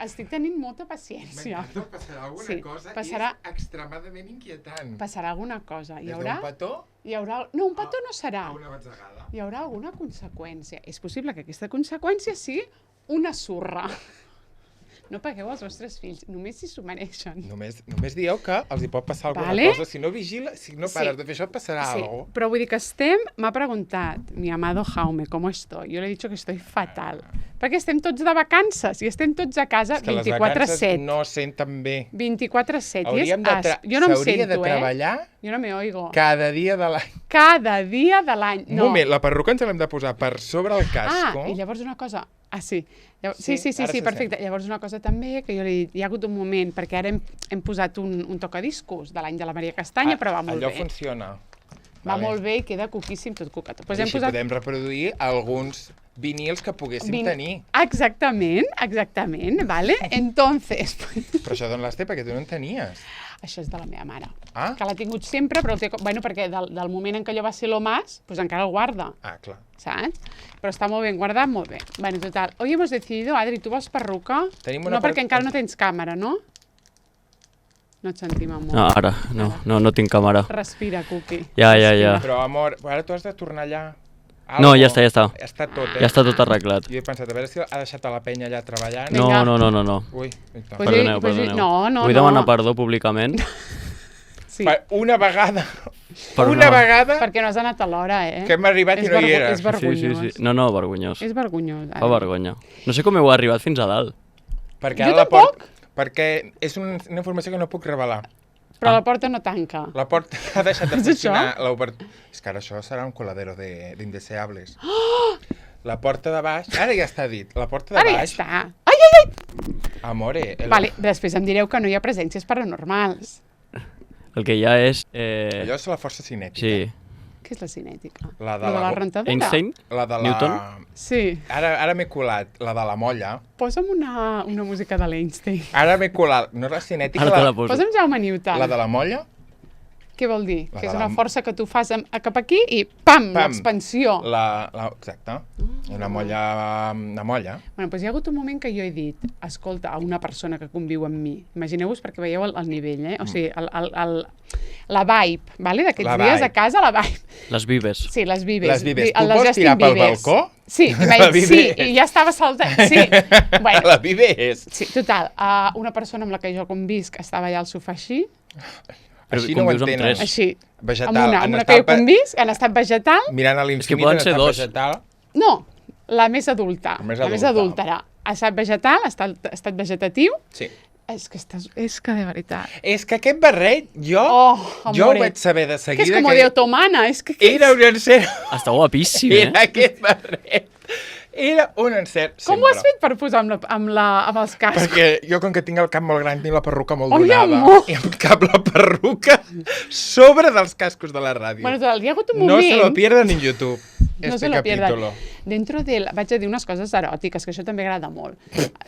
estic tenint molta paciència. M'encanta, passarà alguna cosa i és extremadament inquietant. Passarà alguna cosa. Des d'un petó? No, un petó no serà. A una batzegada. Hi haurà alguna conseqüència. És possible que aquesta conseqüència sigui una surra. No pagueu als vostres fills, només si s'ho mereixen. Només dieu que els hi pot passar alguna cosa. Si no pares de fer això, et passarà algo. Però vull dir que m'ha preguntat, mi amado Jaume, ¿cómo estoy? Yo le he dicho que estoy fatal. Perquè estem tots de vacances i estem tots a casa 24/7. És que les vacances no senten bé. 24/7. Jo no em sento, s'hauria de treballar jo no me oigo. Cada dia de l'any. Cada dia de l'any. Un moment, la perruca ens l'hem de posar per sobre el casco. I llavors una cosa... sí. Sí, perfecte. Llavors una cosa també, que jo li he dit, hi ha hagut un moment, perquè ara hem posat un tocadiscos de l'any de la Maria Castanya, però va molt bé. Allò funciona. Va molt bé i queda coquíssim, tot coquetó. Així podem reproduir alguns vinils que poguéssim tenir. Exactament, vale? Entonces... Però això d'on l'has té? Perquè tu no en tenies. Això és de la meva mare, que l'ha tingut sempre, però perquè del moment en què allò va ser lo más, doncs encara el guarda. Clar. Saps? Però està molt ben guardat, molt bé. Bueno, total, hoy hemos decidido, Adri, tu vols perruca? No, perquè encara no tens càmera, no? No et sentim, amor. No, ara, no tinc càmera. Respira, Cuqui. Ja. Però, amor, ara tu has de tornar allà. No, ja està. Ja està tot, Ja està tot arreglat. Jo he pensat, a veure si ha deixat a la penya allà treballant. No. Ui, perdoneu. Vull demanar perdó públicament. Sí. Una vegada. Una vegada. Perquè no has anat a l'hora, Que hem arribat i no hi eres. És vergonyós. Sí. No, vergonyós. És vergonyós. Fa vergonya. No sé com heu arribat fins a dalt. Jo tampoc. Perquè és una informació que no puc revelar. Però la porta no tanca. La porta ha deixat de funcionar. És que ara això serà un coladero d'indeseables. La porta de baix... Ara ja està dit. La porta de baix... Ara ja està. Ai! Amore... Vale, després em direu que no hi ha presències paranormals. El que hi ha és... Allò és la força cinètica. Sí. Què és la cinètica? La de la rentadora? Einstein? Newton? Sí. Ara m'he colat la de la molla. Posa'm una música de l'Einstein. Ara m'he colat... No és la cinètica... Ara te la poso. Posa'm Jaume Newton. La de la molla? Què vol dir? Que és una força que tu fas cap aquí i pam! L'expansió. Exacte. Una molla... Bueno, doncs hi ha hagut un moment que jo he dit, escolta, a una persona que conviu amb mi, imagineu-vos perquè veieu el nivell, o sigui, la vibe, vale? D'aquests dies a casa, la vibe. Les vives. Sí, les vives. Les vives. Tu vols tirar pel balcó? Sí, i ja estava saltant. Sí. La vives. Sí, total. Una persona amb la que jo convisc estava allà al sofà així. Així no ho entenes. Així. Vegetal. Amb una que jo convisc, han estat vegetal. Mirant a l'infinit, han estat vegetal. No, la més adulta. La més adulta. Ha estat vegetal, ha estat vegetatiu. Sí. És que de veritat. És que aquest barret, jo ho vaig saber de seguida. Que és com de otomana. Era un encert. Està guapíssim, Era aquest barret. Era un encert, sempre. Com ho has fet per posar amb els cascos? Perquè jo, com que tinc el cap molt gran i la perruca molt donada, i em cap la perruca sobre dels cascos de la ràdio. Bueno, hi ha hagut un moment... No se lo pierdan en YouTube. No se lo pierdan. Vaig a dir unes coses eròtiques, que això també agrada molt.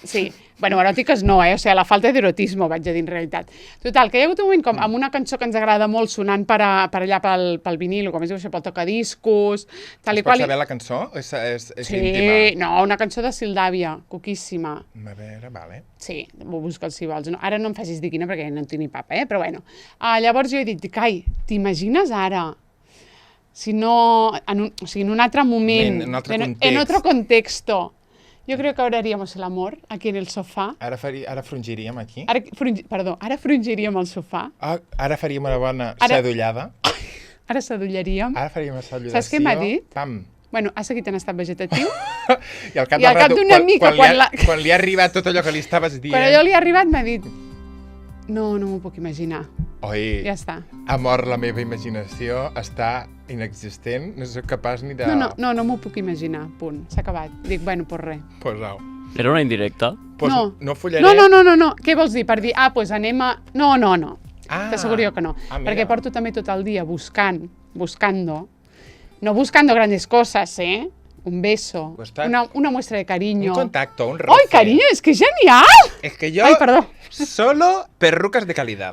Sí, bueno, eròtiques no, o sigui, la falta d'erotisme, vaig a dir en realitat. Total, que hi ha hagut un moment com amb una cançó que ens agrada molt sonant per allà pel vinil, com es diu això, pel tocadiscos... Es pot saber la cançó? És íntima? Sí, no, una cançó de Sildàvia, coquíssima. A veure, vale. Sí, ho busques si vols. Ara no em facis dir quina perquè no en tinc ni papa, però bueno. Llavors jo he dit, Cai, t'imagines ara... Si no, en un altre moment, en otro contexto, yo creo que ahora haríamos el amor aquí en el sofà. Ara frongiríem aquí? Ara frongiríem el sofà. Ara faríem una bona sedullada. Ara sedullaríem. Ara faríem una sedullació. Saps què m'ha dit? Pam. Bueno, ha seguit en estat vegetatiu. I al cap d'una mica, quan li ha arribat tot allò que li estaves dient... Quan allò li ha arribat m'ha dit... No m'ho puc imaginar. Oi, ja està. Amor, la meva imaginació està inexistent, no soc capaç ni de... No m'ho puc imaginar, punt. S'ha acabat. Dic, bueno, pues res. Pues au. Era una indirecta? Pues no follaré. No. Què vols dir? Per dir, pues anem a... No. T'asseguro que no. Perquè porto també tot el dia buscando. No buscando grandes cosas, un beso, una muestra de cariño. Un contacto, un roce. ¡Ay, cariño, es que es genial! Es que yo... Ay, perdó. Solo perruques de calidad.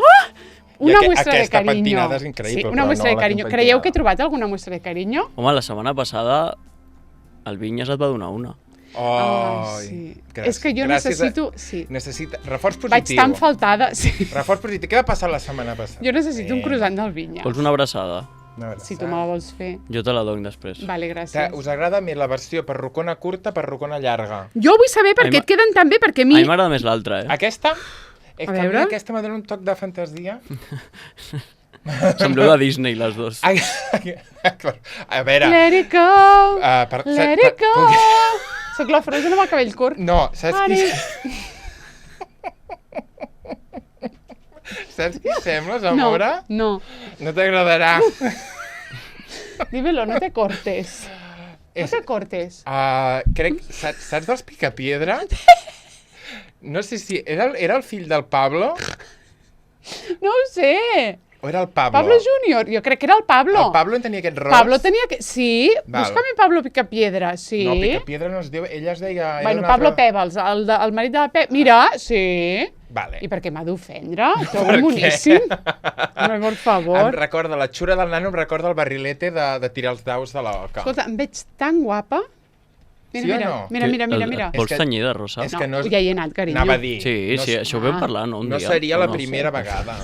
Una muestra de cariño. Aquesta pentinada és increïble. Sí, una muestra de cariño. Creieu que he trobat alguna muestra de cariño? Home, la setmana passada el Vinyes et va donar una. Sí. És que jo necessito... Sí. Reforç positiu. Vaig tan faltada. Sí. Reforç positiu. Què va passar la setmana passada? Jo necessito un croissant del Vinyes. Vols una abraçada? Si tu me la vols fer. Jo te la dono després. Vale, gràcies. Us agrada més la versió perrucona curta, perrucona llarga? Jo vull saber per què et queden tan bé, perquè a mi... A mi m'agrada més l'altra, Aquesta? A veure. Aquesta m'ha donat un toc de fantasia. Sembleu de Disney, les dues. A veure... Let it go, let it go. Soc la Frozen amb el cabell curt. No, saps qui... Saps qui sembles, amora? No. No t'agradarà. Dímelo, no te cortes. No te cortes. Crec... Saps dels Picapiedra? No sé si... Era el fill del Pablo? No ho sé. O era el Pablo? Pablo Júnior, jo crec que era el Pablo. El Pablo en tenia aquest ros? Pablo tenia... Sí, Val. busca-mi Pablo Picapiedra, sí. No, Picapiedra no es diu... Ella es deia... Bueno, Pablo Pèbals, el marit de la Pep... Mira, sí. Vale. I per què m'ha d'ofendre? Trobo boníssim. No, per favor. Em recorda, la xura del nano em recorda el barrilete de tirar els daus de l'oca. Escolta, em veig tan guapa. Mira, sí o no? Mira. Vols tenyida, Rosa? És que no és... Ja hi he anat, carinyo. Anava a dir. Sí, això ho vam parlar, no? Un dia. No seria la primera vegada.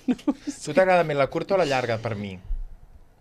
Tu t'agrada més la curta o la llarga, per mi?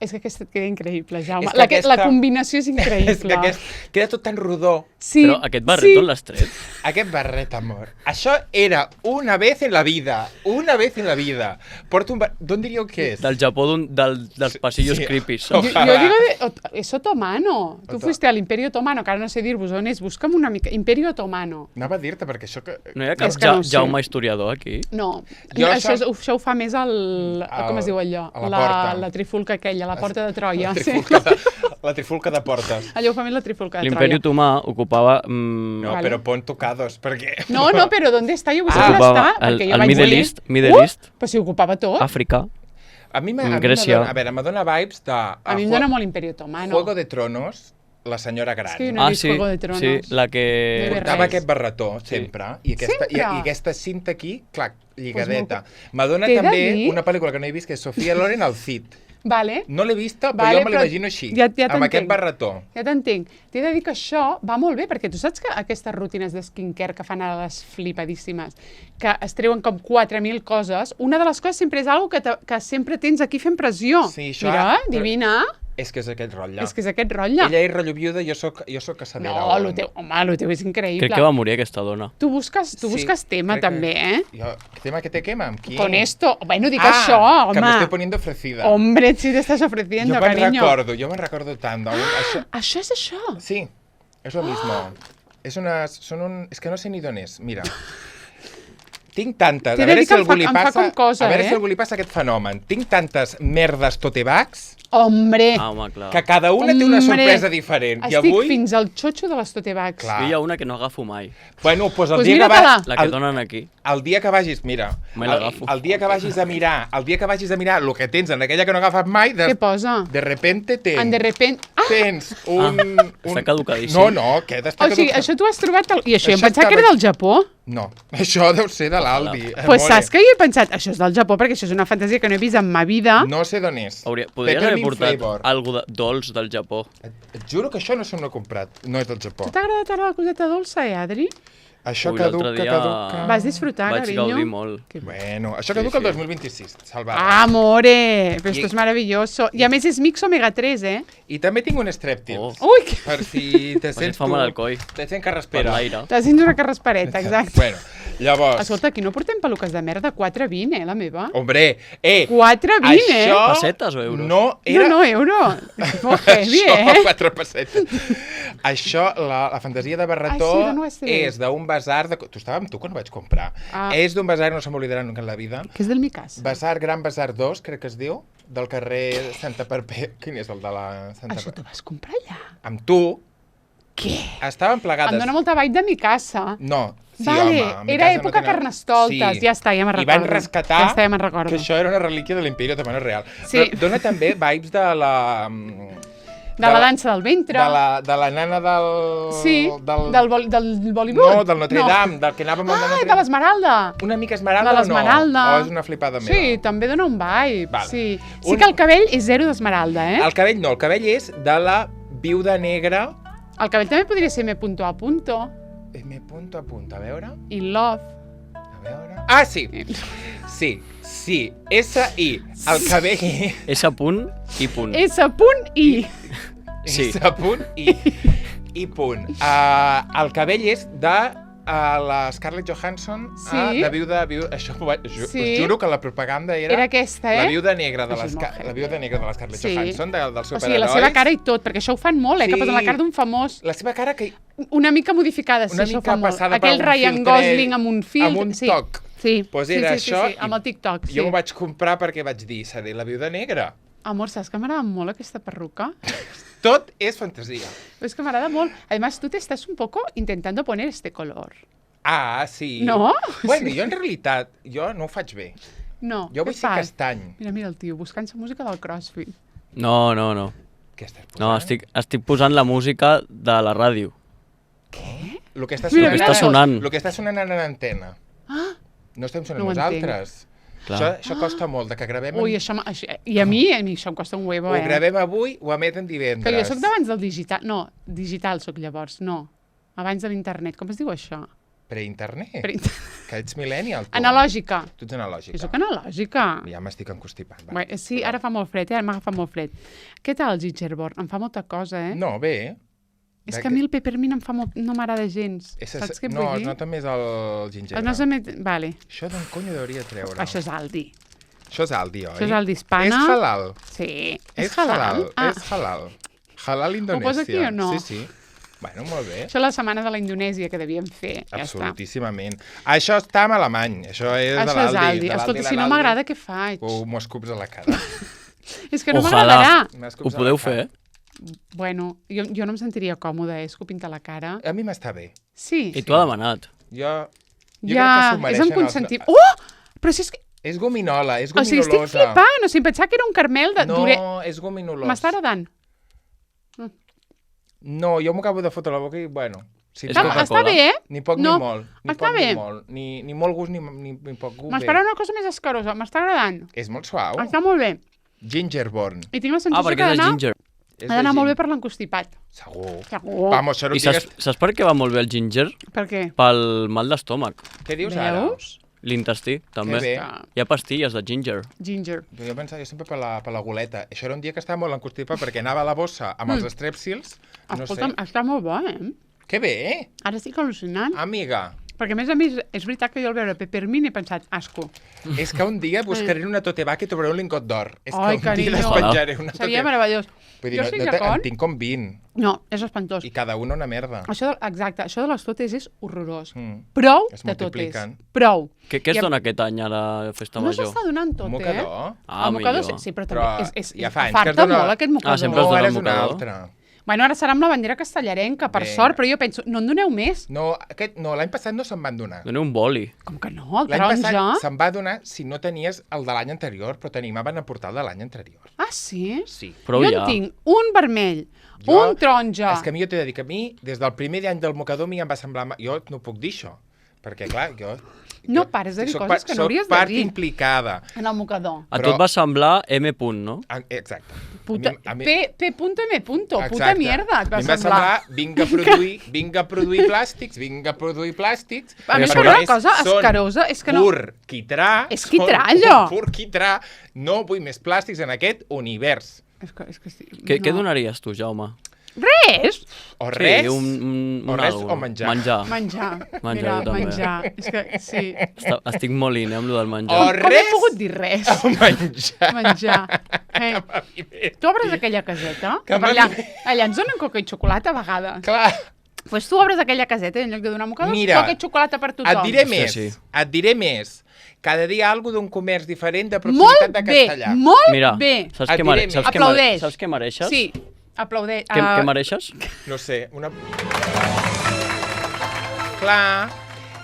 És que aquesta et queda increïble, Jaume. La combinació és increïble. És que queda tot tan rodó. Sí, però aquest barret on l'has tret? Aquest barret, amor. Això era una vez en la vida. Una vez en la vida. Porto un barret... D'on diríeu que és? Del Japó, dels pasillos creepy. Yo digo, es otomano. Tu fuiste al Imperio Otomano, que ara no sé dir-vos on és. Busca'm una mica. Imperio Otomano. Anava a dir-te, perquè això... No hi ha cap Jaume historiador aquí? No. Això ho fa més com es diu allò? La trifulca aquella, la porta de Troia. La trifulca de portes. Allò ho fa més la trifulca de Troia. L'Imperi Otomà ocupava... No, però pon tocados, perquè... No, però ¿dónde està? Jo vull saber on està. El Middle East. Però si ocupava tot. Àfrica. A mi Grècia. m'adona vibes de... A mi em dona molt l'Imperi Otomano. Juego de Tronos, la senyora gran. És que jo no he vist Juego de Tronos. Sí, la que... Portava aquest barretó, sempre. I aquesta cinta aquí, clac, lligadeta. M'adona també una pel·lícula que no he vist, que és Sofia Loren al Cid. Vale. No l'he vista, però jo me l'imagino així, amb aquest barretó. Ja t'entenc. T'he de dir que això va molt bé, perquè tu saps que aquestes rutines de skincare que fan ara les flipadíssimes, que es treuen com 4.000 coses, una de les coses sempre és algo que sempre tens aquí fent pressió. Sí, això... Mira, divina. És que és aquest rotlle. És que és aquest rotlle. Ella és rotllo viuda, jo soc casadera. No, el teu és increïble. Crec que va morir aquesta dona. Tu busques tema també, eh? ¿Tema que te quema? ¿Amb qui? Con esto. Bueno, dic això, home. Que me estoy poniendo ofrecida. Hombre, si te estás ofreciendo, cariño. Jo me'n recordo tant. Això és això? Sí, és lo mismo. És que no sé ni d'on és. Mira. Tinc tantes... A veure si algú li passa aquest fenomen. Tinc tantes merdes tote bags... Hombre! Home, clar. Que cada una té una sorpresa diferent. Estic fins al xotxo de les tote bags. Hi ha una que no agafo mai. Bueno, doncs el dia que vagis... La que donen aquí. El dia que vagis, mira, el dia que vagis a mirar el que tens en aquella que no agafes mai... Què posa? De repente tens... De repente... Tens un... Està caducadíssim. No, que està caducat. O sigui, això tu has trobat... I això jo em pensava que era del Japó? No, això deu ser de l'Aldi. Pues saps que jo he pensat, això és del Japó, perquè això és una fantasia que no he vist en ma vida. No sé d'on és. Podries haver portat alguna dolç del Japó. Et juro que això no s'ho he comprat. No és del Japó. T'ha agradat ara la coseta dolça, Adri? Això caduca. Vas disfrutar, carinyo? Vaig gaudir molt. Bueno, això caduca el 2026, salvat. Amore, però esto es maravilloso. I a més és mix omega 3, eh? I també tinc un streptil. Ui! Per si te sents tu... mal al coll. Te sents carraspera. Te sents una carraspereta, exacte. Bueno, llavors... Escolta, aquí no portem peluques de merda, 4,20, la meva. Hombre, 4,20, això... Pessetes o euros? No, era... No, euro. Molt heavy, eh? 4 pessetes. Això, la fantasia de barretó és d'un basar... Tu estava amb tu quan ho vaig comprar. És d'un basar, no se m'oblidarà nunca en la vida. Que és del Micas. Gran Basar 2, crec que es diu, del carrer Santa Perpètua. Quin és el de la Santa Perpètua? Això t'ho vas comprar allà? Amb tu. Què? Estaven plegades. Em dóna molta vibe de Micasa. No. Sí, vale, home, era època Carnestoltes, ja està, ja me'n recordo. I van rescatar ja me'n recordo. Que això era una relíquia de l'Imperi Otomano real. Sí. Però dona també vibes de la... De la dansa del ventre. De la nana del... Sí, del Bollywood. No, del Notre Dame, del que anàvem al Notre Dame. De l'Esmeralda. Una mica Esmeralda o no? l'Esmeralda. O és una flipada meva? Sí, també dona un vibe. Vale. Sí. Sí que el cabell és zero d'Esmeralda, eh? El cabell no, el cabell és de la viuda negra El cabell també podria ser M. A. M. A veure... In love. A veure... Ah, sí! Sí. S-I. El cabell... S. I. S.I. Sí. S.I. I punt. El cabell és de la Scarlett Johansson a La viuda... Això us juro que la propaganda era aquesta, La viuda negra de la Scarlett Johansson, del superheroi. O sigui, la seva cara i tot, perquè això ho fan molt, que posen la cara d'un famós. La seva cara que... Una mica modificada, sí, això ho fan molt. Aquell Ryan Gosling amb un filtre. Amb un toc. Sí, això, amb el TikTok. Jo m'ho vaig comprar perquè vaig dir, seré la viuda negra. Amor, saps que m'agrada molt aquesta perruca? Tot és fantasia. Es que m'agrada molt. Además, tú te estás un poco intentando poner este color. Ah, sí. No? Bueno, jo en realitat, jo no ho faig bé. No, jo vull ser castany. Mira el tio, buscant-se música del CrossFit. No. Què estàs posant? No, estic posant la música de la ràdio. Què? El que està sonant. El que està sonant en l'antena. Ah! No estem sonant nosaltres. Això costa molt, que gravem... Ui, i a mi això em costa un huevo, Ho gravem avui, ho emeten divendres. Que jo soc d'abans del digital. No, digital soc llavors, no. Abans de l'internet. Com es diu això? Pre-internet? Que ets millennial, tu. Analògica. Tu ets analògica. Jo soc analògica. Ja m'estic encostipant. Sí, ara fa molt fred, ara m'agafa molt fred. Què tal el gingerborn? Em fa molta cosa, No, bé. És que a mi el peppermint em fa molt... no m'agrada gens. Saps què vull dir? No, nota més el gingebre. Vale. Això d'on conyo hauria treure? Això és Aldi. Això és Aldi, oi? Això és Aldi Hispana. És halal. Sí. És halal. És halal. Halal Indonèsia. Ho posa aquí o no? Sí. Bueno, molt bé. Això és la setmana de la Indonèsia que devíem fer. Absolutíssimament. Això està en alemany. Això és de l'Aldi. Això és Aldi. Escolta, si no m'agrada, què faig? M'ho escups a la cara. És que no m'agradarà. Ho podeu fer, Bueno, jo no em sentiria còmode, escopint a la cara. A mi m'està bé. Sí. I t'ho ha demanat. Jo crec que s'ho mereixen. És en consentit. Però si és que... És gominola, és gominosa. O sigui, estic flipant, si em pensava que era un caramel de... No, és gominolos. M'està agradant. No, jo m'ho acabo de fotre a la boca i, bueno... Està bé, Ni poc ni molt. Està bé. Ni molt gust ni poc gust. M'esperava una cosa més escarosa, m'està agradant. És molt suau. Està molt bé. Gingerborn. I tinc la sensació que ha d'anar molt bé per l'encostipat. Segur. Vamos, I saps per què va molt bé el ginger? Per què? Pel mal d'estómac. Què dius ara? L'intestí, també. Hi ha pastilles de ginger. Jo pensava, jo sempre per la goleta. Això era un dia que estava molt encostipat perquè anava a la bossa amb els strepsils. Escolta'm, està molt bo, Que bé! Ara estic al·lucinant. Amiga. Perquè, a més, és veritat que jo al veure peppermint he pensat, asco. És que un dia buscaré una tote vaca i trobaré un lingot d'or. És que un dia despenjaré una tote... Seria meravellós. Vull dir, en tinc com 20. No, és espantós. I cada una merda. Exacte, això de les totes és horrorós. Prou de totes. Prou. Què es dona aquest any a la festa major? No s'està donant tot, Un mocador? El mocador, sí, però també ja fa anys que es dona... molt aquest mocador. Sempre es dona un mocador. Bueno, ara serà amb la bandera castellarenca, per sort, però jo penso, no en doneu més? No, l'any passat no se'n van donar. Doneu un boli. Com que no? El taronja? L'any passat se'n va donar si no tenies el de l'any anterior, però van aportar el de l'any anterior. Ah, sí? Sí. Jo en tinc un vermell, un taronja... És que a mi jo t'he de dir que a mi, des del primer any del mocador, a mi em va semblar... Jo no puc dir això, perquè clar, jo... No pares de dir coses que no hauries de dir. Soc part implicada. En el mocador. A tot va semblar M. no? Exacte. P.M. Puta mierda, et va semblar. A mi em va semblar, vinga a produir plàstics. A mi per una cosa escarosa és que no... Pur quitrà. És quitrà, allò. Pur quitrà. No vull més plàstics en aquest univers. Què donaries tu, Jaume? Res! O res? O menjar. Menjar. És que, sí. Estic molt amb lo del menjar. Com he pogut dir res? O menjar. Tu obres aquella caseta, allà ens donen coca i xocolata a vegades. Clar. Doncs tu obres aquella caseta i en lloc de donar mocadors, coca i xocolata per tothom. Et diré més. Cada dia alguna d'un comerç diferent de proximitat de Castellà. Molt bé. Saps què mereixes? Sí. Aplaudeix. Què mereixes? No sé, Clar,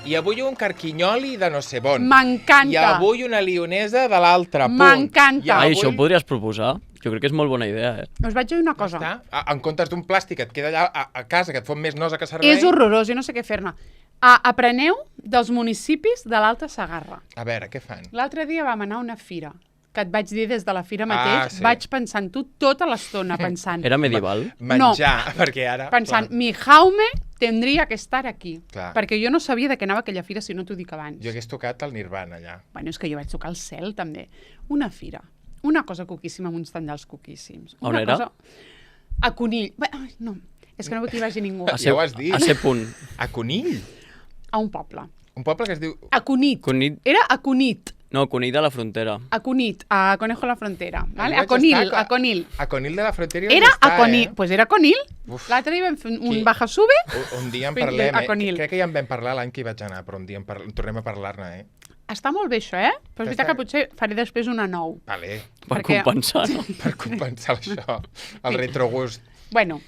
i avui un carquinyoli de no sé bon. M'encanta. I avui una lionesa de l'altre punt. M'encanta. Això ho podries proposar? Jo crec que és molt bona idea, Us vaig dir una cosa. En comptes d'un plàstic que et queda allà a casa, que et fot més nosa que servei... És horrorós, jo no sé què fer-ne. Apreneu dels municipis de l'Alta Segarra. A veure, què fan? L'altre dia vam anar a una fira que et vaig dir des de la fira mateix, vaig pensar en tu tota l'estona, pensant... Era medieval? Menjar, perquè ara... Pensant, mi jaume tendria que estar aquí. Perquè jo no sabia de què anava aquella fira, si no t'ho dic abans. Jo hagués tocat el Nirvana, allà. Bueno, és que jo vaig tocar el cel, també. Una fira. Una cosa coquíssima amb uns tendals coquíssims. On era? A Conill. No, és que no vull que hi vagi ningú. Ja ho has dit. A ser punt. A Conill? A un poble. Un poble que es diu... A Cunit. Era a Cunit. No, Cunit de la Frontera. A Cunit, a Conejo de la Frontera. Vale? A Conill, a Conill. A Conill de la Frontera era a Conill. Pues era a Conill. L'altre dia vam fer un baja sube. Un dia en parlem, crec que ja en vam parlar l'any que hi vaig anar, però un dia en tornem a parlar-ne, Està molt bé això, Però és veritat que potser faré després una 9. Vale. Per compensar, no? Per compensar això, el retrogust. Bueno,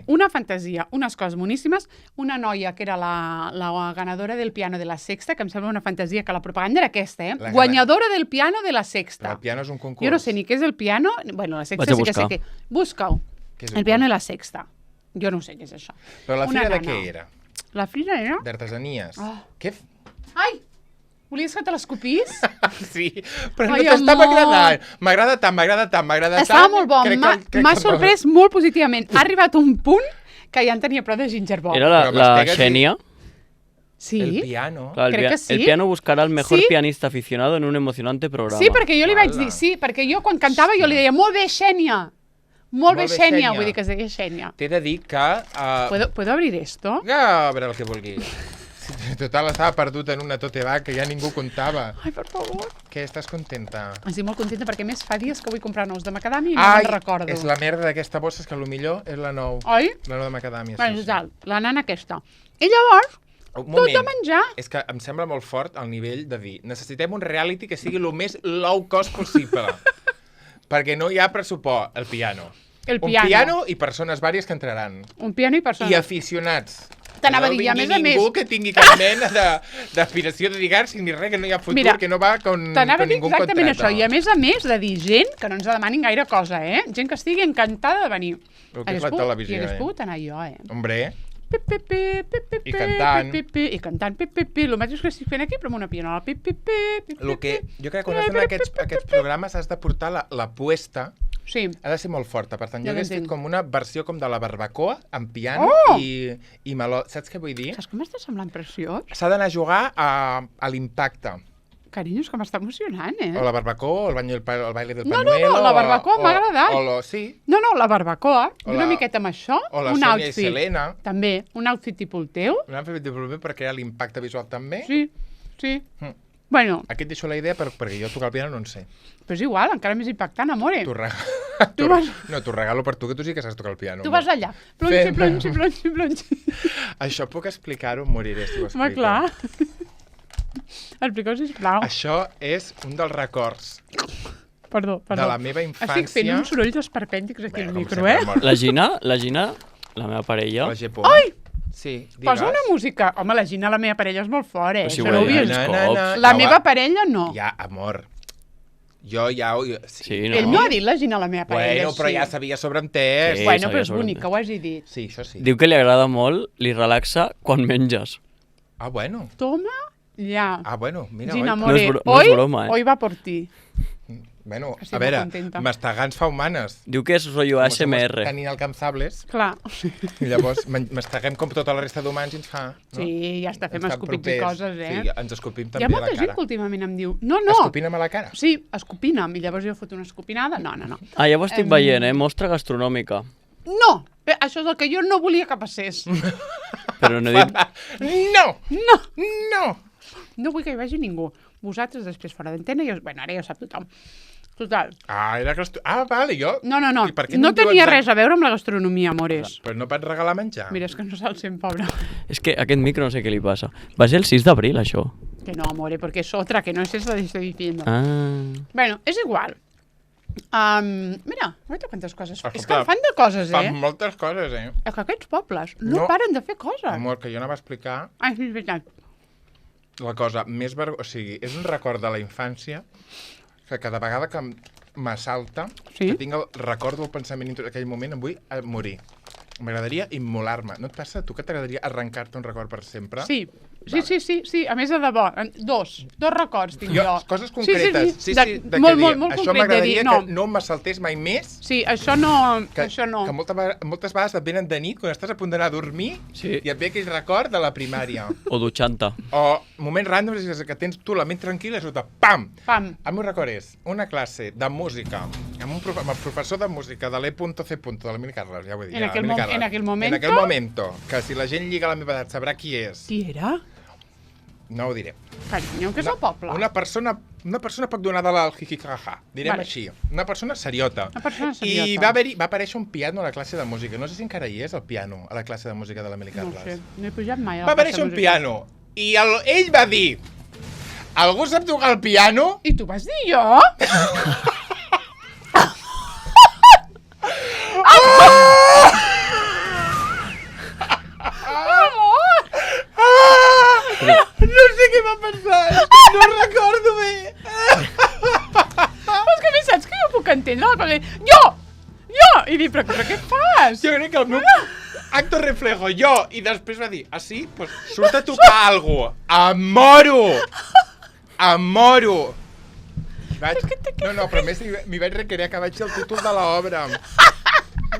una fantasia, unes coses boníssimes. Una noia que era la ganadora del piano de la Sexta, que em sembla una fantasia que la propaganda era aquesta, Guanyadora del piano de la Sexta. El piano és un concurs. Jo no sé ni què és el piano. Bueno, la Sexta sí que sé què. Busca-ho. El piano de la Sexta. Jo no sé què és això. Però la fira de què era? La fira era... D'artesanies. Què? Ai! Volies que te l'escopís? Sí, però no t'estava agradant. M'agrada tant. Estava molt bo. M'ha sorprès molt positivament. Ha arribat un punt que ja en tenia prou de gingerbread. Era la Xènia? Sí. El piano. Crec que sí. El piano buscarà el mejor pianista aficionado en un emocionante programa. Sí, perquè jo li vaig dir... Sí, perquè jo quan cantava jo li deia molt bé, Xènia. Molt bé, Xènia. Vull dir que es deia Xènia. T'he de dir que... ¿Puedo abrir esto? A veure el que vulguis. Total, estava perdut en una tote bag que ja ningú comptava. Ai, per favor. Què, estàs contenta? Estic molt contenta perquè més fa dies que vull comprar nous de macadàmia i no me'n recordo. És la merda d'aquesta bossa, és que potser és la 9. Oi? La 9 de macadàmia. Bueno, total, la nana aquesta. I llavors, tot de menjar. És que em sembla molt fort el nivell de dir necessitem un reality que sigui el més low cost possible. Perquè no hi ha pressupost, el piano. Un piano i persones vàries que entraran. Un piano i persones. I aficionats. T'anava a dir, a més a més... Ningú que tingui cap mena d'aspiració de lligar-s'hi ni res, que no hi ha futur, que no va con ningú contrato. T'anava a dir exactament això. I a més de dir gent que no ens demanin gaire cosa, Gent que estigui encantada de venir. El que és la televisió, I hagués pogut anar jo, Hombre. I cantant. I cantant, el mateix que estic fent aquí, però amb una pianola. Jo crec que quan has d'anar a aquests programes has de portar la puesta. Sí. Ha de ser molt forta, per tant, jo hagués fet com una versió com de la barbacoa, amb piano i meló. Saps què vull dir? Saps que m'està semblant preciós? S'ha d'anar a jugar a l'impacte. Carinyo, és que m'està emocionant, O la barbacoa, o el baile del pañuelo. No, la barbacoa m'ha agradat. Sí. No, la barbacoa, una miqueta amb això, un outfit. O la Sònia i Selena. També, un outfit tipus el teu. Un outfit tipus el meu per crear l'impacte visual també. Sí. Bueno. Aquí et deixo la idea perquè jo tocar el piano no en sé. Però és igual, encara més impactant, amore. No, t'ho regalo per tu, que tu sí que saps tocar el piano. Tu vas allà. Plonxi. Això puc explicar-ho? Moriré si ho explico. Home, clar. Explica-ho, sisplau. Això és un dels records. Perdó. De la meva infància. Estic fent uns sorolls esperpèntics aquí al micro, La Gina, la meva parella... La Gepó. Ai! Sí, posa una música. Home, la Gina, la meva parella, és molt fort, Si ho he dit cops. La meva parella, no. Ja, amor. Jo ja... Sí, no? Ell no ha dit la Gina, la meva parella. Bueno, però ja s'havia sobreentès. Bueno, però és bonic que ho hagi dit. Sí, això sí. Diu que li agrada molt, li relaxa quan menges. Ah, bueno. Toma, ja. Ah, bueno, mira, Gina, no és broma, Hoy va por ti. Bueno, a veure, mastegants fa humanes. Diu que és rotllo ASMR. Tenint alcançables. Clar. I llavors masteguem com tota la resta d'humans i ens fa... Sí, ja està, fem escopits i coses, Sí, ens escopim també a la cara. Hi ha molta gent que últimament em diu... No. Escopina'm a la cara? Sí, escopina'm. I llavors jo foto una escopinada. No. Ah, ja ho estic veient, Mostra gastronòmica. No! Això és el que jo no volia que passés. Però no he dit... No! No vull que hi vagi ningú. Vosaltres després fora d'antena, bueno, ara ja ho sap tothom. Total. Vale, jo... No. No tenia res a veure amb la gastronomia, amores. Però no pots regalar menjar. Mira, és que no se'l sent, pobre. És que aquest micro no sé què li passa. Va ser el 6 d'abril, això. Que no, amore, porque es otra, que no es eso que estoy diciendo. Bueno, es igual. Mira, quantes coses. És que fan de coses, Fan moltes coses, És que aquests pobles no paren de fer coses. Amor, que jo anava a explicar... Ah, sí, és veritat. La cosa més o sigui, és un record de la infància que cada vegada que m'assalta, que tinc el record del pensament en aquell moment, em vull morir. M'agradaria immolar-me. No et passa a tu que t'agradaria arrencar-te un record per sempre? Sí. Sí. A més, de debò. Dos records tinc jo. Coses concretes. Sí. Molt això m'agradaria que no me saltés mai més. Sí, això no. Que moltes vegades et venen de nit, quan estàs a punt d'anar a dormir, i et ve aquell record de la primària. O dutxant-te. O moments ràndoms que tens tu la ment tranquil·la i sota, pam! El meu record és una classe de música amb el professor de música de l'E.C. de l'Emili Carles, ja ho he dit. En aquell moment. En aquell moment, que si la gent lliga a la meva edat sabrà qui és. Qui era? No ho diré. Carinyo, que és el poble. Una persona poc donada al jijijaja, direm així. Una persona seriota. I va aparèixer un piano a la classe de música. No sé si encara hi és el piano a la classe de música de l'Emili Carles. No ho sé, no he pujat mai a va aparèixer un piano i ell va dir: algú sap tocar el piano? I tu vas dir jo? No sé què va passar, no recordo bé. És que a més saps que jo puc entendre? Jo! I dir, però què fas? Jo crec que el meu acto reflejo, jo, i després va dir, sí? Pues surt a tocar algo. Em moro. No, però a més m'hi vaig recrear que vaig dir el títol de l'obra.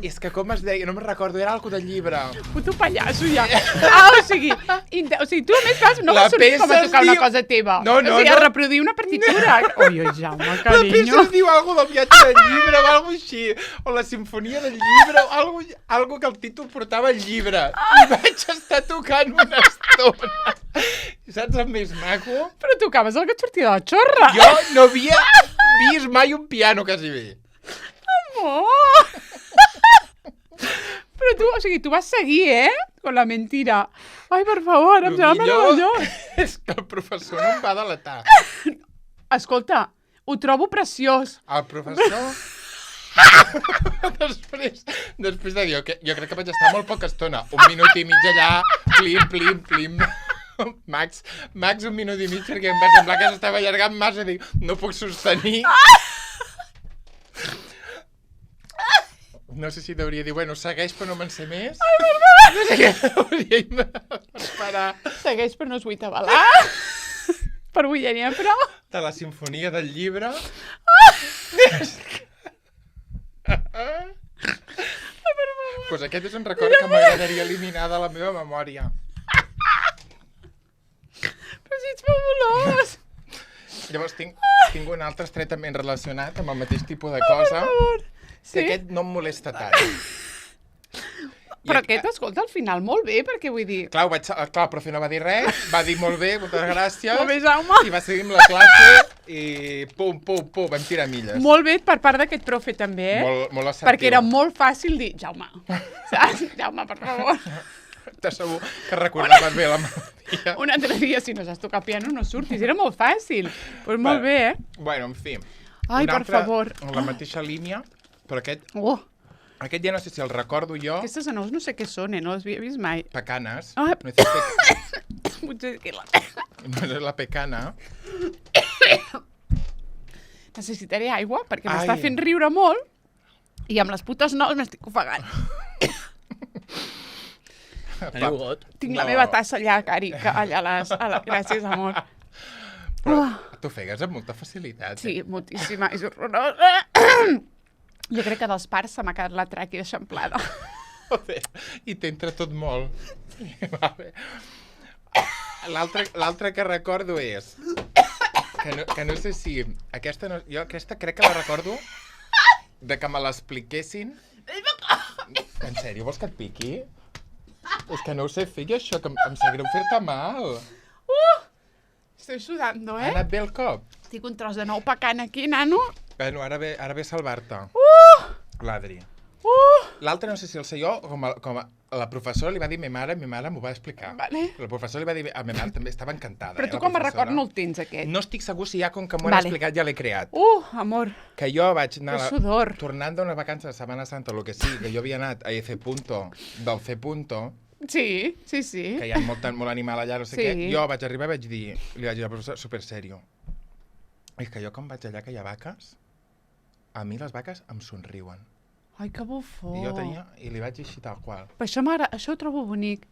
És que com es deia, no me'n recordo, era algo del llibre. Puto pallasso, ja. O sigui, tu a més no vas sortir com a tocar una cosa teva. No. O sigui, a reproduir una partitura. Oi, Jaume, carinyo. La peça es diu algo del viatge del llibre o algo així. O la sinfonia del llibre o algo que el títol portava el llibre. I vaig estar tocant una estona. Saps el més maco? Però tocaves el que et sortia de la xorra. Jo no havia vist mai un piano, quasi bé. Amor! Però tu, o sigui, tu vas seguir, con la mentira. Ai, per favor, em sembla meravellós. És que el professor no em va delatar. Escolta, ho trobo preciós. El professor... després de dir, jo crec que vaig estar molt poca estona. 1 minut i mig allà, plim. Max, 1 minut i mig, perquè em va semblar que s'estava allargant massa. Dic, no puc sostenir. No sé si hauria dir, bueno, segueix però no me'n sé més. Ai, per favor! No sé què hauria esperar. Segueix però no es vull tabalar. Per avui ja n'hi ha prou. De la sinfonia del llibre. Ai, per favor. Pues aquest és un record que m'agradaria eliminar de la meva memòria. Però si ets fabulós. Llavors tinc un altre estretament relacionat amb el mateix tipus de cosa. Per favor. Sí? Que aquest no em molesta tant. Però aquest, escolta, al final molt bé, perquè vull dir... Clar, el profe no va dir res, va dir molt bé, moltes gràcies. Molt bé, Jaume. I va seguir amb la classe i pum, vam tirar milles. Molt bé per part d'aquest profe també, Molt assertiu. Perquè era molt fàcil dir, Jaume, saps? Jaume, per favor. T'asseguro que recordaves bé la melodia. Un altre dia, si no saps tocar piano, no surtis. Era molt fàcil. Doncs molt bé, Bueno, en fi. Ai, per favor. En la mateixa línia, però aquest ja no sé si el recordo jo. Aquestes anous no sé què són, no les havia vist mai. Pecanes. Ah. Potser que no és la pecana. Necessitaré aigua perquè m'està fent riure molt i amb les putes nous m'estic ofegant. Teniu got? Tinc la meva tassa allà, Cari, allà gràcies, amor. Però t'ofegues amb molta facilitat. Sí, moltíssima, és horrorosa. Jo crec que dels parts se m'ha quedat la tràquea eixamplada. Joder, i t'entra tot molt. L'altre que recordo és... Que no sé si... Jo aquesta crec que la recordo de que me l'expliquessin. En sèrio, vols que et piqui? És que no ho sé fer, jo això, que em sap greu fer-te mal. Estoy sudando, Ha anat bé el cop? Tinc un tros de nou pecant aquí, nano. Bueno, ara ve a salvar-te. L'Adri. L'altre no sé si el sé jo, com la professora li va dir a ma mare m'ho va explicar. Vale. La professora li va dir a ma mare, també estava encantada. Però tu com a record no el tens, aquest? No estic segur si ja, com que m'ho han explicat, ja l'he creat. Amor. Que jo vaig anar... Que sudor. Tornant d'una vacança de Setmana Santa, o el que sigui, que jo havia anat a F. del C. Sí. Que hi ha molt animal allà, no sé què. Jo vaig arribar i li vaig dir al professor, super serio. És que jo quan vaig allà que hi ha vaques, a mi les vaques em somriuen. Ai, que bufó. I jo tenia, i li vaig dir així tal qual. Però això ho trobo bonic.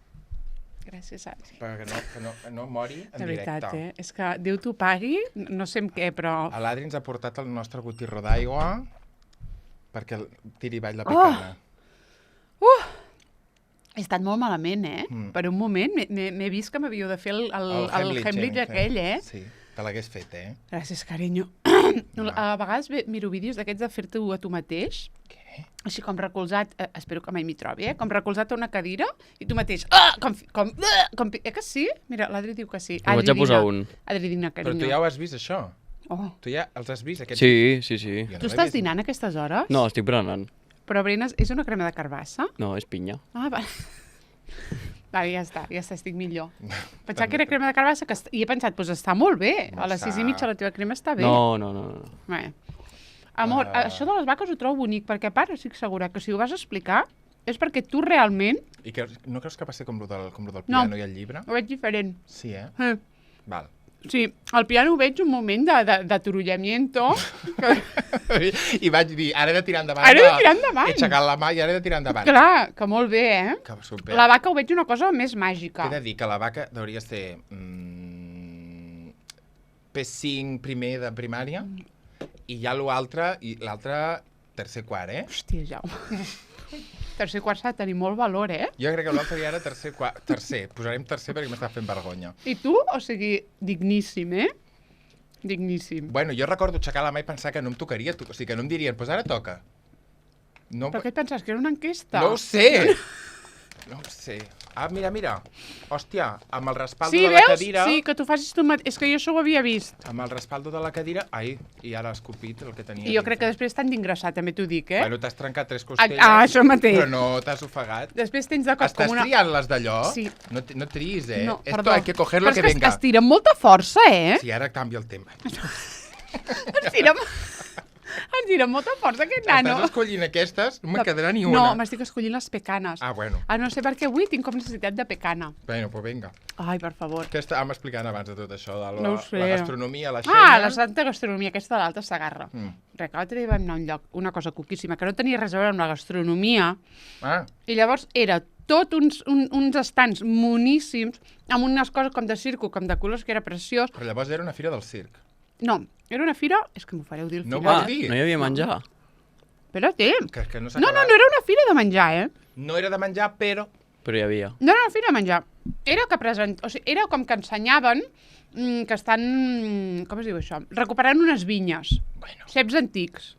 Gràcies, Adri. Que no mori en directe. De veritat, És que Déu t'ho pagui, no sé amb què, però... L'Adri ens ha portat el nostre gotirro d'aigua perquè tiri avall la picana. He estat molt malament, Per un moment m'he vist que m'havíeu de fer el Heimlich aquell, Sí, te l'hagués fet, Gràcies, carinyo. A vegades miro vídeos d'aquests de fer-te a tu mateix. Què? Així com recolzat, espero que mai m'hi trobi, com recolzat a una cadira i tu mateix, que sí? Mira, l'Adri diu que sí. Ho vaig a posar un. Adri, dina, carinyo. Però tu ja ho has vist, això? Tu ja els has vist, aquests? Sí. Tu estàs dinant a aquestes hores? No, estic berenant. Però berenes, és una crema de carbassa? No, és pinya. Vale. Vale, ja està, estic millor. Pensava que era crema de carbassa i he pensat, doncs està molt bé. A les 6:30 la teva crema està bé. No. Bé. Amor, això de les vaques ho trobo bonic, perquè a part estic segura que si ho vas explicar és perquè tu realment... I no creus que va ser com el del piano i el llibre? Ho veig diferent. Sí, Val. Sí, al piano ho veig un moment de turullamiento. I vaig dir, ara he de tirar endavant. Ara he de tirar endavant. He aixecat la mà i ara he de tirar endavant. Clar, que molt bé, Que super. La vaca ho veig una cosa més màgica. He de dir que la vaca hauria de ser P5 primer de primària i ja l'altre tercer quart, Hòstia, Jaume. Tercer quart s'ha de tenir molt valor, Jo crec que l'altre ja era tercer. Posarem tercer perquè m'està fent vergonya. I tu, o sigui, digníssim, Digníssim. Bueno, jo recordo aixecar la mà i pensar que no em tocaria, o sigui, que no em dirien, doncs ara toca. No, però què et penses, que era una enquesta? No ho sé! No ho sé. Ah, mira. Hòstia, amb el respaldo de la cadira... Sí, que tu facis tu mateix. És que jo això ho havia vist. Amb el respaldo de la cadira... Ai, i ara ha escopit el que tenia. I jo crec que després t'han d'ingressar, també t'ho dic, Bueno, t'has trencat 3 costelles, això mateix. Però no t'has ofegat. Després tens de cop com una... Estàs triant les d'allò? Sí. No triïs, No, Esto perdó. hay que coger lo que venga. Però és que es tira amb molta força, Sí, ara canvia el tema. Es tira amb molta força, aquest nano. Estàs escollint aquestes? No me'n quedarà ni una. No, m'estic escollint les pecanes. Ah, bueno. No sé per què avui tinc com necessitat de pecana. Bueno, pues venga. Ai, per favor. Què estàvem explicant abans de tot això? De No ho sé. la gastronomia, la Xènia... La santa gastronomia, aquesta de l'Alta Segarra. Res, que l'altre dia vam anar a un lloc, una cosa cuquíssima, que no tenia res a veure amb la gastronomia. I llavors era tot uns estants moníssims, amb unes coses com de circo, com de colors, que era preciós. Però llavors era una fira del circ. No, era una fira... És que m'ho fareu dir al No final. vols dir? No hi havia menjar. Espera't. Que no s'ha No era una fira de menjar, No era de menjar, però... Però hi havia. No era una fira de menjar. Era com que ensenyaven que estan... Com es diu això? Recuperant unes vinyes. Bueno. Ceps antics.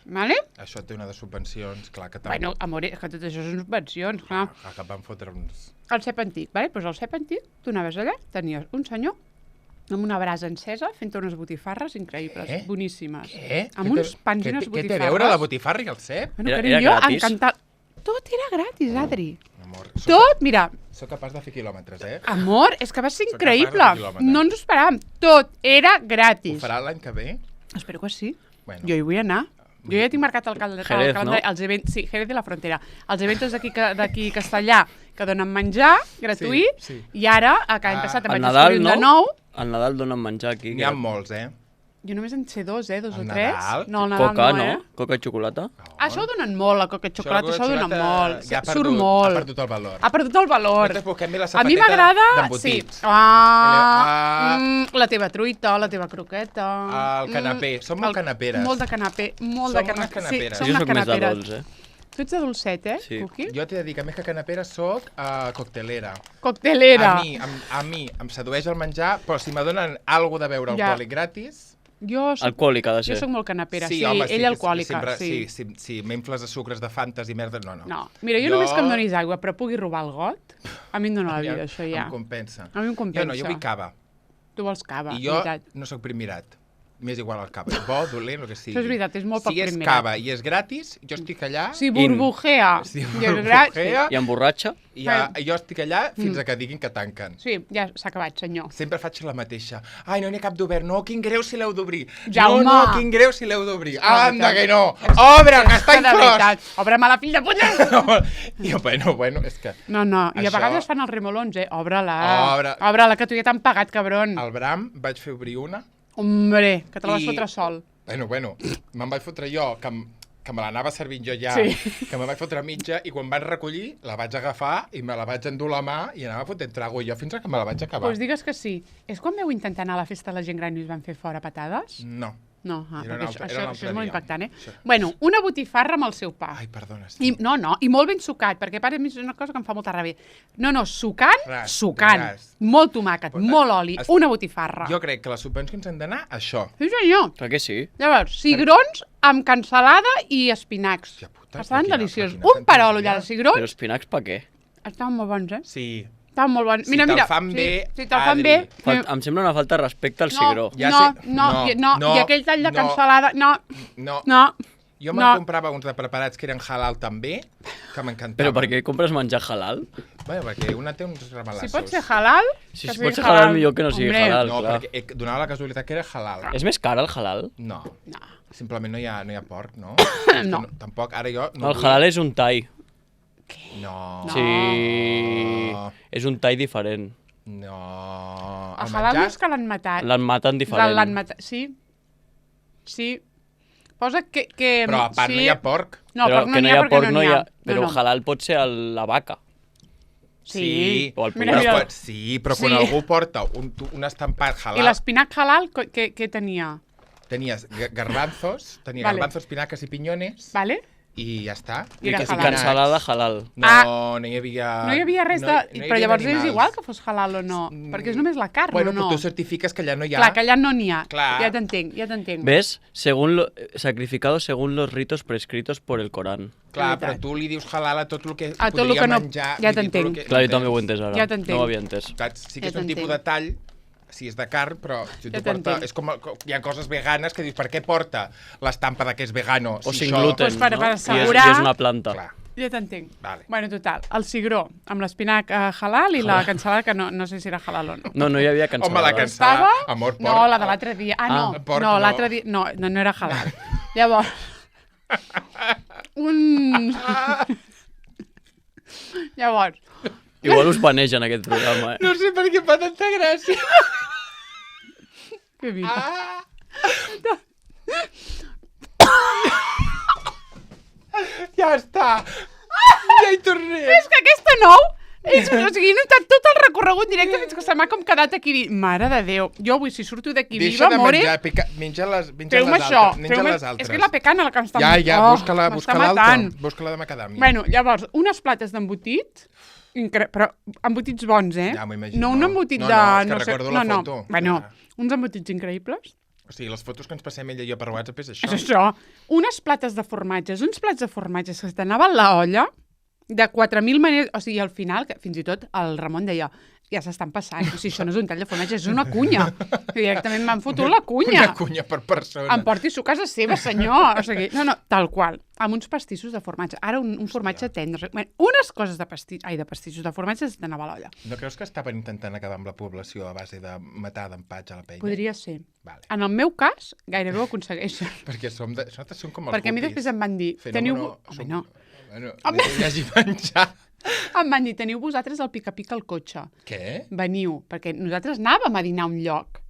Vale? Això té una de subvencions, clar que també. Bueno, amor, és que tot això són subvencions, clar. Que van fotre uns... El cep antic, vale? Doncs el cep antic, tu anaves allà, tenies un senyor amb una brasa encesa fent unes botifarres increïbles, boníssimes. Què? Amb uns pans i unes botifarres. Què té a veure la botifarra i el cep? Bueno, Era gratis? Encantat. Tot era gratis, Adri. Amor, Tot, mira. Soc capaç de fer quilòmetres, Amor, és que va ser Soc increïble. capaç de fer quilòmetres. No ens ho esperàvem. Tot era Ho gratis. farà l'any que ve? Espero que sí. Bueno. Jo hi vull anar. Jo ja tinc marcat el calendari. Jerez, no? Els events, sí, Jerez de la Frontera. Els eventos d'aquí Castellà, que donen menjar gratuït, Sí. i ara, que l'any passat em Al vaig Nadal, descobrir no? de nou. Al Nadal donen menjar aquí. N'hi ha molts, Jo només en sé dos o Al tres. Nadal? No, al Nadal Coca, no, no? Coca i xocolata? Això ho donen molt, la coca i xocolata, això ho donen molt. Ja Surt molt. Ha perdut el valor. Ha perdut el valor. Nosaltres busquem la A mi sapateta m'agrada... d'embotits. Sí. La teva truita, la teva croqueta... El canapé. Som molt canaperes. Molt de canapé. Molt Som de unes canaperes. Sí, Jo som soc unes més de canaperes. dolç, Tu ets de dolcet, Sí. Cuqui? Jo t'he de dir que més que canapera soc coctelera. Coctelera. A mi em sedueix el menjar, però si me donen alguna de beure alcohòlic gratis... Jo soc Alcohòlic ha de ser. Jo soc molt canapera, sí, home, ella alcohòlica, sí. Si m'infles de sucres de fantes i merda, no. No, mira, jo només que em donis aigua, però pugui robar el got, a mi em dona la vida, això ja. Em compensa. A mi em compensa. Jo no, jo vull cava. Tu vols cava, I jo veritat. no sóc primirat. M'és igual el cava. Bo, dolent, el que sigui. Això és veritat, és molt poc Si és primirat. cava i és gratis, jo estic allà... Si burbujea. Si I és burbujea. gratis. I emborratxa? I jo estic allà fins a que diguin que tanquen. Sí, ja s'ha acabat, senyor. Sempre faig la mateixa. Ai, no n'hi ha cap d'obert. No, quin greu si l'heu d'obrir. Jaume! No, quin greu si l'heu d'obrir. Anda, que no! Obre, que està de inclòs! veritat. Obre-me la fill de puta! I bueno, és que... No, i a Això- vegades fan els remolons, Obre-la. Obre. Obre-la, que tu ja t'han pagat, cabron. Al Bram vaig fer obrir una. Hombre, que te la vas I- fotre sol. Bueno, me'n vaig fotre jo, que que me l'anava servint jo ja, que me vaig fotre mitja, i quan van recollir la vaig agafar i me la vaig endur la mà i anava fotent trago jo fins que me la vaig acabar. Doncs digues que sí. És quan veu intentar anar a la festa de la gent gran i us van fer fora patades? No. No, això és molt impactant, Bueno, una botifarra amb el seu pa. Ai, perdona. Sí. I molt ben sucat, perquè a part és una cosa que em fa molta ràbia. No, sucant, molt tomàquet, molt oli, una botifarra. Jo crec que les subvencions han d'anar a això. Sí, senyor. Clar que sí. Llavors, cigrons amb cansalada i espinacs. Estaven deliciosos. Un perol allà de cigrons. Però espinacs per què? Estaven molt bons, Sí. Estaven molt bons. Si te'l fan bé, si te'l fan bé... Em sembla una falta de respecte al cigró. No, i aquell tall de cansalada... No. Jo me'n comprava uns de preparats que eren halal també, que m'encantaven. Però per què compres menjar halal? Bé, perquè una té uns remelassos. Si pot ser halal... Si pot ser halal, millor que no sigui halal, clar. No, perquè donava la casualitat que era halal. És més car el halal? No. Simplement no hi ha porc, no? No. Tampoc, ara jo... El halal és un tall. No. Sí, és un tall diferent. No. El halal no és que l'han matat. L'han matat diferent. Sí. Posa que... Però a part no hi ha porc. No, porc no n'hi ha perquè no n'hi ha. Però halal pot ser la vaca. Sí. O el pollastre. Sí, però quan algú porta un estampat halal... I l'espinac halal, què tenia? Tenies garbanzos, garbanzos, espinaques i piñones. Vale. I ja està. I cansalada halal. No hi havia... No hi havia res de... Però llavors és igual que fos halal o no, perquè és només la carn, bueno, però tu certifiques que allà no hi ha... Clar, que allà no n'hi ha. Ja t'entenc. ¿Ves? Sacrificado según los ritos prescritos por el Corán. Clar, però tu li dius halal a tot el que podria menjar... Ja t'entenc. Clar, jo també ho he entès ara. Ja t'entenc. No ho havia entès. Sí que és un tipus de tall, si és de carn, però si tu porta... És com... Hi ha coses veganes que dius, per què porta l'estampa de que és vegano? O sin gluten, per assegurar... I és una planta. Ja t'entenc. Bueno, total, el cigró amb l'espinac halal i la cansalada, que no sé si era halal o no. No hi havia cansalada. Home, la cansalada, amor, porc. No, la de l'altre dia. No, l'altre dia... No era halal. Llavors... Llavors... Igual us panegen aquest programa, No sé per què fa tanta gràcia. Que vida. Ja està. Ja hi tornem. És que aquesta nou... O sigui, he notat tot el recorregut directe fins que se m'ha com quedat aquí. Mare de Déu. Jo avui, si surto d'aquí viva, more... Deixa de menjar, menja les altres. És que la pecana la que m'està... Ja, busca l'altra. Busca la de macadàmia. Bueno, llavors, unes plates d'embotit... Però embotits bons, Ja m'ho imagino. No un embotit de... No, és que recordo la foto. Bueno, uns embotits increïbles. O sigui, les fotos que ens passem ella i jo per WhatsApp és això. És això. Unes plates de formatges, uns plats de formatges que t'anaven la olla de 4.000 maneres... O sigui, al final, que fins i tot el Ramon deia ja s'estan passant. O sigui, això no és un tall de formatge, és una cunya. Directament m'han fotut la cunya. Una cunya per persona. Em porti-s'ho a casa seva, senyor. O sigui, no, tal qual. Amb uns pastissos de formatge. Ara un formatge tendre. Unes coses de pastissos de formatge s'anava a l'olla. No creus que estaven intentant acabar amb la població a base de matar d'empatx a la penya? Podria ser. Vale. En el meu cas, gairebé ho aconsegueixen. Perquè nosaltres som com els Perquè a mi després em van dir... Teniu... Bueno, hi hagi menjar. Em van dir, teniu vosaltres el pica-pica al cotxe. Què? Veniu, perquè nosaltres anàvem a dinar a un lloc.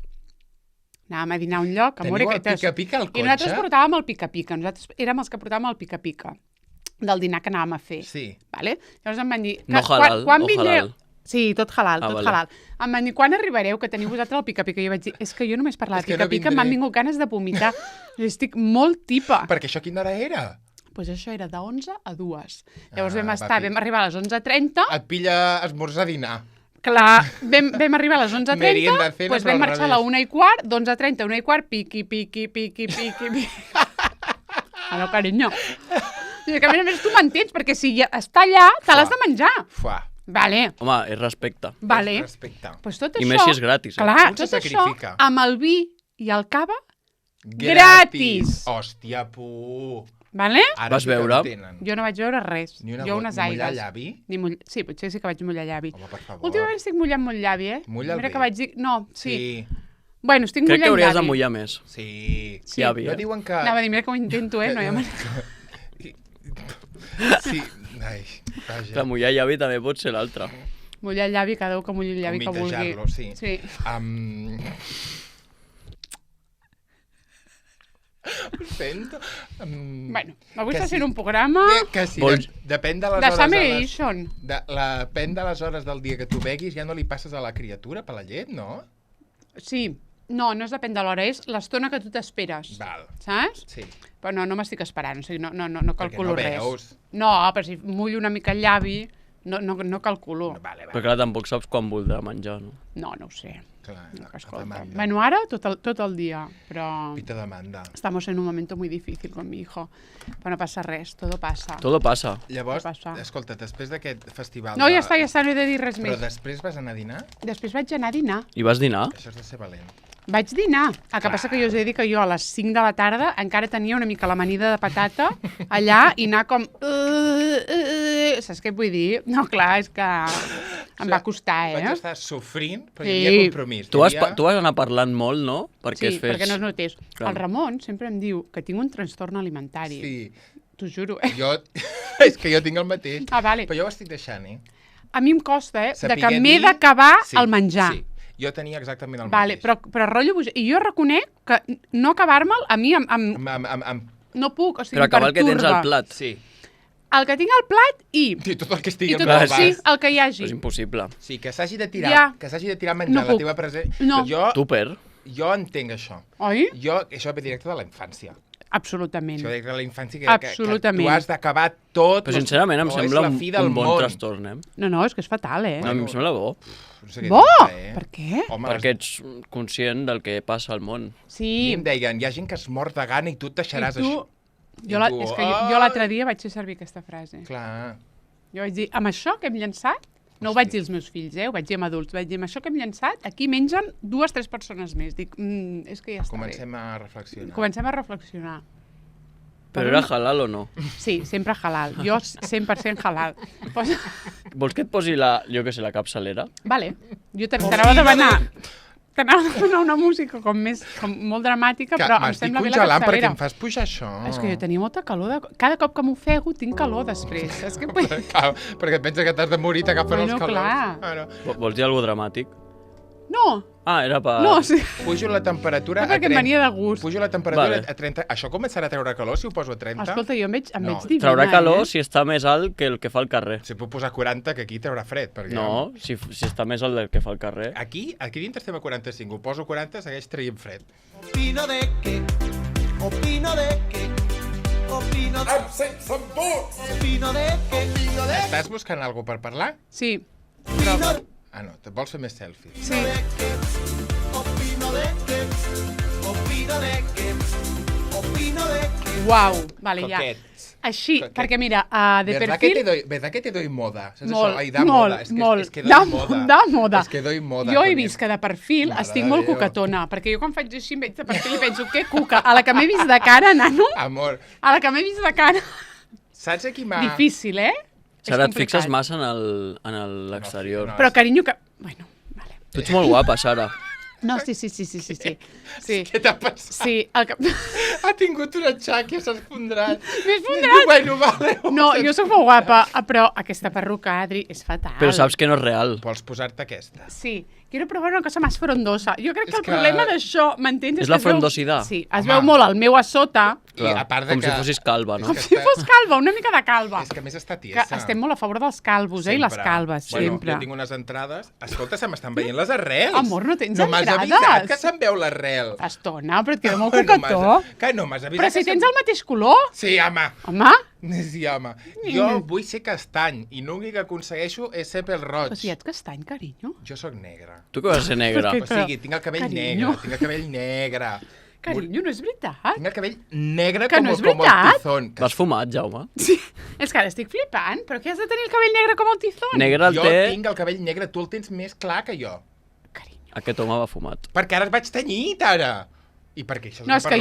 Teniu el pica-pica al cotxe? I nosaltres portàvem el pica-pica. Nosaltres érem els que portàvem el pica-pica del dinar que anàvem a fer. Sí. Vale? Llavors em van dir... No halal, quan o halal? Sí, tot halal, halal. Em van dir, quan arribareu, que teniu vosaltres el pica-pica? I jo vaig dir, és que jo només parlar de pica-pica m'han vingut ganes de vomitar. Estic molt tipa. Perquè això quina hora era? Doncs això era de 11 a 2. Llavors vam arribar a les 11:30. Et pilla esmorzar a dinar. Clar, vam arribar a les 11:30, doncs vam marxar a la 1:15, d'11:30 a 1:15, piqui. Ara, carinyo. I que a més tu m'entens, perquè si ja està allà, te l'has de menjar. Vale. Home, és respecte. Vale. Respecte. Pues tot això... I més si és gratis. Clar, tot això, amb el vi i el cava, gratis. Hòstia, pu... Vale? Vas veure? Jo no vaig veure res. Jo unes aigues. Mullar llavi? Sí, potser sí que vaig mullar llavi. Home, per favor. Últimament estic mullant molt llavi, Mulla el Mira vi. que vaig dir... No, sí. Bueno, estic mullant llavi. Crec que hauries de mullar més. Sí. Llavi, No diuen que... Anava a dir, mira que ho intento, no hi ha manera. Sí. Ai, vaja. Clar, mullar llavi també pot ser l'altre. Mullar llavi, cada un que mulli el llavi que vulgui. O sí. sento. Bueno, avui està sent un programa... Que sí, depèn de les hores... De Summer Edition. Depèn de les hores del dia que tu beguis, ja no li passes a la criatura per la llet, no? Sí. No és depèn de l'hora, és l'estona que tu t'esperes. Val. Saps? Sí. Però no m'estic esperant, o sigui, no calculo res. Perquè no veus. No, però si mullo una mica el llavi, no calculo. Vale. Però clar, tampoc saps quan voldrà menjar, no? No ho sé. Clar, escolta. Bueno, ara tot el dia, però... Pita demanda. Estamos en un momento muy difícil con mi hijo. Però no passa res, todo pasa. Todo pasa. Llavors, escolta, després d'aquest festival... No, ja està, no he de dir res més. Però després vas anar a dinar? Després vaig anar a dinar. I vas dinar? Això és de ser valent. Vaig dinar. El que passa que jo us he de dir que jo a les 5 de la tarda encara tenia una mica l'amanida de patata allà i anar com... Saps què vull dir? No, clar, és que em va costar, Vaig estar sofrint, però hi havia compromís. Tu vas anar parlant molt, no? Sí, perquè no es notés. El Ramon sempre em diu que tinc un trastorn alimentari. Sí. T'ho juro. És que jo tinc el mateix. Vale. Però jo ho estic deixant, A mi em costa, de que m'he d'acabar el menjar. Sí. Jo tenia exactament el mateix. Però rotllo... I jo reconec que no acabar-me'l, a mi no puc, o sigui, però acabar el que tens al plat. Sí. El que tinc al plat i... Sí, tot el que estigui al plat. Sí, el que hi hagi. És impossible. Sí, que s'hagi de tirar menjar la teva present. No. Tupper. Jo entenc això. Oi? Això ve directe de la infància. Absolutament. Això directe de la infància que tu has d'acabar tot... Però sincerament em sembla un bon trastorn, No, és que és fatal, No, a mi em sembla bo. Bo? Per què? Perquè ets conscient del que passa al món. Sí. I em deien, hi ha gent que es mor de gana i tu et deixaràs això. Jo l'altre dia vaig fer servir aquesta frase. Clar. Jo vaig dir, amb això que hem llançat, no ho vaig dir als meus fills, ho vaig dir amb adults, vaig dir, amb això que hem llançat, aquí mengen 2 o 3 persones més. Dic, és que ja està bé. Comencem a reflexionar. Però era halal o no? Sí, sempre halal. Jo 100% halal. Vols que et posi jo que sé, la capçalera? Vale. Jo t'anava a demanar una música com molt dramàtica, però em sembla bé la capçalera. M'estic perquè em fas pujar això. És que jo tenia molta calor. Cada cop que m'ofego tinc calor després. Perquè pensa que t'has de morir, t'agafen els calors. Clar. Vols dir alguna dramàtic? No. Era per... No, sí. Pujo la temperatura a 30. Perquè em venia de gust. Pujo la temperatura a 30. Això començarà a treure calor si ho poso a 30? Escolta, jo em veig divina. Traurà calor si està més alt que el que fa al carrer. Si puc posar 40, que aquí traurà fred. No, si està més alt del que fa al carrer. Aquí dintre estem a 45. Ho poso 40, segueix traient fred. Opino de que... Absent some vots! Opino de que... Estàs buscant alguna per parlar? Sí. No, te vols fer més selfies? Sí. Uau, vale, ja. Així, perquè mira, de perfil... ¿Verdad que te doy moda? Molt. Da moda. És que doy moda. Jo he vist que de perfil estic molt cucatona, perquè jo quan faig així em veig de perfil i penso, que cuca? A la que m'he vist de cara, nano? Amor. A la que m'he vist de cara. Saps a qui m'ha... Difícil, Sara, et fixes massa en l'exterior. No, però, carinyo, que... Bueno, vale. Tu ets molt guapa, Sara. No, sí. Què t'ha passat? Sí, Ha tingut una xàquia, s'ha esfondrat. M'he esfondrat? Bueno, vale. No, jo soc molt guapa, però aquesta perruca, Adri, és fatal. Però saps que no és real. Vols posar-te aquesta? Sí. Quiero probar una cosa más frondosa. Jo crec que el problema d'això, m'entens? És la frondositat. Sí, es veu molt el meu a sota. I a part de com si fossis calva, no? Com si fos calva, una mica de calva. És que a més està tiesa. Que estem molt a favor dels calvos, i les calves, sempre. Jo tinc unes entrades. Escolta, se m'estan veient les arrels. Amor, no tens entrades? No m'has avisat que se'm veu l'arrel. Estona, però et queda molt cucató. Que no m'has avisat. Però si tens el mateix color. Sí, home. Home? Sí, home. Jo vull ser castany i l'únic que aconsegueixo és ser pèl roig. Però si ets castany, carinyo. Jo sóc negre. Tu que vas ser negre? O sigui, tinc el cabell negre. Carinyo, no és veritat. Tinc el cabell negre com el tizón. Vas fumat, Jaume? Sí. És que ara estic flipant, però què has de tenir el cabell negre com el tizón? Jo tinc el cabell negre, tu el tens més clar que jo. Carinyo. Aquest home va fumat. Perquè ara es vaig tenyit, ara. I perquè això és no, és que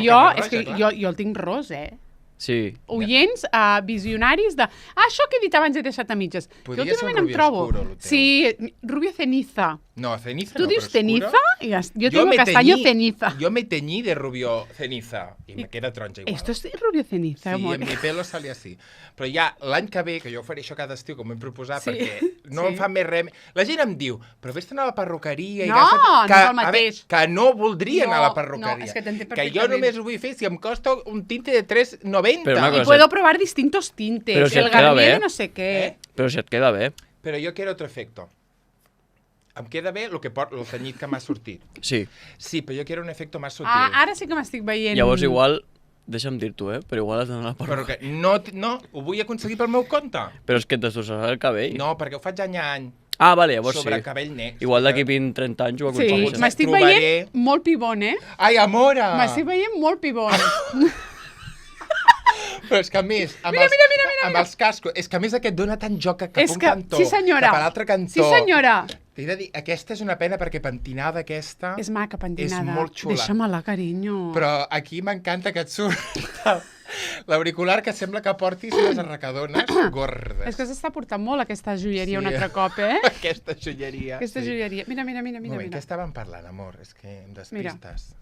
jo el tinc ros, oients, visionaris de això que he dit abans he deixat a mitges. Podria ser un Rubio Oscuro, el teu. Sí, Rubio Ceniza. No, ceniza tu no, dius però ceniza? Yo tengo castaño ceniza. Yo me teñí de rubio ceniza y me queda taronja igual. Esto es rubio ceniza, Sí, amor. en mi pelo sale así. Però ja l'any que ve, que jo faré això cada estiu, com m'hem proposat, perquè no em fa més res... La gent em diu, però vés-te anar a la perruqueria... No, no és el mateix. Que no voldria anar a la perruqueria. No, és que t'entenc perfectament. Que jo només ho vull fer si em costa un tinte de 3,90. Y puedo probar distintos tintes. Pero si el Garnier de no sé qué. Però si et queda bé. Però jo quiero otro efecto. Em queda bé el tenyit que m'ha sortit. Sí. Sí, però jo quiero un efecto más sutil. Ara sí que m'estic veient. Llavors igual, deixa'm dir-t'ho, però igual has d'anar a la Però perruqueria. que no, ho vull aconseguir pel meu compte. Però és que et destrossarà el cabell. No, perquè ho faig any a any. Ah, vale, llavors sobre sí. cabell negre. Igual d'aquí 20-30 anys ho Sí, aconsegueixes. m'estic Trobaré- veient molt pibon, Ai, amora! M'estic veient molt pibon. Però és que a més, amb els cascos, és que a més aquest dona tant joc cap a un cantó, sí, senyora. cap a l'altre cantó. Sí, senyora. T'he de dir, aquesta és una pena perquè pentinada aquesta... És maca, pentinada. És molt xula. Deixa-me-la, carinyo. Però aquí m'encanta que et surt l'auricular que sembla que portis unes arracadones gordes. És que s'està portant molt aquesta joieria Sí. un altre cop, Aquesta joieria. Aquesta joieria. Mira. Un moment, què estàvem parlant, amor? És que em despistes.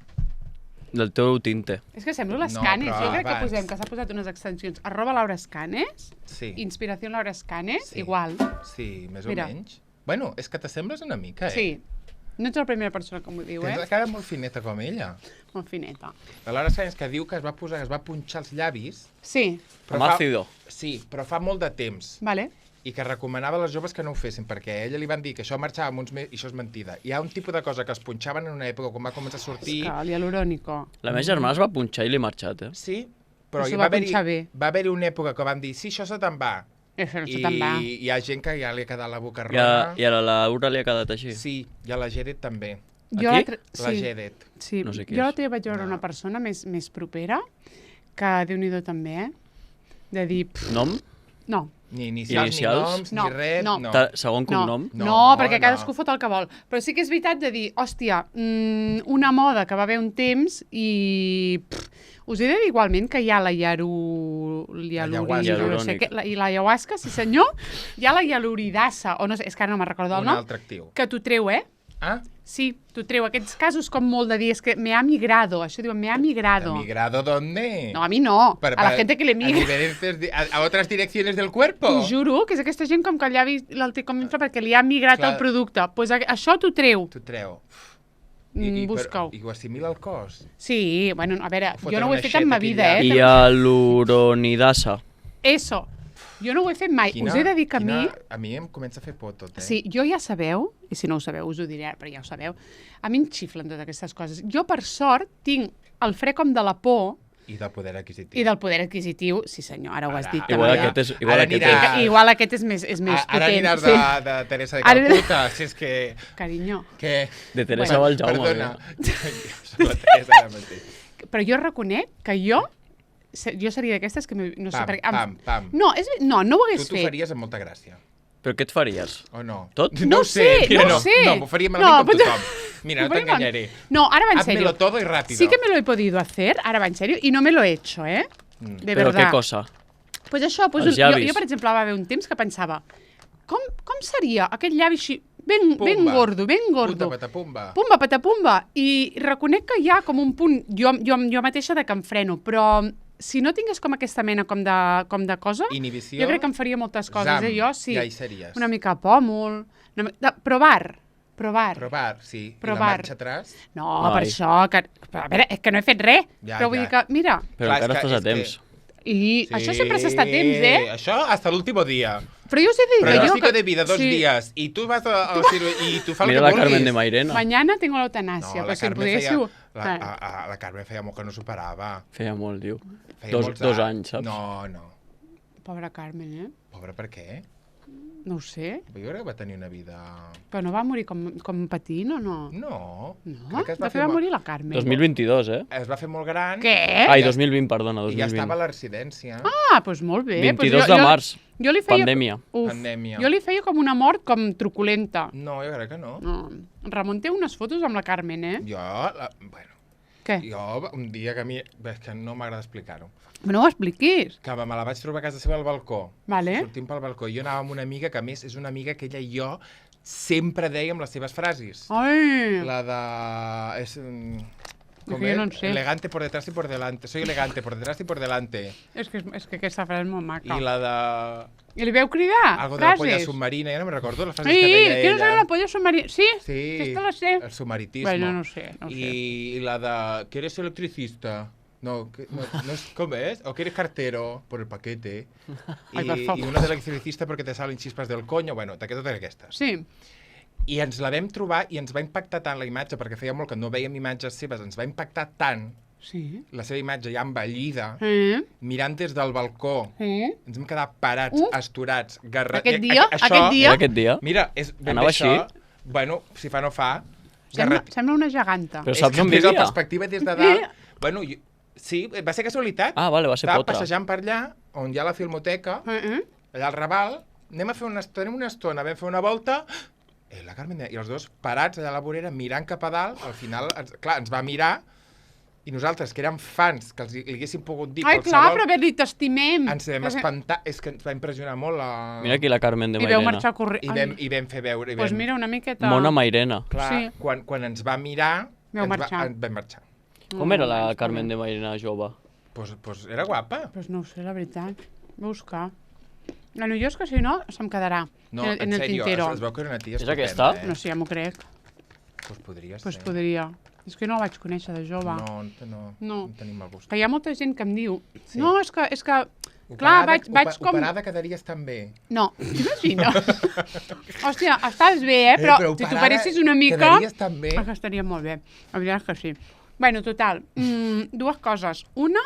Del teu tinte. És que semblo les No, Canes. però Jo crec que abans. posem que s'ha posat unes extensions. @Laura Escanes, Sí. Inspiració Laura Escanes, Sí. igual. Sí, més Mira. o menys. Bueno, és que t'assembles una mica, Sí. No ets la primera persona que m'ho diu, Tens la cara molt fineta com ella. Molt fineta. La Laura Sáenz que diu que es va punxar els llavis... Sí, Amb àcido. Sí, però fa molt de temps. vale. I que recomanava a les joves que no ho fessin, perquè a ella li van dir que això marxava amb uns mesos, i això és mentida. Hi ha un tipus de cosa que es punxaven en una època quan va començar a sortir... És que l'hialurònico. La meva germana es va punxar i li he marxat, Sí, però Això hi va punxar bé. va haver-hi una època que van dir sí, això se te'n va. Això no se te'n va. I hi ha gent que ja li ha quedat la boca I rona. a la Laura li ha quedat així. Sí, i a la Gedet també. Jo Aquí? La Gedet. Sí, No sé qui jo és. l'altre dia vaig veure No. una persona més propera que Déu-n'hi-do també, de dir... Nom? No, Ni inicials, Inicials? ni noms, No, ni res, no. no. Segon cognom? no, perquè no. cadascú fot el que vol. Però sí que és veritat de dir, hòstia, una moda que va haver un temps i... us he de dir igualment que hi ha la Ayahuasca. no sé què, i la ayahuasca, sí senyor, hi ha la hialuridasa, o no sé, és que ara no me'n recordo el Un nom, altre actiu. que t'ho treu, Ah, Sí, t'ho treu. Aquests casos com molt de dir, és que me ha migrado, això diuen, me ha migrado. ¿migrado dónde? No, a mi no, a la gente que le migra. A otras direcciones del cuerpo? T'ho juro que és aquesta gent com que el llavi el té com infla perquè li ha migrat Clar. el producte. Doncs pues això t'ho treu. T'ho treu. Busca-ho. I ho assimila al cos? Sí, bueno, a veure, Fotre jo no ho he una fet en ma aixeta vida, aquí Hialuronidasa. Eso. Jo no ho he fet mai. Us he de dir que a mi... A mi em comença a fer por tot, Sí, jo ja sabeu, i si no ho sabeu us ho diré, però ja ho sabeu, a mi em xiflen totes aquestes coses. Jo, per sort, tinc el fre com de la por I del poder adquisitiu. i del poder adquisitiu. Sí, senyor, ara ho has dit. Igual també. Igual aquest és més Ara potent. aniràs sí. de Teresa de Ara- Calcuta, si és que... Carinyo. Què? De Teresa Bueno, Valjaume. Perdona. Soc la Teresa ara mateix. Però jo reconec que jo seria d'aquestes que no sé Pam, per què... pam. No, no ho Tu hagués t'ho fet. faries amb molta gràcia, Però què et faries? o no? Tot? No ho sé, mira, no ho sé. No, m'ho faria malament com però- tothom. Mira, no M'ho faria t'enganyaré. No, ahora va en serio. Házmelo todo y rápido. Sí que me lo he podido hacer, ahora va en serio, y no me lo he hecho, De Però verdad. què cosa? Pues això, pues Els llavis. jo, per exemple, va haver un temps que pensava com seria aquest llavi així, ben Pumba. gordo, ben Punta, gordo. patapumba. Pumba, patapumba. I reconec que hi ha com un punt, jo mateixa, de que em freno, però si no tingués com aquesta mena com de cosa, Inhibició. jo crec que em faria moltes coses. Zam, Jo sí. ja hi series. Una mica pòmul, provar. Provar, sí. Provar. I la marxa atrás? No, Ai. per això, però, a veure, és que no he fet res. Ja, però vull ja. dir que, mira, Però Clar, encara és que- estàs a és que- temps. i això sempre s'està a temps, Això hasta l'último dia. Però jo us he de dir que jo... Pronóstico de vida, 2 días. I tu vas al cirurgià i tu fas el Mira que la vulguis. Carmen de Mairena. Mañana tengo la eutanàsia, No, però la si em Carmen podéssiu... la Carmen feia molt que no superava. Feia molt, diu. Feia Dos molts anys, saps? No. Pobra Carmen, Pobre, per què? No ho sé. Jo crec que va tenir una vida... Però no va morir com patint o no? No. No? Crec que es va De fet va molt- morir la Carmen. 2022, Es va fer molt gran. Què? Ai, 2020, perdona, I ja 2020. estava a la residència. Ah, doncs molt bé. 22 Doncs de març, Jo li feia... pandèmia. Uf, Pandèmia. Jo li feia com una mort com truculenta. No, jo crec que no. No. Ramon té unes fotos amb la Carmen, Jo, bueno, Què? Jo, un dia que a mi... És que no m'agrada explicar-ho. No ho expliquis. Que me la vaig trobar a casa seva al balcó. Vale. Sortim pel balcó. Jo anava amb una amiga, que a més és una amiga que ella i jo sempre dèiem les seves frases. Ai. La de... Com jo no en sé. Elegante por detrás y por delante. Soy elegante por detrás y por delante. És que aquesta frase és molt maca. I la de... I li veu cridar Algo de frases? la polla submarina, jo no me'n recordo les frases Sí, que deia ella. que no sabe la polla submarina. Sí, Sí, aquesta la sé. el sumaritismo. Bueno, no sé. I la de... ¿Que eres electricista? No, no es, ¿cómo es? ¿O que eres cartero? Por el paquete. Ai, per favor. I una de electricista perquè te salen xispas del coño. Bueno, totes aquestes. Sí. I ens la vam trobar i ens va impactar tant la imatge, perquè feia molt que no veiem imatges seves, ens va impactar tant Sí. la seva imatge ja envellida, Eh? mirant des del balcó. Ens vam quedar parats, astorats, Aquest dia? Aquest dia? Era aquest dia? Mira, és ben Anava bé això. així? Bueno, si fa no fa. Sembla una geganta. Però És saps que on des de vivia? la perspectiva des de dalt... Bueno, sí, va ser casualitat. Ah, vale, va ser Estava potra. passejant per allà, on hi ha la filmoteca, allà al Raval, anem a fer una estona, vam fer una volta, la Carmen i els dos parats allà a la vorera, mirant cap a dalt, al final, clar, ens va mirar, i nosaltres, que érem fans, que li haguéssim pogut dir Ai, clar, però haver-li t'estimem. ens vam espantar, és que ens va impressionar molt la... Mira aquí la Carmen de I veu Mairena. marxar corrent. I vam fer veure... Doncs mira, una miqueta... Mona Mairena. Clar, Sí. quan ens va mirar, Vau marxar. vam marxar. Com era la Carmen de Mairena jove? Pues era guapa. Doncs no ho sé, la veritat. Vull buscar. Bueno, jo és que si no, se'm quedarà No, en el sèrio, tintero. es veu que era una tia És estupenda, aquesta? No sé, ja m'ho crec. Pues podria Doncs ser. podria. És que no la vaig conèixer de jove. No tenim el gust. Que hi ha molta gent que em diu... Sí. No, és que... Clar, vaig com... Operada quedaries també. No, t'imagines? Hòstia, estàs bé, però si t'operessis una mica... Quedaries també. Que estaria molt bé. La veritat és que sí. Bueno, total, dues coses. Una,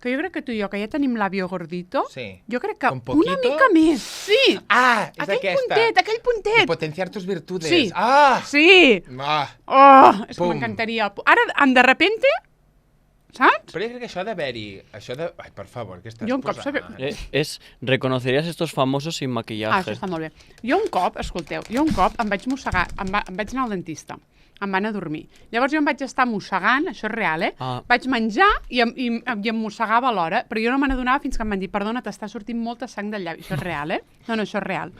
que jo crec que tu i jo, que ja tenim l'àvio gordito, Sí. jo crec que Un poquito. una mica més. Sí! Ah, és Aquell aquesta. puntet, aquell puntet. Y potenciar tus virtudes. Sí. Ah! Sí! Ah! Oh, és que Pum. m'encantaria. Ara, de repente, saps? Però jo crec que això d'haver-hi... Això de... Ai, per favor, què estàs Jo un cop posant? Reconocerías estos famosos sin Ah, maquillaje. això està molt bé. Jo un cop, escolteu, em vaig mossegar, em vaig anar al dentista, em van a dormir. Llavors jo em vaig estar mossegant, això és real, Ah. Vaig menjar i em mossegava alhora, però jo no me n'adonava fins que em van dir, perdona, t'està sortint molta sang del llavi. Això és real, No, això és real.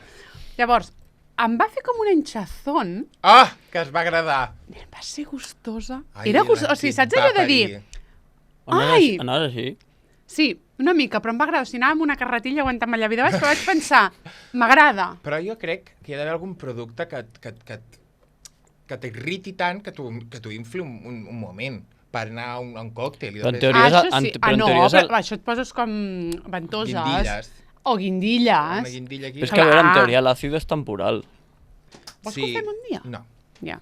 Llavors, em va fer com un hinchazón. Ah, que es va agradar. Va ser gustosa. Ai, Era gustosa, o sigui, saps allò de dir... Ai! Anaves així? Sí, una mica, però em va agradar. O sigui, anava amb una carretilla aguantant el llavi de baix, que vaig pensar, m'agrada. Però jo crec que hi ha d'haver algun producte que t'irriti tant que t'ho infli un moment per anar a un còctel. Però en teoria Això sí. però en No, teoria és el- però això et poses com ventoses. Guindilles. O Una guindilles. guindilla aquí. És que a veure, en Clar. teoria l'àcido és temporal. Vols que ho fem un dia? No. Ja.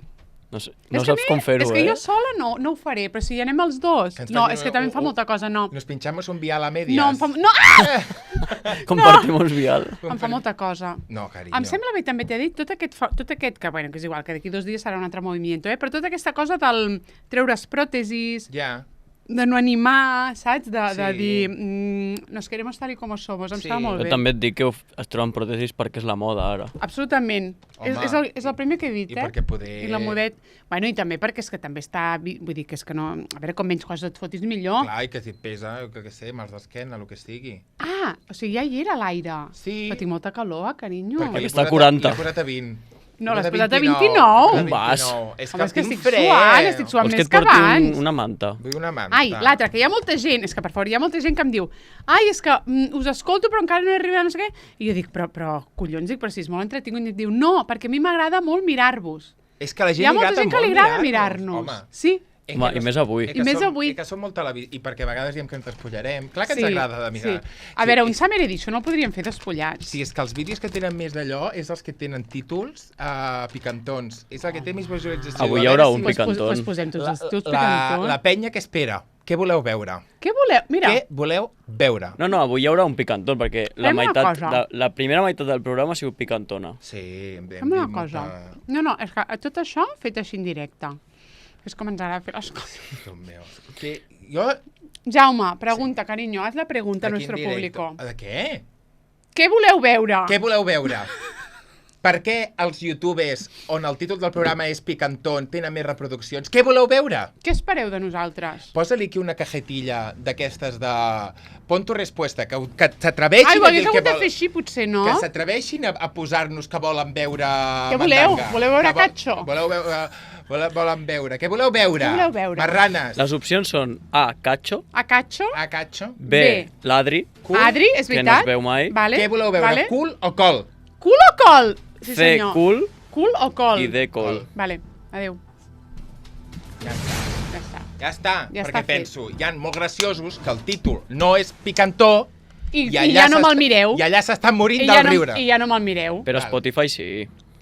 No, sé, És no que saps a mi- com fer-ho, És que eh? jo sola no ho faré, però si hi anem els dos... Que ens No, facin és que també em fa molta cosa, no. Nos pinchamos un vial a medias. No, em fa... No! Ah! Compartimos vial. Em fa molta cosa. No, carinyo. Em sembla bé, també t'he dit, tot aquest que, bueno, que és igual, que d'aquí 2 dies serà un altre moviment, però tota aquesta cosa del treure's pròtesis, Ja. de no animar, saps? De Sí. dir, nos queremos tal y como somos, em Sí. està molt Jo bé. també et dic que es troben pròtesis perquè és la moda ara. Absolutament. Home, És el primer que he dit, i perquè poder- I la modet... Bueno, i també perquè és que també està... Vull dir que és que no... A veure, com menys coses et fotis, millor. Clar, i que si et pesa, que sé, mals d'esquena, el que sigui. Ah, o sigui, ja hi era l'aire. Sí. Que tinc molta calor, carinyo. Perquè Perquè està a 40. L'he posat a 20. No, l'has L'he posat a 29. 29. Un vas. És Home, que és que tinc estic fred. suant, estic suant Vols que més et que porti abans. una manta? Vull una manta. Ai, l'altre, que hi ha molta gent, és que per favor, hi ha molta gent que em diu ai, és que us escolto però encara no he arribat, no sé què. I jo dic, però collons, però si és molt entretingut. I et diu, no, perquè a mi m'agrada molt mirar-vos. És que a la gent Hi ha molta gent que li agrada mirar-nos. mirar-nos. Sí. Home, i més avui. I més avui. que som molt televisió, i perquè a vegades diem que ens despullarem. Clar que ens Sí, agrada de mirar. sí. A veure, un Summer Edition no el podríem fer despullats. Sí, és que els vídeos que tenen més d'allò és els que tenen títols picantons. És el que té més visualització. Avui A hi veure haurà un picantón. Pues posem tots els teus la picantons. penya que espera. Què voleu veure? Què voleu? Mira, Què voleu veure? No, avui hi haurà un picantón, perquè Fem una cosa. la primera meitat del programa ha sigut picantona. Sí, hem fem una cosa. No, és que tot això fet així en directe. És com ens agrada fer les coses. Déu meu. Que jo... Jaume, pregunta, carinyo, haz la pregunta a aquí en nuestro directo. público. De què? Què voleu veure? Què voleu veure? Per què els youtubers, on el títol del programa és picantón, tenen més reproduccions? Què voleu veure? Què espereu de nosaltres? Posa-li aquí una cajetilla d'aquestes de... Pon tu respuesta, que s'atreveixin a dir el que vol... de fer així, potser, no? Que s'atreveixin a posar-nos que volen veure... Què voleu? Voleu veure Cacho? Volen veure. Què voleu veure? Què voleu veure? Marranes. Les opcions són A, Cacho. A Cacho. A Cacho. B, Ladri. Adri, és veritat. Que no es veu mai. Vale. Què voleu veure? Cul o col? Cul o col? Sí, C, senyor. cul. Cul o col? I D, col. Vale, adéu. Ja està. Ja està, ja perquè està penso, hi ha molt graciosos que el títol no és picantó i ja no me'l mireu. I allà s'estan morint del riure. I ja no me'l mireu. Però Spotify sí.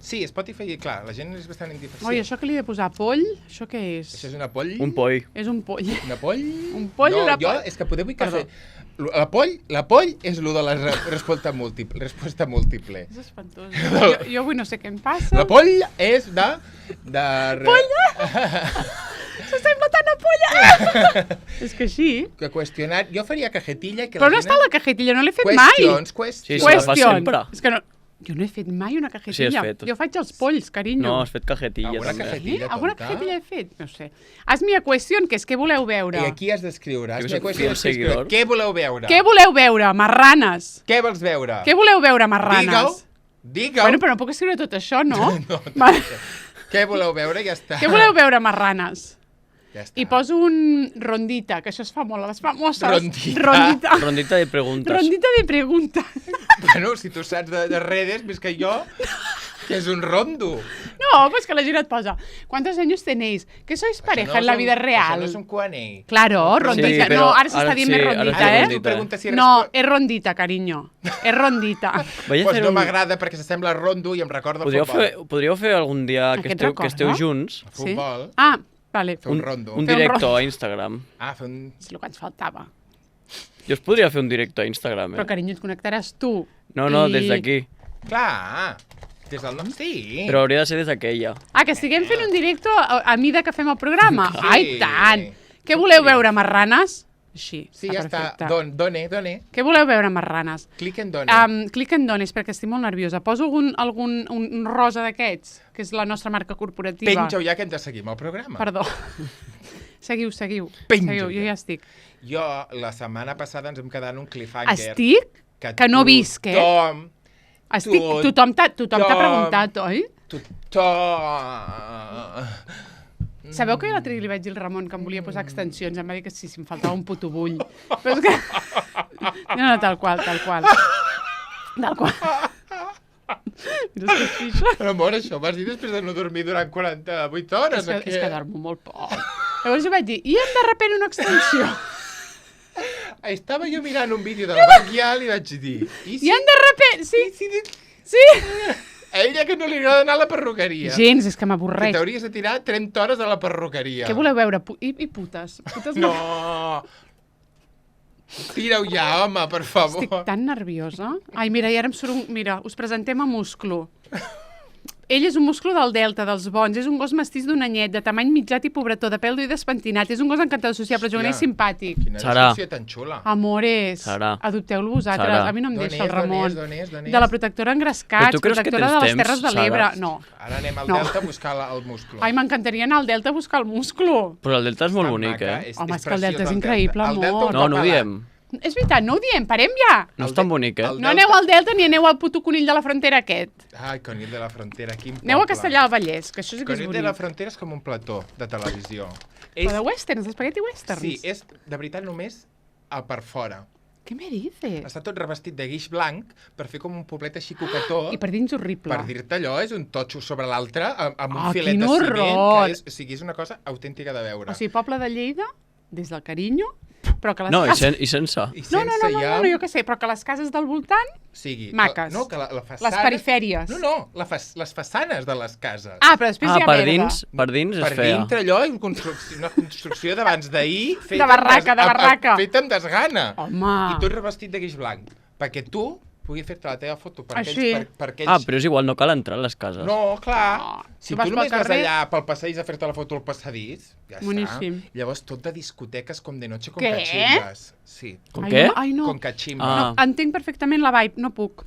Sí, Spotify, clar, la gent és bastant indiferent. Oi, això que li he de posar poll, això què és? Això és una poll? Un poll. És un poll. Una poll? Un poll o una poll? Jo, és que podeu dir que fer... La poll és el de la resposta múltiple. És espantós. Jo avui no sé què em passa. La poll és de... Polla? S'assembla tant a polla! És que sí. Que qüestionar... Jo faria cajetilla... Però no està la cajetilla, no l'he fet mai. Qüestions. Sí, la fas sempre. És que no... Jo no he fet mai una cajetilla. Sí, has fet. Jo faig els polls, carinyo. No, has fet cajetilla. Alguna també. cajetilla, Alguna cajetilla he fet? No sé. Hazme a qüestió, que és què voleu veure. I aquí has d'escriure. Seguidor. Què voleu veure? Què voleu veure? Marranes. Què vols veure? Què voleu veure, marranes? Digue-ho. Bueno, però no puc escriure tot això, no? No. Què voleu veure? Ja està. Què voleu veure, marranes? Ja està. I poso un rondita, que això es fa molt a les famoses. Rondita. Rondita de preguntes. Rondita de preguntes. Bueno, si tu saps de redes, més que jo, que és un rondo. No, pues que la gent et posa. ¿Cuántos años tenéis? ¿Que sois pareja en la vida real? Això no és un QA. Claro, rondita. Sí, no, ara s'està dient més rondita, rondita. No, és rondita, carinyo. És rondita. Pues no m'agrada perquè s'assembla rondo i em recorda el futbol. Podríeu fer algun dia que esteu junts? Futbol. Ah, vale. Fer un rondo. Un directe a Instagram. Fer un... És el que ens faltava. Jo es podria fer un directe a Instagram, Però, carinyo, et connectaràs tu. No, des d'aquí. Clar, des del nom sí. Però hauria de ser des d'aquella. Ah, que estiguem fent un directe a mida que fem el programa? Sí. Ai, tant! Què voleu veure, marranes? Així, sí, ja està. Done. Què voleu veure, marranes? Clic en done. Clic en dones, perquè estic molt nerviosa. Poso un rosa d'aquests, que és la nostra marca corporativa. Penja-ho ja que hem de seguir amb el programa. Perdó. Seguiu. Penja-ho. Jo ja estic. Jo, la setmana passada ens vam quedar en un cliffhanger. Estic? Que no visc, Tothom t'ha preguntat, oi? Sabeu que jo l'altre dia li vaig dir al Ramon que em volia posar extensions? Em va dir que sí, si em faltava un puto bull. Però és que... No, tal qual. Mira, és que fixa. Però, amor, això ho vas dir després de no dormir durant 48 hores. És que dormo molt poc. Llavors jo vaig dir, i hem de repent una extensió? Estava jo mirant un vídeo de la Banquial i vaig dir... I hem de repent, sí. Sí. A ella que no li agrada anar a la perruqueria. Gens, és que m'avorreix. Que t'hauries de tirar 30 hores a la perruqueria. Què voleu veure? I putes? No! Tira-ho ja, home, per favor. Estic tan nerviosa. Ai, mira, i ara em surt un... Mira, us presentem a Musclo. Ell és un musclo del Delta, dels bons. És un gos mestís d'un anyet, de tamany mitjat i pobretó, de pèl d'ull despentinat. És un gos encantador, sociable, juganer i simpàtic. Quina descripció tan xula. Amores, adopteu-lo vosaltres. A mi no em deixa el Ramon. De la protectora Engrescats, protectora de les Terres de l'Ebre. No. Ara anem al Delta a buscar el musclo. Ai, m'encantaria anar al Delta a buscar el musclo. Però el Delta és molt bonic, Home, és que el Delta és increïble, amor. No ho diem. És veritat, no ho diem, parem ja. No és tan bonic, No aneu al Delta ni aneu al puto Conill de la Frontera aquest. Ai, Conill de la Frontera, quin poble. Aneu a Castellar del Vallès, que això sí que és bonic. Conill de la Frontera és com un plató de televisió. Però de westerns, d'espagueti westerns. Sí, és de veritat només per fora. Què me dices? Està tot revestit de guix blanc per fer com un poblet així coquetó. I per dins horrible. Per dir-te allò, és un totxo sobre l'altre amb un filet de ciment. O sigui, és una cosa autèntica de veure. O sigui, poble de Lleida, des del carinyo, però que les cases... cases... i sense. No, jo què sé, però que les cases del voltant, maques. No, que la façana... Les perifèries. No, les façanes de les cases. Ah, però després hi ha merda. Per dins és fea. Per dintre allò, una construcció d'abans d'ahir... De barraca. Feta amb desgana. Home. I tot revestit de guix blanc. Perquè tu pugui fer-te la teva foto per Així. aquells... Ah, però és igual, no cal entrar a les cases. No, clar. Si Tu tu vas només pel vas carrer- allà pel passadís a fer-te la foto al passadís, ja Boníssim. està. Llavors tot de discoteques com de noche con Què? cachimbas. Sí, Com Ai, què? no, ai, no. con cachimbas. Ah. No, entenc perfectament la vibe, no puc.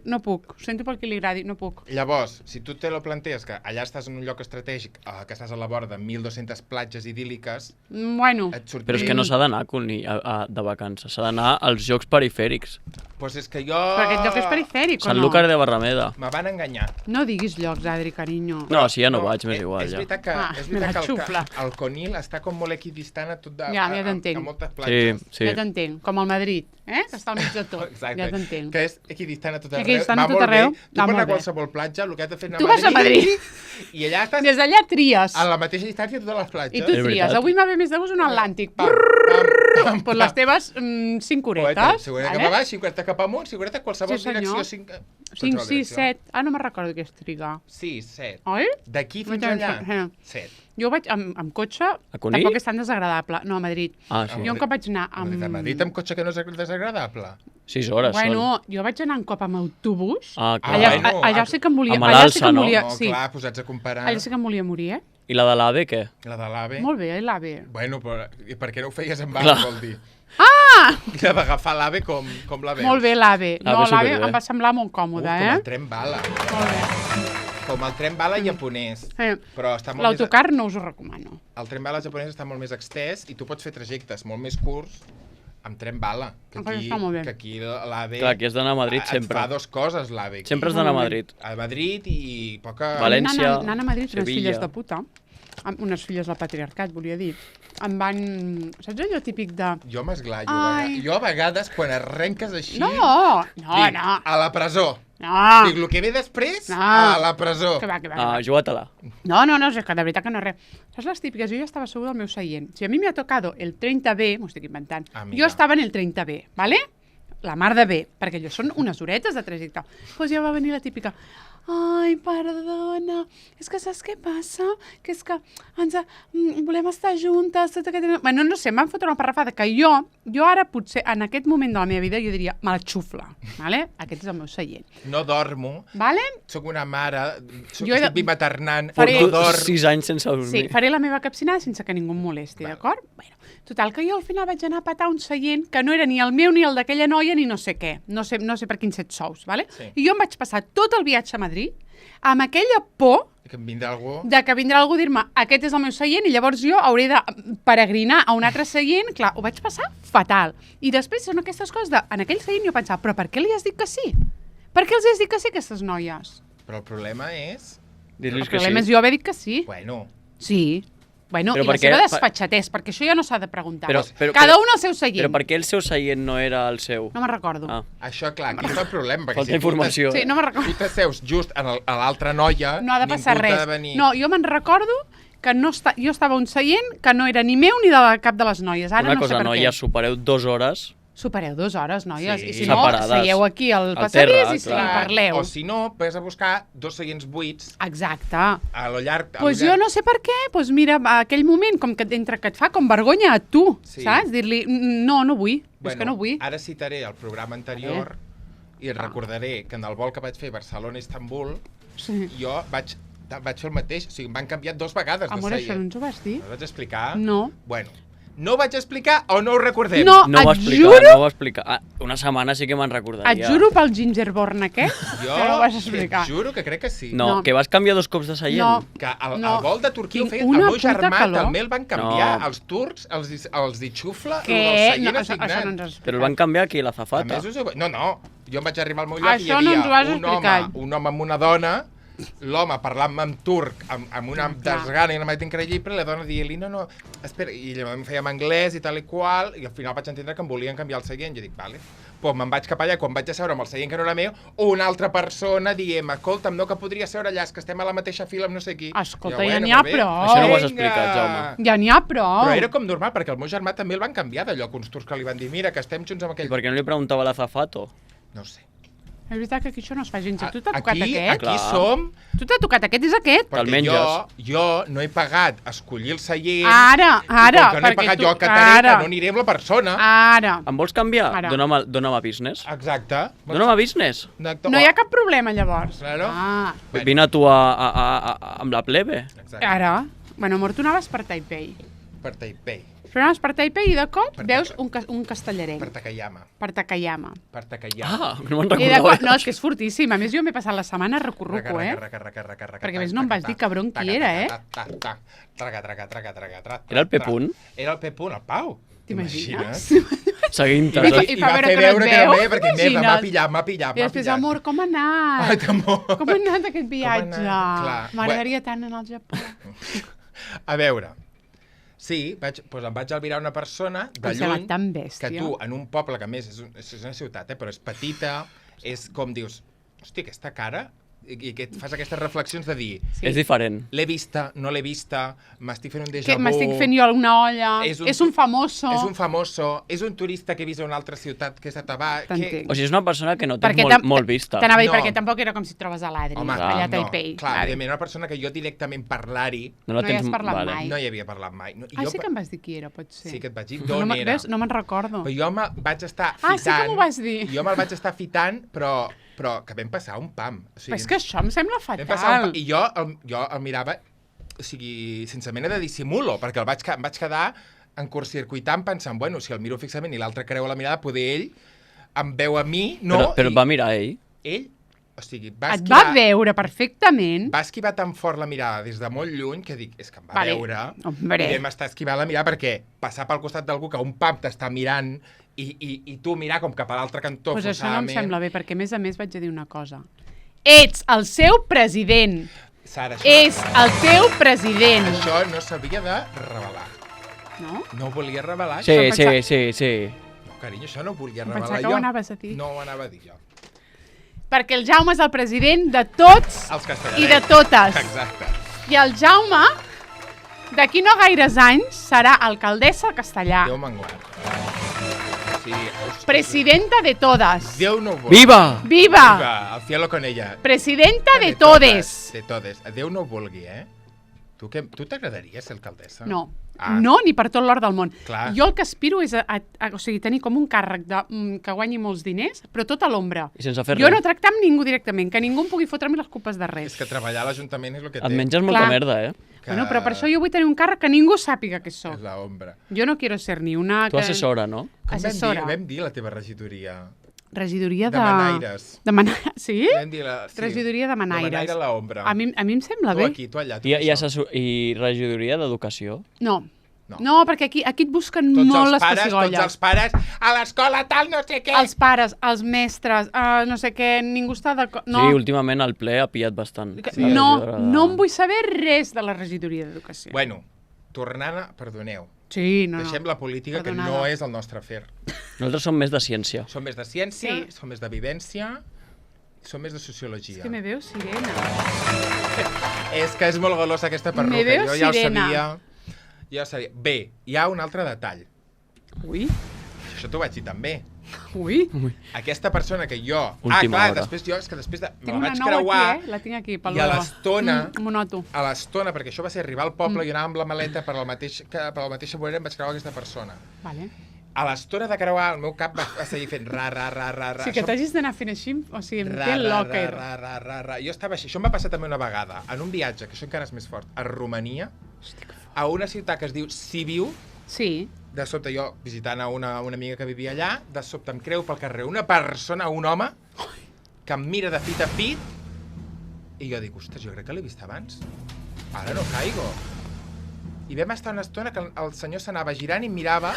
No puc. Ho sento pel que li agradi, no puc. Llavors, si tu te lo plantees que allà estàs en un lloc estratègic, que estàs a la vora de 1.200 platges idíl·liques, Bueno, et surt... Però és que no s'ha d'anar de vacances, s'ha d'anar als jocs perifèrics. Pues és que jo... però aquest lloc és perifèric, o no? Sanlúcar de Barrameda. Me van enganyar. No diguis llocs, Adri, carinyo. No, si ja no vaig, m'és igual, és ja. veritat que, Ah, és me la veritat que xufla. el Conil està com molt equidistant a tot de... Ja t'entenc. A moltes Sí, platges. sí. Ja t'entenc, com el Madrid, que està al mig de tot. Exacte. Ja t'entenc. Que és equidistant a tot arreu. Equidistant a va tot molt arreu, bé. Tu va pots anar molt a bé. qualsevol platja, el que has de fer és anar Tu vas a Madrid. I allà estàs Des d'allà tries. a la mateixa distància a totes les platges. I tu És tries. veritat. Avui m'ha ve més de gust un Atlàntic. Pam, pam, pam, Pues les teves 5 horetes. Segureta cap a baix, 5 horetes cap amunt, segureta qualsevol Sí, senyor. direcció. 5, 6, 7... Ah, no me'n recordo què és trigar. 6, 7. Oi? D'aquí fins Vaig allà, pensar, 7. Jo vaig amb cotxe, A Conill? tampoc és tan desagradable. No, a Madrid. Ah, sí. Jo un cop vaig anar amb... A Madrid amb cotxe que no és desagradable. 6 hores Bueno, jo vaig anar un cop amb autobús. són. Ah, clar. Allà sí que em volia... Amb allà sí l'alça, que em no? volia... No, Sí, clar, posats a comparar. allà sí que em volia morir, I la de l'AVE, què? La de l'AVE. Molt bé, l'AVE. Bueno, però i per què no ho feies en Clar. barc, vol dir? Ah! I la d'agafar l'AVE com la veus? Molt bé, l'AVE. No, L'AVE l'AVE superbé. em va semblar molt còmode, Com el tren bala. Molt bé. Com el tren bala japonès. Però està molt L'autocar no us ho recomano. El tren bala japonès està molt més extès i tu pots fer trajectes molt més curts amb tren bala. Que Això està molt bé. aquí l'AVE... Clar, aquí has d'anar a Madrid sempre. Et fa dues coses, l'AVE. Sempre has d'anar a Madrid. A Madrid i poca... València, Anant a Madrid, unes Sevilla. filles de puta, unes filles del patriarcat, volia dir, em van... Saps allò típic de... Jo m'esglaio. Ai. Jo a vegades, quan arrenques així... No, dic, no. a la presó. No. Dic, el que ve després, No. a la presó. Que va, que va. Ah, juga-te-la. No, és que de veritat que no és res. Saps les típiques? Jo ja estava asseguda al meu seient. Si a mi m'ha tocado el 30B, m'ho estic inventant, Amiga. jo estava en el 30B, ¿vale? La mar de bé, perquè allò són unes horetes de trajecte. Doncs ja va venir la típica, ai, perdona, és que saps què passa? Que és que volem estar juntes, tot aquest... Bueno, no sé, em van fotre una parrafada que jo ara potser, en aquest moment de la meva vida, jo diria, me la xufla, ¿vale? Aquest és el meu seient. No dormo, ¿Vale? sóc una mare, Jo he de- estic bimaternant, Faré- no dorm. 6 anys sense dormir. Sí, faré la meva capcinada sense que ningú em molesti, d'acord? Bueno, total, que jo al final vaig anar a patar un seient que no era ni el meu, ni el d'aquella noia, ni no sé què. No sé per quins set sous, ¿vale? Sí. I jo em vaig passar tot el viatge a Madrid amb aquella por Que em vindrà algú... de que vindrà algú a dir-me aquest és el meu seient i llavors jo hauré de peregrinar a un altre seient. Clar, ho vaig passar fatal. I després són aquestes coses de... En aquell seient jo pensava, però per què li has dit que sí? Per què els has dit que sí, aquestes noies? Però el problema és... El Dir-los que problema és sí. jo haver dit que sí. Bueno, Sí. Bueno, Però i la per què? seva desfatxatès, perquè això ja no s'ha de preguntar. Però- Cada un al seu seient. Però per què el seu seient no era el seu? No me'n recordo. Ah, això, clar, aquí està el problema. Perquè falta informació. Sí, no me'n recordo. Tu t'asseus just a l'altra noia, No ha de passar ningú t'ha res. de venir... No, jo me'n recordo que jo estava a un seient que no era ni meu ni de cap de les noies. Ara una no sé cosa, per noies, què. supereu 2 hores. Supereu 2 hores, noies. Sí. I si no, Separades. seieu aquí al Al passadís terra, i sí, clar. parleu. O si no, vas a buscar 2 seients buits Exacte. a lo llarg... Doncs jo no sé per què, doncs mira, a aquell moment, com que entre que et fa com vergonya a tu, Sí. saps? Dir-li, no vull, és que no vull. Ara citaré el programa anterior i et recordaré que en el vol que vaig fer Barcelona-Istanbul Sí. jo vaig fer el mateix. O sigui, em van canviar 2 vegades Amor, de això no seient. ens ho vas dir? No ho vaig explicar? No. Bueno, no ho vaig explicar o no ho recordem? No, No ho va et explicar, juro, no ho va explicar. Ah, una setmana sí que me'n recordaria. et juro pel gingerborn aquest Jo que no ho vas explicar. et juro que crec que sí. No, No. que vas canviar 2 cops de seient. No. Que el No. vol de Turquia ho Tinc feien, una el meu puta germà calor. també el van canviar, No. els turcs, els di xufla, Què? el seient No, això no assignat. ens has explicat. Però el van canviar aquí, la A zafata. més, no, jo em vaig arribar al meu lloc i hi Això no ens ho has havia explicat. un home amb una dona, l'home parlant-me en turc, amb una Clar. desgana i una meitat increïble, i la dona dient-li, no, espera, i ella em feia en anglès i tal i qual, i al final vaig entendre que em volien canviar el seient, i jo dic, vale. Pues me'n vaig cap allà, quan vaig a seure amb el seient que no era meu, una altra persona dient, escolta'm, no, que podria seure allà, és que estem a la mateixa fila amb no sé qui. Escolta, Jo, ja bueno, n'hi ha molt bé. prou. Això no ho has Vinga. explicat, Jaume. Ja n'hi ha prou. Però era com normal, perquè el meu germà també el van canviar d'allò, que uns turcs que li van dir, mira, que estem junts amb I aquell... per què no li preguntava a la zafato? No ho sé. És veritat que aquí això no es fa gens. Tu t'ha tocat aquest? Aquí som... Tu t'ha tocat aquest, és aquest? Perquè jo no he pagat escollir el seient. Ara. Com que no he pagat jo a Catareta, no aniré amb la persona. Ara. Em vols canviar? Dóna'm a business. Exacte. Dóna'm a business. No hi ha cap problema, llavors. Claro. Vine tu amb la plebe. Ara. Bueno, amor, tu anaves per Taipei. Per Taipei. Però anaves per Taipei i de cop veus un castellarenc. Per Takayama. No me'n recordava. No, és que és fortíssim. A més, jo m'he passat la setmana recorruco, Perquè a més no em vas dir cabron qui era, Era el Pepunt? Era el Pepunt, el Pau. T'imagines? Seguint-te. I va veure que no et veu. Perquè m'ha pillat. I després, amor, com ha anat? Ai, amor. Com ha anat aquest viatge? M'agradaria tant anar al Japó. A veure... Sí, em vaig albirar una persona de lluny que tu, en un poble que a més és una ciutat, però és petita, és com dius, hòstia, aquesta cara, i que et fas aquestes reflexions de dir... És diferent. L'he vista, no l'he vista, m'estic fent un déjà vu... M'estic fent jo una olla, és un famoso... És un famoso, és un turista que he vist a una altra ciutat que és a Tabac... O sigui, és una persona que no té molt vista. T'anava a dir, perquè tampoc era com si et trobes a l'Adri, allà a Taipei. Clar, evidentment, una persona que jo directament parlar-hi... No hi has parlat mai. No hi havia parlat mai. Sí que em vas dir qui era, pot ser. Sí que et vaig dir d'on era. No me'n recordo. Però jo me'l vaig estar fitant... sí que m'ho vas dir. Jo me'l vaig estar fitant, però que vam passar un pam. Però és que això em sembla fatal. I jo el mirava, o sigui, sense mena de dissimulo, perquè em vaig quedar encurtcircuitant pensant, bueno, si el miro fixament i l'altre creu la mirada, poder ell em veu a mi, no... Però va mirar ell? Ell, o sigui, et va veure perfectament. Va esquivar tan fort la mirada des de molt lluny que dic, és que em va veure i vam estar esquivant la mirada perquè passar pel costat d'algú que un pam t'està mirant i tu mirar com cap a l'altre cantó. Doncs això no em sembla bé, perquè a més vaig a dir una cosa. Ets el seu president. Sara, és el teu president. Això no s'havia de revelar. No? No ho volia revelar. Sí. No, carinyo, això no ho volia revelar jo. Pensava que ho anaves a dir. No ho anava a dir jo. Perquè el Jaume és el president de tots i de totes. Exacte. I el Jaume, d'aquí no gaires anys, serà alcaldessa de Castellà. Déu me'n guard. Sí, presidenta de todas. Déu no ho vulgui. Viva! Viva! Al cielo con ella. Presidenta de todes. De todes. Déu no ho vulgui, Tu t'agradaria ser alcaldessa? No. No, ni per tot l'or del món. Clar. Jo el que aspiro és a tenir com un càrrec que guanyi molts diners, però tot a l'ombra. I sense fer res. Jo no tractar amb ningú directament, que ningú em pugui fotre-me les culpes de res. És que treballar a l'Ajuntament és el que té. Et menges molta merda, Bueno, però per això jo vull tenir un càrrec que ningú sàpiga que soc. És l'ombra. Jo no quiero ser ni una... Tu assessora, no? Assessora. Vam dir la teva regidoria. Regidoria de... Manaires. Sí? Regidoria de Manaires. De Manaire a l'ombra. A mi em sembla bé. Tu aquí, tu allà. I regidoria d'educació? No, perquè aquí et busquen molt les pessigolles. Tots els pares, a l'escola tal, no sé què. Els pares, els mestres, no sé què, ningú està d'acord. Sí, últimament el ple ha pillat bastant. No em vull saber res de la regidoria d'educació. Bueno, tornant a... Perdoneu. Sí, no. Deixem la política, que no és el nostre afer. Nosaltres som més de ciència. Som més de ciència, som més de vivència, som més de sociologia. És que me veu sirena. És que és molt golosa aquesta perruca. Me veu sirena. Jo ja ho sabia. Bé, hi ha un altre detall. Ui. Això t'ho vaig dir també. Ui. Aquesta persona que jo... Última hora. Després jo, és que després de... Tinc una nova aquí, La tinc aquí, pel I a l'estona... M'ho noto. A l'estona, perquè això va ser arribar al poble i anava amb la maleta per la mateixa vorera, em vaig creuar aquesta persona. Vale. A l'estona de creuar, el meu cap va seguir fent ra. Sí, que t'hagis d'anar fent així, o sigui, em té loca. Jo estava així. Això em va passar també una vegada, en un viatge, que això encara és més fort, a Romania, a una ciutat que es diu Sibiu. Sí. De sobte jo, visitant a una amiga que vivia allà, de sobte em creu pel carrer una persona, un home, que em mira de fit a fit, i jo dic, ostres, jo crec que l'he vist abans. Ara no caigo. I vam estar una estona que el senyor s'anava girant i em mirava...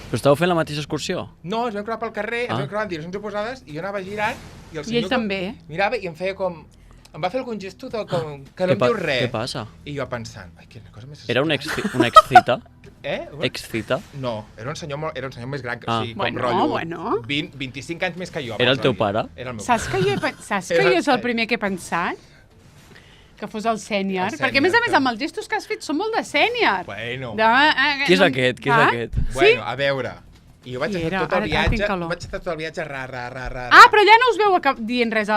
Però estàveu fent la mateixa excursió? No, ens vam creuar pel carrer, ens vam creuar en direccions oposades, i jo anava girant, i el senyor... I ell també. Mirava i em feia com... Em va fer algun gesto que no em diu res. Què passa? I jo pensant, ai, quina cosa més... Era una excita? Excita? No, era un senyor més gran, o sigui, com rotllo. 25 anys més que jo. Era el teu pare? Era el meu pare. Saps que jo és el primer que he pensat? Que fos el sènior. Perquè, a més, amb els gestos que has fet són molt de sènior. Bueno. Qui és aquest? Bueno, a veure, I jo vaig estar tot el viatge, ra. Ah, però allà no us veu dient res.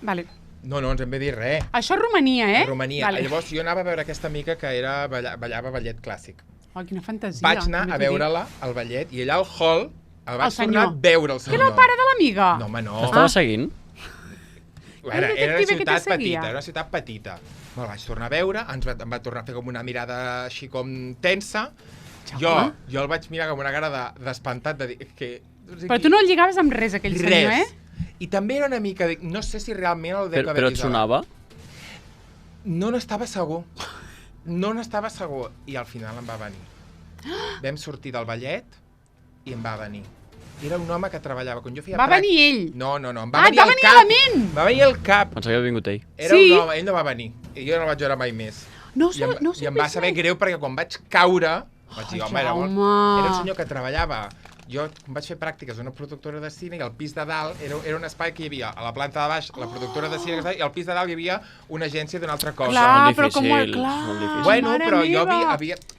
Vale. No ens hem de dir res. Això és Romania, eh? Romania. Vale. Llavors jo anava a veure aquesta amiga que ballava ballet clàssic. Oh, quina fantasia. Vaig anar a veure-la al ballet i allà al hall el vaig tornar a veure el senyor. Que era el pare de l'amiga? No, home, no. T'estava seguint? Era una ciutat petita. Me'l vaig tornar a veure, em va tornar a fer com una mirada així com tensa. Jo el vaig mirar com una cara d'espantat, de dir que... Però tu no el lligaves amb res, aquell senyor, eh? I també era una mica... No sé si realment el deu haver vist. Però et sonava? No n'estava segur. I al final em va venir. Vam sortir del ballet i em va venir. Era un home que treballava. Quan jo feia venir ell? No, em va venir al cap. A la ment! Va venir al cap. Pensava que havia vingut ell. Era un home, ell no va venir. I jo no el vaig veure mai més. I em va saber greu perquè quan vaig caure... Vaig dir, home, era un senyor que treballava. Jo vaig fer pràctiques a una productora de cine i al pis de dalt era un espai que hi havia a la planta de baix la productora de cine i al pis de dalt hi havia una agència d'una altra cosa. Clar, però com molt clar. Bueno, però jo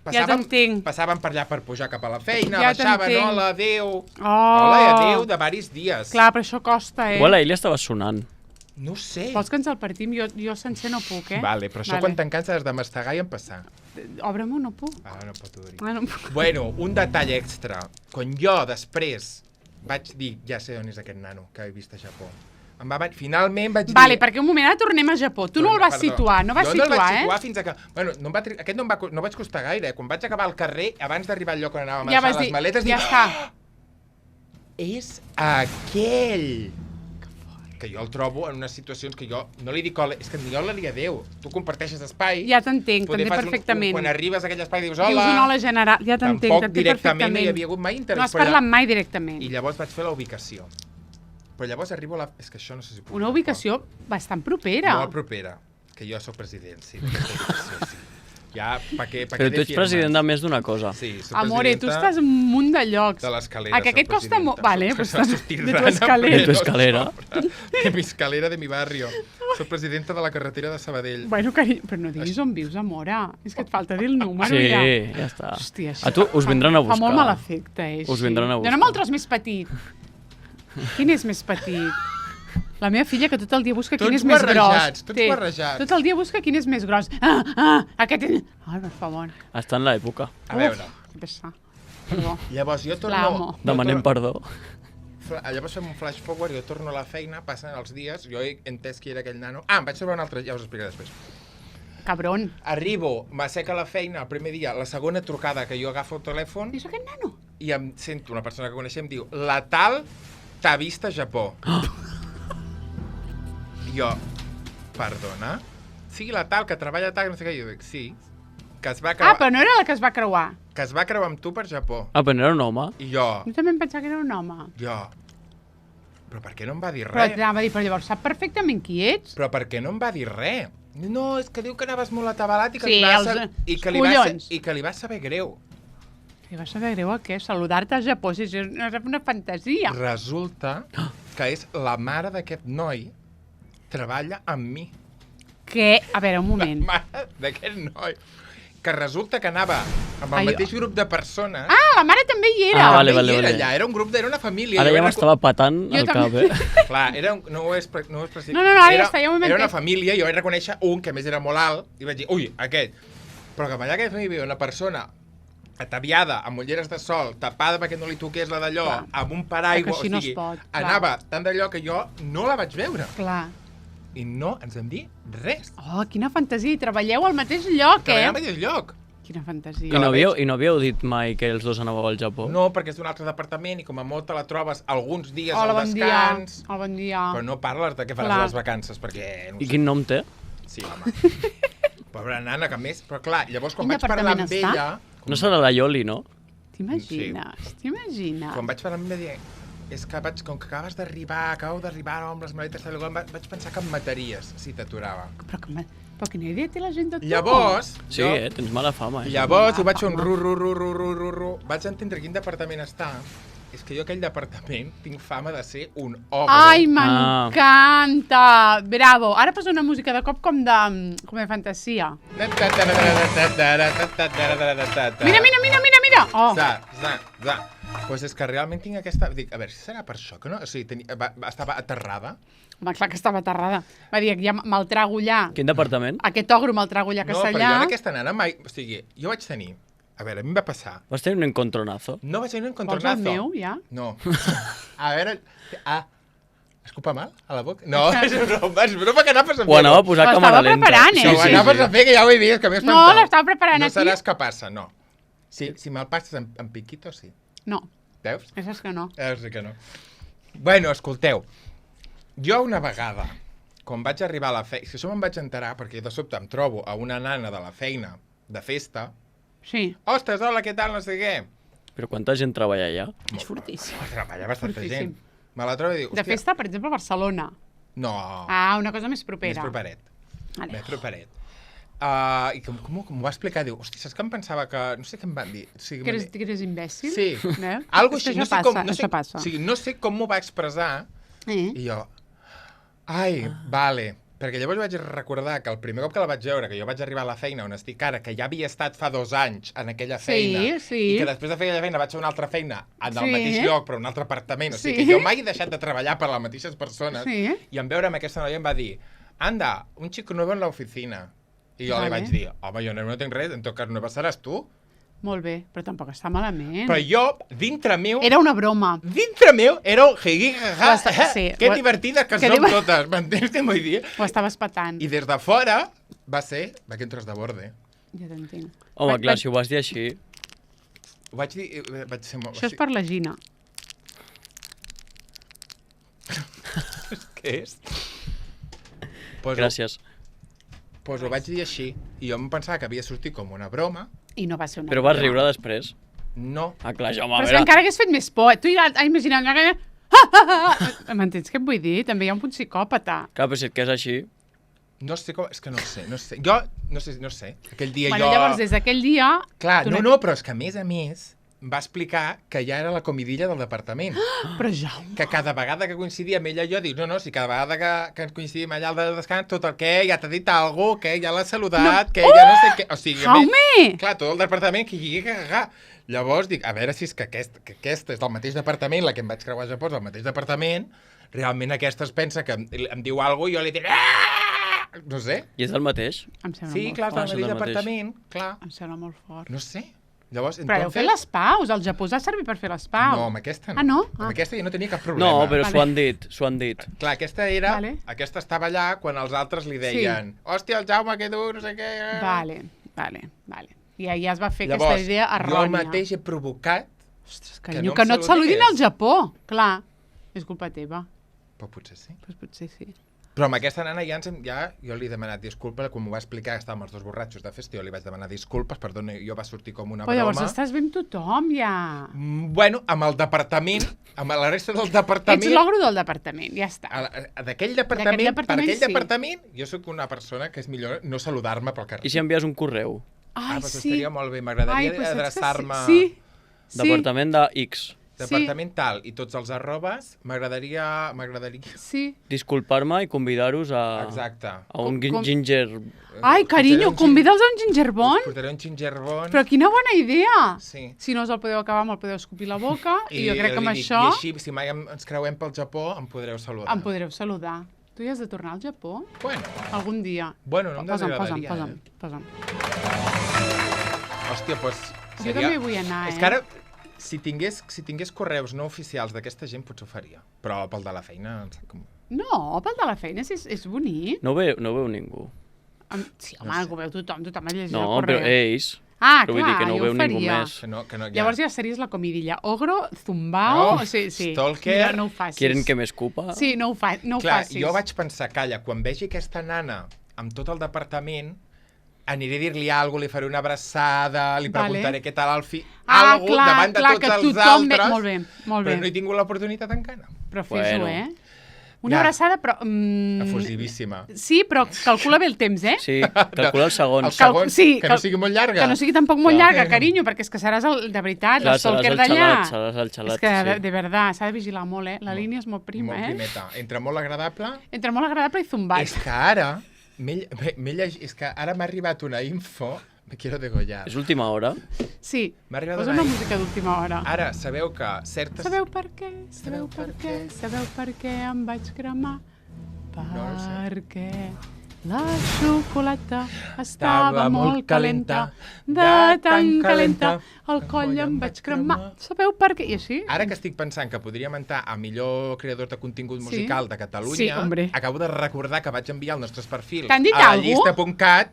passàvem per allà per pujar cap a la feina, baixaven, hola, adéu. Hola i adéu de varis dies. Clar, però això costa, eh? Igual a ell li estava sonant. No sé. Vols que ens el partim? Jo sencer no puc, eh? Vale, però això quan te'n canses has de mastegar i empassar. Obre-m'ho, no puc. No pot obrir. Bueno, un detall extra. Quan jo després vaig dir, ja sé on és aquest nano que he vist a Japó. Finalment vaig dir... Vale, perquè un moment, ara tornem a Japó. Tu no el vas situar, no vas situar, eh? Jo no el vaig situar fins a que... Bueno, aquest no vaig costar gaire. Quan vaig acabar al carrer, abans d'arribar al lloc on anàvem a deixar les maletes, ja està. És aquell... que jo el trobo en unes situacions que jo no li dic hola, és que ni hola ni adéu. Tu comparteixes espai. Ja t'entenc perfectament. Quan arribes a aquell espai dius hola. Dius un hola general, ja t'entenc perfectament. Tampoc directament no hi havia hagut mai interès. No has parlat mai directament. I llavors vaig fer la ubicació. Però llavors arribo a la... És que això no sé si puc... Una ubicació bastant propera. Molt propera. Que jo soc president, sí. Sí. Ja, però tu ets president de més d'una cosa. Sí, soc Amore, tu estàs en un munt de llocs. De l'escalera. Que aquest costa molt... Vale, pues de tu escalera. De mi escalera de mi barrio. Soc presidenta de la carretera de Sabadell. Bueno, carinyo, però no diguis on vius, amora. És que et falta dir el número, sí, ja està. Hòstia, a tu us vindran a buscar. Fa molt mal efecte, Us vindran a buscar. Dóna'm el tros més petit. Quin és més petit? La meva filla, que tot el dia busca quin és més gros. Tots barrejats. Tot el dia busca quin és més gros. Aquest... Ai, per favor. Està en l'època. A veure. Perdó. Llavors jo torno... Demanem perdó. Llavors fem un flash forward, jo torno a la feina, passen els dies, jo he entès qui era aquell nano. Em vaig trobar un altre, ja us explicaré després. Cabron. Arribo, m'asseca la feina el primer dia, la segona trucada que jo agafo el telèfon... És aquest nano? I em sento una persona que coneixem, diu, la tal t'ha vist a Japó. Jo, perdona? Sí, la tal que treballa tal, no sé què, jo dic, sí. Que es va creuar... però no era la que es va creuar. Que es va creuar amb tu per Japó. Però no era un home. I jo... Jo també em pensava que era un home. Jo... Però per què no em va dir res? Però t'anava a dir, però llavors sap perfectament qui ets. Però per què no em va dir res? No, és que diu que anaves molt atabalat i que, sí, que li va saber greu. Li va saber greu a què? Saludar-te a Japó, si és una fantasia. Resulta que és la mare d'aquest noi treballa amb mi. Què? A veure, un moment. La mare d'aquest noi. Que resulta que anava amb el mateix grup de persones. La mare també hi era. Vale. Allà, era un grup, era una família. Ara ja m'estava patant el cap, Clar, no ho és precis. No, ara ja està, ja ho he Era una família, jo vaig reconèixer un que més era molt alt, i vaig dir, ui, aquest. Però que allà que hi havia una persona ataviada, amb ulleres de sol, tapada perquè no li toqués la d'allò, amb un paraigua, o sigui, anava tant d'allò que jo no la vaig veure. Clar. I no ens vam dir res. Oh, quina fantasia, i treballeu al mateix lloc, Treballem al mateix lloc. Quina fantasia. I no havíeu dit mai que els dos anàveu al Japó? No, perquè és d'un altre departament i com a molt te la trobes alguns dies al descans. Hola, bon dia. Però no parles de què faràs a les vacances, perquè... I quin nom té? Sí, home. Pobra nana, que més... Però clar, llavors quan vaig parlar amb ella... No serà la Ioli, no? T'imagines? Quan vaig parlar amb ella, és que com que acabo d'arribar amb les maletes, vaig pensar que em mataries si t'aturava. Però quina idea té la gent de tu? Llavors... Sí, tens mala fama. Llavors ho vaig fer un ru. Vaig entendre quin departament està. És que jo aquell departament tinc fama de ser un ogre. Ai, m'encanta! Bravo! Ara posa una música de cop com de fantasia. Mira! mira! Oh. Pues és que realment tinc aquesta... Dic, a veure, si serà per això, que no? O sigui, estava aterrada. Home, clar que estava aterrada. Va dir, ja me'l trago allà. Quin departament? Aquest ogro me'l trago allà, que està allà. No, però jo en aquesta nana mai... O sigui, jo vaig tenir... A veure, a mi em va passar... Vas tenir un encontronazo? No vaig tenir un encontronazo. Vols el meu, ja? No. A veure... Escupa mal a la boca? No, és broma que anaves a fer. Ho anava a posar a càmera lenta. Preparant, Sí, ho anaves a fer, que ja ho he vist, que m'he espantat. No, l'estava preparant aquí. No seràs que passa, no. Si me'l passes en piquito, sí. No. Veus? És que no. Sí que no. Bueno, escolteu, jo una vegada, quan vaig arribar a la feina, si això me'n vaig enterar, perquè de sobte em trobo a una nana de la feina, de festa, Sí. ostres, hola, què tal, no sé què. Però quanta gent treballa allà? És fortíssim. Treballa bastanta Fortíssim. gent. Me la trobo i dic, De festa, per exemple, a Barcelona. No, Ah, una cosa més més propera. properet. Vale. Més properet. I com m'ho va explicar? Diu, hosti, saps que em pensava que... No sé què em van dir. O sigui, Que eres imbècil? Sí. Veus? Algo És que així. això passa, això passa. O sigui, no sé com m'ho va expressar i jo... Ai, vale. Perquè llavors vaig recordar que el primer cop que la vaig veure, que jo vaig arribar a la feina on estic ara, que ja havia estat fa 2 anys en aquella feina, Sí. i que després de fer aquella feina vaig fer una altra feina en el Sí. mateix lloc, però en un altre apartament. O sigui, Sí. que jo mai he deixat de treballar per les mateixes persones. Sí. I en veure amb aquesta noia em va dir, anda, un chico nuevo en la oficina. I jo Vale. li vaig dir, home, jo no tinc res, en tot cas no seràs tu. Molt bé, però tampoc està malament. Però jo, dintre meu... Era una broma. Dintre meu era un jiji-jaja, Sí, que divertides que som totes, m'entens què vull dir? Ho estaves patant. I des de fora va ser que entres de borde. Ja t'entenc. Home, clar, si ho vas dir així... Ho vaig dir... Vaig ser molt... Això és per la Gina. Què és? Pues Gràcies. Pues ho vaig dir així. I jo em pensava que havia sortit com una broma. I no va ser una Però vas broma. riure després? No. Ah, clar, jo, home, Però a és que veure... encara hagués fet més por. Tu imaginant que... M'entens què et vull dir? També hi ha un punt psicòpata. Clar, però si et quedes així... No sé com... És que no sé. Jo no sé. Aquell dia Bueno, jo... llavors, des d'aquell dia... Clar, tu no, però és que a més, va explicar que ja era la comidilla del departament. Però Jaume... Que cada vegada que coincidia amb ella jo dic, no, si cada vegada que coincidim allà al de descans, tot el que ja t'ha dit alguna cosa, que ja l'ha saludat, que ja no sé què... O sigui, Jaume! Clar, tot el departament que... Llavors dic, a veure si és que aquesta és del mateix departament, la que em vaig creuar a Japó és del mateix departament, realment aquesta es pensa que em diu alguna cosa i jo li diré... No sé. I és el mateix? Em sembla Sí, molt clar, és fort. del mateix departament, clar. Em sembla molt fort. No sé. Llavors, Però heu fet les paus, el Japó us ha servit per fer les paus. No, amb aquesta no. Ah, no? Amb aquesta jo no tenia cap problema. No, però Vale. s'ho han dit. Clar, aquesta era... Vale. Aquesta estava allà quan els altres li deien hòstia, el Jaume, que dur, no sé què... Vale. I ja es va fer Llavors, aquesta idea errònia. jo mateix he provocat... Ostres, que carinyo, no em que no et saludin saludés. al Japó. Clar, és culpa teva. Però potser sí. Pues potser sí. Però amb aquesta nana ja jo li he demanat disculpes, quan m'ho va explicar que estàvem els 2 borratxos de festa, jo li vaig demanar disculpes, perdona, jo va sortir com una Però broma. llavors estàs bé amb tothom, ja. Bueno, amb el departament, amb la resta del departament... Ets l'ogro del departament, ja està. D'aquell departament, per aquell sí. departament, jo sóc una persona que és millor no saludar-me pel carrer. I si envies un correu? Ai, pues sí. estaria molt bé, m'agradaria Ai, però saps que adreçar-me... Sí. Departament de X. Departament tal i tots els arrobes, m'agradaria... Sí. Disculpar-me i convidar-vos a... Exacte. A un Com- ginger... Ai, carinyo, convida'ls a un gingerbon. Us portaré un gingerbon. Però quina bona idea! Sí. Si no us el podeu acabar, me'l podeu escopir la boca. I jo crec que li amb dic, això I així, si mai ens creuem pel Japó, em podreu saludar. em podreu saludar. Tu ja has de tornar al Japó? Bueno, Algun dia. no em desagradaria. Posa'm. Hòstia, doncs... Jo també vull anar, És que ara, si tingués correus no oficials d'aquesta gent, potser ho faria. Però pel de la feina... em sap com... No, pel de la feina és bonic. No ho veu ningú. Sí, home, ho veu tothom ha llegit el No, correu. però ells... Ah, però vull dir clar, que no ho jo veu ho ningú faria. més. Que no, Llavors ja series la comidilla. Ogro, zumbao... No, sí. stalker. Mira, no ho facis. Quieren que m'escupa? Sí, no ho Clar, facis. jo vaig pensar, calla, quan vegi aquesta nana amb tot el departament, aniré a dir-li alguna cosa, li faré una abraçada, li preguntaré què tal el fill... Algo davant de tots els altres, Molt bé. però no he tingut l'oportunitat encara. Però fes-ho, Bueno. Una abraçada, però... Efusivíssima. Sí, però calcula bé el temps, eh? Sí, calcula els segons. Els segons, sí, que no sigui molt llarga. Que no sigui tampoc molt llarga, carinyo, perquè és que seràs de veritat, Clar, l'estalker seràs el d'allà. seràs el xalat, És que, sí. de veritat, s'ha de vigilar molt, eh? La línia és molt prima, Molt primeta. Entre molt agradable... Entre molt agradable i zumbat. És que ara... és que ara m'ha arribat una info Me quiero degollar. És última hora? Sí, M'ha posa una música d'última hora. Ara, sabeu que certes... Sabeu per què? Sabeu per què em vaig cremar? No ho sé. Perquè la xocolata estava molt calenta, de tan calenta, el coll em vaig cremar. Sabeu per què? I així? Ara que estic pensant que podríem entrar a millor creador de contingut musical de Catalunya, Sí, hombre. acabo de recordar que vaig enviar els nostres perfils T'han dit a la algú? llista.cat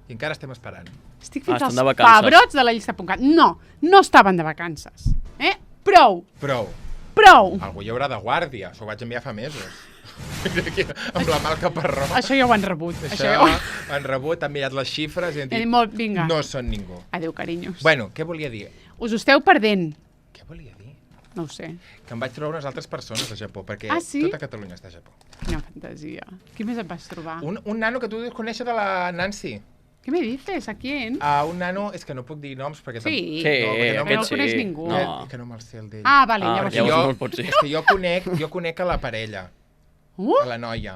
i encara estem esperant. Estic fins estan als de vacances. pebrots de la llista.cat. No estaven de vacances. Prou. Algú hi haurà de guàrdia, s'ho vaig enviar fa mesos. Amb la mà al caparró. Això ja ho han rebut. Això han rebut, han mirat les xifres i han dit, Molt, vinga. no són ningú. Adéu, carinyos. Bueno, què volia dir? Us ho esteu perdent. Què volia dir? No ho sé. Que em vaig trobar unes altres persones a Japó, perquè sí? tota Catalunya està a Japó. Quina fantasia. Qui més et vas trobar? Un nano que tu deus conèixer de la Nancy. Què me dices? ¿A quién? Un nano, és que no puc dir noms perquè... Sí, Sí, no aquest el coneix sí. ningú. No. Que no me'l sé el d'ell. Ah, vale, llavors llavors sí. no el pots dir. És que jo conec a la parella, a la noia.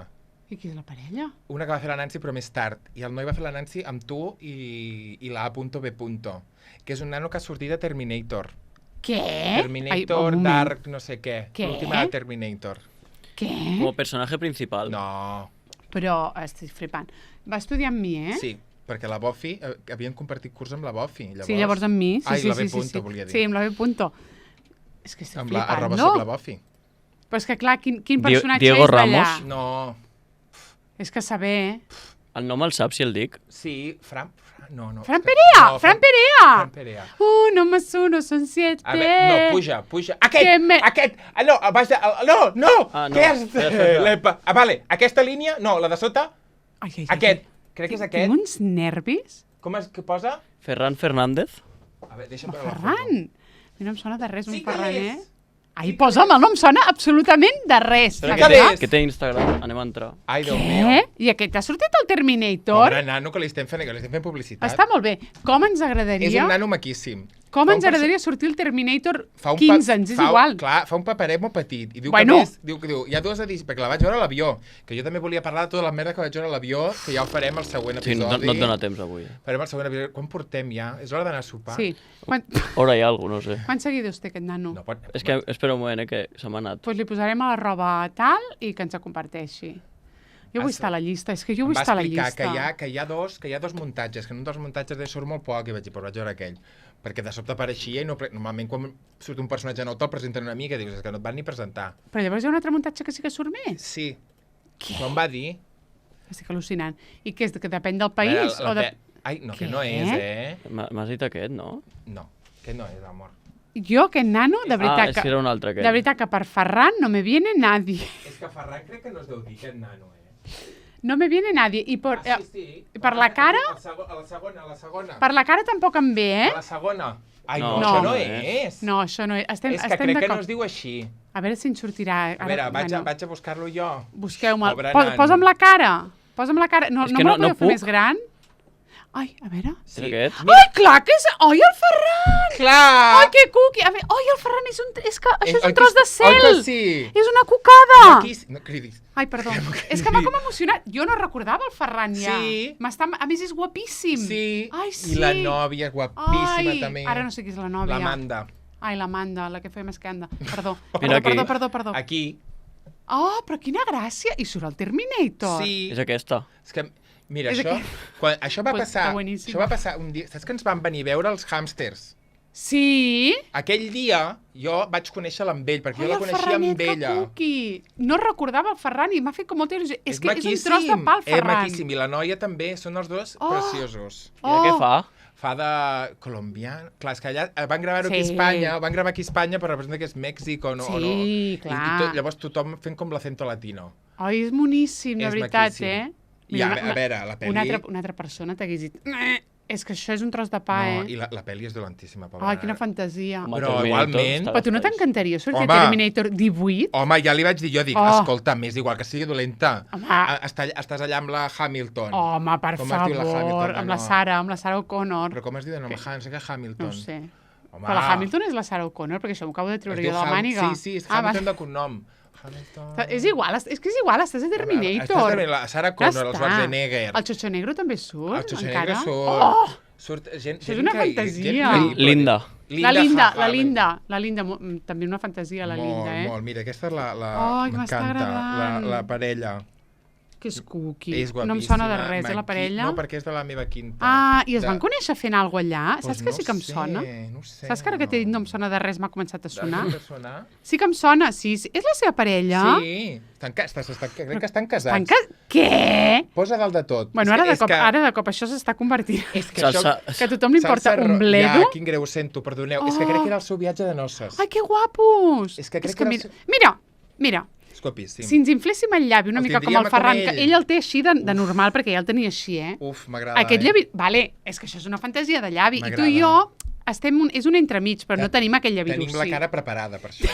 I qui és la parella? Una que va fer la Nancy però més tard. I el noi va fer la Nancy amb tu i la A.B. Que és un nano que ha sortit de Terminator. Què? Terminator, un moment. Dark, no sé què. Què? L'última de Terminator. Què? Como personaje principal. No. Però estic flipant. Va estudiar amb mi, Sí, perquè la Buffy, havien compartit curs amb la Buffy. Sí, llavors amb mi. Sí, Ai, sí, la B. sí. volia dir. Sí, amb la B. És que estic Amb la flipant, arroba no? soc la Buffy. Però és que clar, quin personatge Diego és d'allà? Ramos? No. És que saber... El nom el saps, si el dic? Sí, Fran Perea! No, Fran Perea! Fran Perea. 1 más 1 son 7. A veure, no, puja. Aquest! No, no! Ah, no. Què és? Espera. Vale, aquesta línia, no, la de sota, Ai, aquest. Crec que és aquest. Tinc uns nervis. Com és que posa? Ferran Fernández? A veure, deixa'm veure la foto. Ferran! A mi no em sona de res, un Sí que Ferran, l'és. Ai, posa'm, no em sona absolutament de res. Espera, que l'és. que té Instagram. Anem a entrar. Ai, Déu Què? meu. I aquest ha sortit al Terminator? Pobre nano que li estem fent publicitat. Està molt bé. Com ens És agradaria... un nano maquíssim. Com ens agradaria sortir el Terminator 15 anys, és igual. Clar, fa un paperet molt petit. I diu Bueno. que més, diu, hi ha dues edicions, perquè la vaig veure a l'avió, que jo també volia parlar de tota la merda que vaig veure a l'avió, que ja ho farem al següent Sí, episodi. no et dona temps avui. Farem el següent episodi. Quan portem ja? És hora d'anar a sopar? Sí. Ora hi ha alguna, no sé. Quants seguidors té aquest nano? No pot... És que espera un moment, que se m'ha anat. Pues li posarem a la roba tal i que ens la comparteixi. Jo vull estar a la llista, és que jo vull estar a la llista. Que hi ha dos muntatges, que en un dels muntatges de surt molt poc, i vaig dir, però vaig veure aquell. Perquè de sobte apareixia i normalment quan surt un personatge nou te'l presenten una mica i dius, és que no et van ni presentar. Però llavors hi ha un altre muntatge que sí que surt més? Sí. Què? Quan va dir... Estic al·lucinant. I què és, que depèn del país? Ai, no, que Què? no és, M'has dit aquest, no? No, que no és, amor. Jo, aquest nano, de veritat, és que era un altre, aquest. de veritat que per Ferran no me viene nadie. És que Ferran crec que no es deu dir aquest nano, No me viene nadie. I per, sí. per la cara... A la segona. Per la cara tampoc em ve, A la segona. Ai, No, no, no. això no és. No, això no és. És que Estem crec que no d'acord. es diu així. A veure si en sortirà. A veure, vaig a buscar-lo jo. Busqueu-me. Pobre nano. Posa'm la cara. Posa'm la cara. No, És no que me la no podeu fer puc. més gran? Ai, a veure. És aquest? Ai, clar que és... Ai, el Ferran! Clar! Ai, que cuqui! A veure, ai, el Ferran és un... És que això és Oi un tros de cel! Oi que sí? És una cucada! No cridis. Ai, perdó. És que m'ha com emocionat. Jo no recordava el Ferran ja. Sí. A més, és guapíssim. Sí. Ai, sí. I la nòvia és guapíssima, Ai, també. ara no sé qui és la nòvia. L'Amanda. Ai, l'Amanda, la que feia més que anda. Perdó. Mira aquí. Perdó. Aquí. Oh, però quina gràcia. I surt el Terminator. Sí. És aquesta. És que, mira, És això, aquí. això va Pues passar... està boníssim. Això va passar un dia... Saps que ens van venir a veure els hàmsters? Sí? Aquell dia jo vaig conèixer-la amb ell, perquè jo la el coneixia Ferranet, amb ella. que cuqui. No recordava el Ferran i m'ha fet com molta il·lusió. És que és un maquíssim, tros de pa, el és Ferran. maquíssim, i la noia també, són els dos Oh. preciosos. I de què fa? Fa de colombià. Clar, és que allà van gravar-ho aquí a Sí. Espanya, van gravar aquí a Espanya, però representa que és Mèxic o no. Sí, o no. clar. Llavors tothom fent com l'acento latino. Ai, és moníssim, de És veritat, maquíssim. I Mira, a veure, la pel·li... Una altra persona t'hagués dit... És que això és un tros de pa, No, i la pel·li és dolentíssima, pobra. Ai, quina fantasia. Home, Però Terminator igualment- està Però tu no feix. t'encantaria sortir Home. a Terminator 18? Home, ja li vaig dir, jo dic, Oh. escolta, m'és igual que sigui dolenta. Home. Estàs allà amb la Hamilton. Home, per Com es diu la favor, Hamilton? amb la Sara O'Connor. Però com es diu de nom? No sé què Hamilton. No ho sé. Home. Però la Hamilton és la Sara O'Connor, perquè això m'ho acabo de Es treure diu jo de la màniga. Sí, és Ah, Hamilton va. de cognom. Hamilton... És igual, és que és igual, estàs a Terminator. Estàs de la Sarah Connor, el Ja està. Schwarzenegger. El Xocho Negro també surt, El Schwarzenegger encara? surt. Oh! Surt gent... Això és una fantasia. Linda. La Linda, també una fantasia, la Linda, eh? Molt, mira, aquesta és m'encanta, la parella. Que és cookie. És guapíssima. No em sona de res, la parella. No, perquè és de la meva quinta. I es van conèixer fent alguna cosa allà? Saps que sí que em sona? No sé. Saps que ara que t'he dit no em sona de res, m'ha començat a sonar? sonar? Sí que em sona, sí. És la seva parella? Sí. Crec que estan casats. Què? Posa dalt de tot. Bueno, ara de cop això s'està convertint. És que que a tothom li importa un bledo. Quin greu sento, perdoneu. És que crec que era el seu viatge de noces. Ai, que guapos! És que crec que mira. És guapíssim. Si ens infléssim el llavi una mica com el Ferran, que ell el té així de normal, perquè ja el tenia així, eh? Uf, m'agrada. Aquest llavi... Vale, és que això és una fantasia de llavi. I tu i jo és un entremig, però no tenim aquell llavi Tenim la cara preparada per això.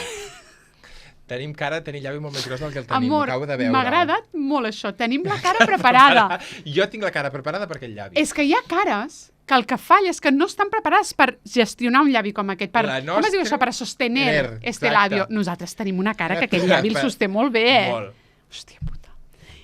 Tenim cara de tenir llavi molt més gros del que el tenim. Amor, m'acabo de veure. m'ha agradat molt això. Tenim la cara preparada. Jo tinc la cara preparada per aquell llavi. És que hi ha cares que el que falla és que no estan preparades per gestionar un llavi com aquest. Com es diu això? Per sostener este labio. Nosaltres tenim una cara que aquest llavi el sosté molt bé, eh? Molt. Hòstia puta.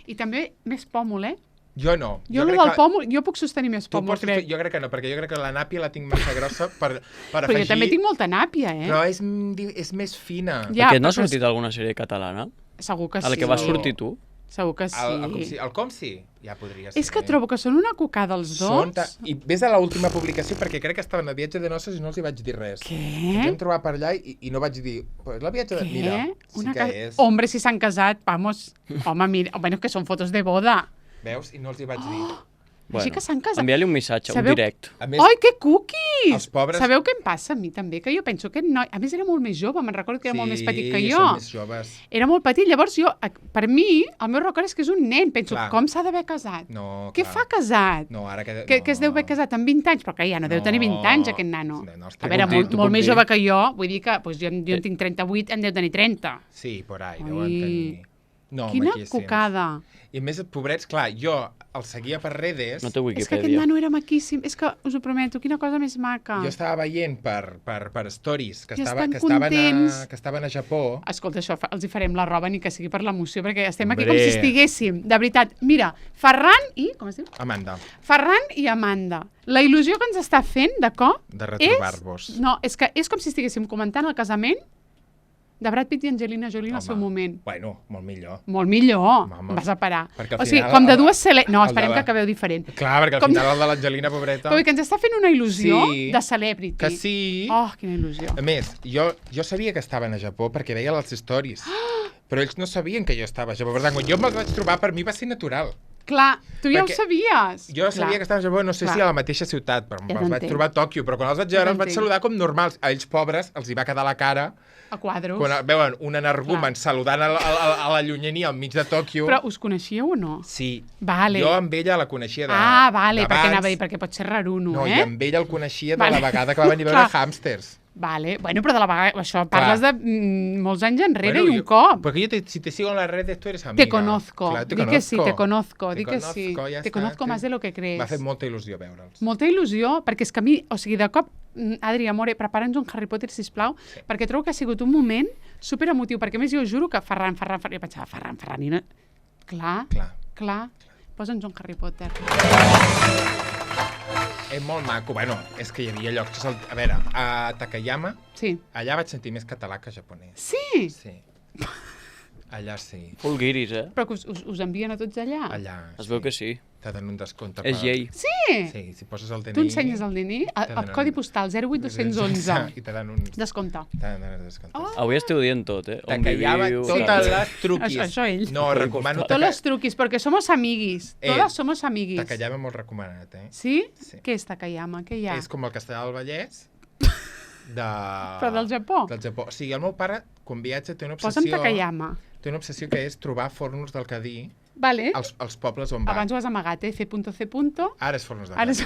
I també més pòmul, eh? Jo no. Jo del pòmul, jo puc sostenir més pòmul, crec. Jo crec que no, perquè jo crec que la nàpia la tinc massa grossa per afegir... Però jo també tinc molta nàpia, eh? Però és més fina. Perquè no ha sortit alguna sèrie catalana? Segur que sí. A la que vas sortir tu? Segur que sí. El com sí? Ja podria ser. És que trobo que són una cocada els dos. I ves a l'última publicació, perquè crec que estaven a viatge de noces i no els hi vaig dir res. Què? Ens vam trobar per allà i no vaig dir... Pues la viatge de... Mira, sí que és... Hombre, si s'han casat, vamos. Home, mira, bueno, que són fotos de boda. Veus? I no els hi vaig dir. Bueno, així que s'han casat. Envia-li un missatge, un direct. Més, ai, que cookies! Els pobres... Sabeu què em passa a mi també? Que jo penso que noi... A més, era molt més jove, me'n recordo que era molt més petit que jo. Sí, són més joves. Era molt petit, llavors jo, per mi, el meu record és que és un nen. Penso, com s'ha d'haver casat? No, què fa casat? No, ara que... Que es deu haver casat amb 20 anys, però que ja no deu tenir 20 anys, aquest nano. A veure, molt més jove que jo, vull dir que jo en tinc 38, en deu tenir 30. Sí, por ahí, deuen tenir... No, quina cocada. I a més, pobrets, clar, jo el seguia per redes... No té Wikipedia. És que aquest nano era maquíssim. És que, us ho prometo, quina cosa més maca. Jo estava veient per stories que estaven a Japó. Escolta, això els hi farem la roba ni que sigui per l'emoció, perquè estem aquí com si estiguéssim. De veritat, mira, Ferran i... Com es diu? Amanda. Ferran i Amanda. La il·lusió que ens està fent, de cop... De retrobar-vos. No, és que és com si estiguéssim comentant el casament de Brad Pitt i Angelina Jolie en el seu moment. Bueno, molt millor. Molt millor. Em vas a parar. Perquè o sigui, com de dues No, esperem que acabeu diferent. Clar, perquè al final el de l'Angelina, pobreta... Però que ens està fent una il·lusió de celebrity. Que sí. Oh, quina il·lusió. A més, jo sabia que estaven a Japó perquè veia les stories. Però ells no sabien que jo estava a Japó. Per tant, quan jo me'ls vaig trobar, per mi va ser natural. Clar, tu ja ho sabies. Jo sabia que estava a Japó, no sé si a la mateixa ciutat, però els vaig trobar a Tòquio, però quan els vaig veure els vaig saludar com normals. A ells, pobres, els hi va quedar la cara... A quadros. Quan veuen un energumen saludant a la llunyania al mig de Tòquio... Però us coneixíeu o no? Sí. Vale. Jo amb ella la coneixia vale, perquè anava a dir, perquè pot ser raruno, No, i amb ella el coneixia de la vegada que va venir a veure Hamsters. Vale, bueno, però de la vegada, això parles de molts anys enrere i un cop. Porque yo si te sigo en las redes, tú eres amiga. Te conozco. Claro, di que sí, te conozco. Di que sí. Te conozco más de lo que crees. M'ha fet molta il·lusió veure'ls. Molta il·lusió, perquè és que a mi, o sigui, de cop, Adri, amore, prepara'ns un Harry Potter, sisplau, perquè trobo que ha sigut un moment super emotiu, perquè més jo juro que Ferran, jo pensava, Ferran, i no... Clar. Posa'ns un Harry Potter. És molt maco. Bueno, és que hi havia llocs... A veure, a Takayama, allà vaig sentir més català que japonès. Sí? Sí. Allà sí. Full guiris, eh? Però que us envien a tots allà? Allà, es veu que sí. Te donen un descompte. És llei. Sí? Sí, si poses el DNI... Tu ensenyes el DNI? El codi postal 08211. I te dan un... Descompte. Te donen descompte. Avui esteu dient tot, eh? Takayama, totes les truquis. Això ell. No, recomano... Totes les truquis, perquè somos amiguis. Totes somos amiguis. Takayama molt recomanat, eh? Sí? Què és Takayama? Què hi ha? És com el Castellà del Vallès Però del Japó? Del Japó. O sigui, el meu pare, quan viatja, té una obsessió... Posa'm Takayama. Té una obsessió que és trobar fornos del Cadí als pobles on va. Abans ho has amagat, C. Ara és fornos del Cadí.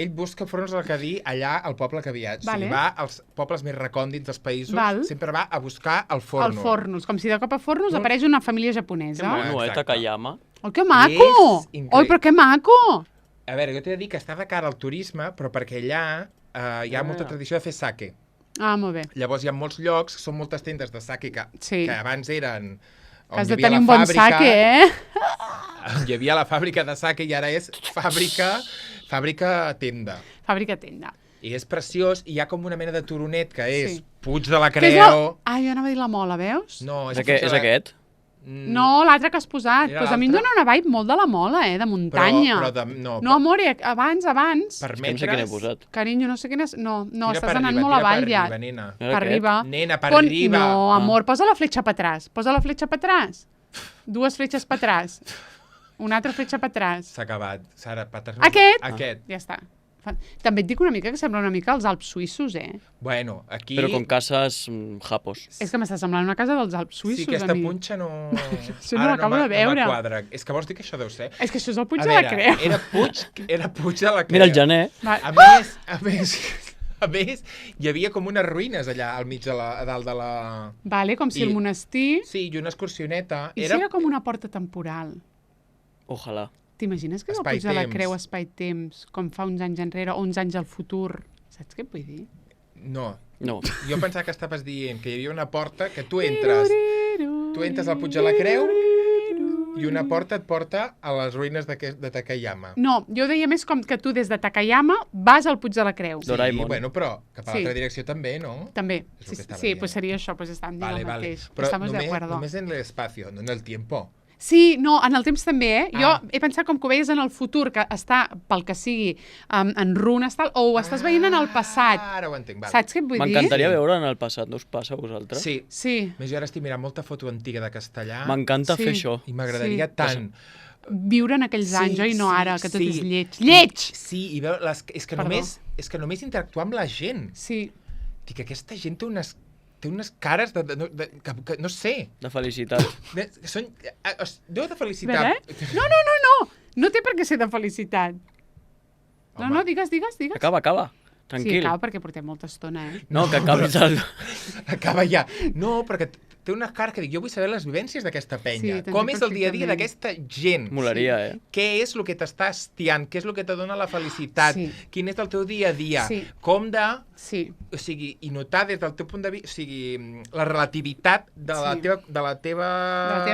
Ell busca fornos del Cadí allà al poble que viatja. O sigui, va als pobles més recòndits dels països, sempre va a buscar el forno. El fornos, com si de cop a fornos apareix una família japonesa. Que mono, Takayama. Oh, que maco! Oi, però que maco! A veure, jo t'he de dir que està de cara al turisme, però perquè allà hi ha molta tradició de fer sake. Ah, molt bé. Llavors hi ha molts llocs, són moltes tendes de sake que abans eren... Has de tenir un bon sake, eh? Hi havia la fàbrica de sake i ara és fàbrica Fàbrica Tenda. Fàbrica Tenda. I és preciós, i hi ha com una mena de turonet que és Puig de la Que Creu... jo anava a dir la Mola, veus? No, És aquest? No, l'altre que has posat. Pues a mi em dona una vibe molt de la Mola, de muntanya. No, amor, abans. Per És que no sé quin he posat. Carinyo, no sé quin és... No, estàs per anant arriba, molt avall ja. nena. Per arriba. Nena, per arriba. No, amor, posa la fletxa per atràs. Posa la fletxa per atràs. 2 fletxes per atràs. Una altra fletxa per atràs. S'ha acabat. Sara, Aquest? Ja està. També et dic una mica que sembla una mica els Alps suïssos, Bueno, aquí... Però con cases japos. És que m'està semblant una casa dels Alps suïssos, Sí, aquesta punxa no... Això no l'acabo de veure. No m'quadra. És que vols dir que això deu ser? És que això és el Puig de la Creu. Era Puig de la Creu. Mira el gener. A més, hi havia com unes ruïnes allà al mig a dalt de la... Vale, com si el monestir... Sí, i una excursioneta. I si era com una porta temporal? Ojalà. T'imagines que és el Puig de la Creu espai-temps, com fa uns anys enrere, o uns anys al futur? Saps què et vull dir? No. No. Jo pensava que estaves dient que hi havia una porta que tu entres al Puig de la Creu i una porta et porta a les ruïnes de Takayama. No, jo deia més com que tu des de Takayama vas al Puig de la Creu. Sí, bueno, però cap a l'altra direcció també, no? També. Sí, pues seria això, pues estàvem dient el mateix. Però només en l'espacio, no en el tiempo. Sí, no, en el temps també, Jo he pensat com que ho veies en el futur, que està, pel que sigui, en runes, tal, o ho estàs veient en el passat. Ara ho entenc, Saps què et vull dir? M'encantaria veure en el passat, no us passa a vosaltres? Sí. Més jo ara estic mirant molta foto antiga de castellà. M'encanta fer això. I m'agradaria tant... Viure en aquells anys, oi? No ara, que tot és lleig. Lleig! Sí, i veure... És que només interactuar amb la gent. Sí. Dic, aquesta gent té unes cares que no sé. De felicitat. Déu de felicitat. No. No té per què ser de felicitat. No, digues. Acaba. Tranquil. Sí, acaba perquè portem molta estona, No, que acabis el... Acaba ja. No, perquè té unes cares que dic, jo vull saber les vivències d'aquesta penya. Com és el dia a dia d'aquesta gent? Molaria, Què és el que t'està hastiant? Què és el que te dona la felicitat? Quin és el teu dia a dia? Com de... O sigui, i notar des del teu punt de vista... O sigui, la relativitat de la teva... De la teva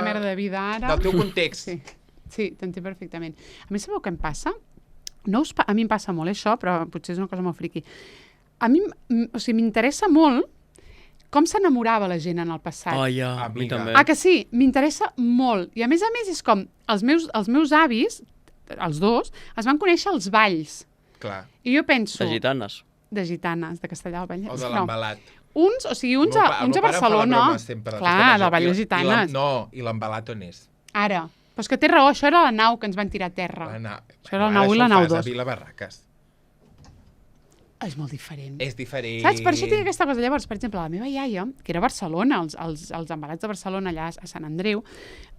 merda de vida ara. Del teu context. Sí, t'entenc perfectament. A mi sabeu què em passa? A mi em passa molt això, però potser és una cosa molt friqui. A mi, m'interessa molt com s'enamorava la gent en el passat. A mi també. Que sí? M'interessa molt. I a més és com els meus avis, els dos, es van conèixer als balls. Clar. I jo penso... De gitanes. De gitanes, de Castellà del Vallès. O de l'embalat. Uns a Barcelona. Clar, del Vallès Gitanes. I l'embalat on és? Ara. Però és que té raó, això era la nau que ens van tirar a terra. Això era la nau i la nau 2. Això ho fas a Vila Barraques. És molt diferent. És diferent. Saps? Per això tinc aquesta cosa. Llavors, per exemple, la meva iaia, que era a Barcelona, els embalats de Barcelona, allà a Sant Andreu,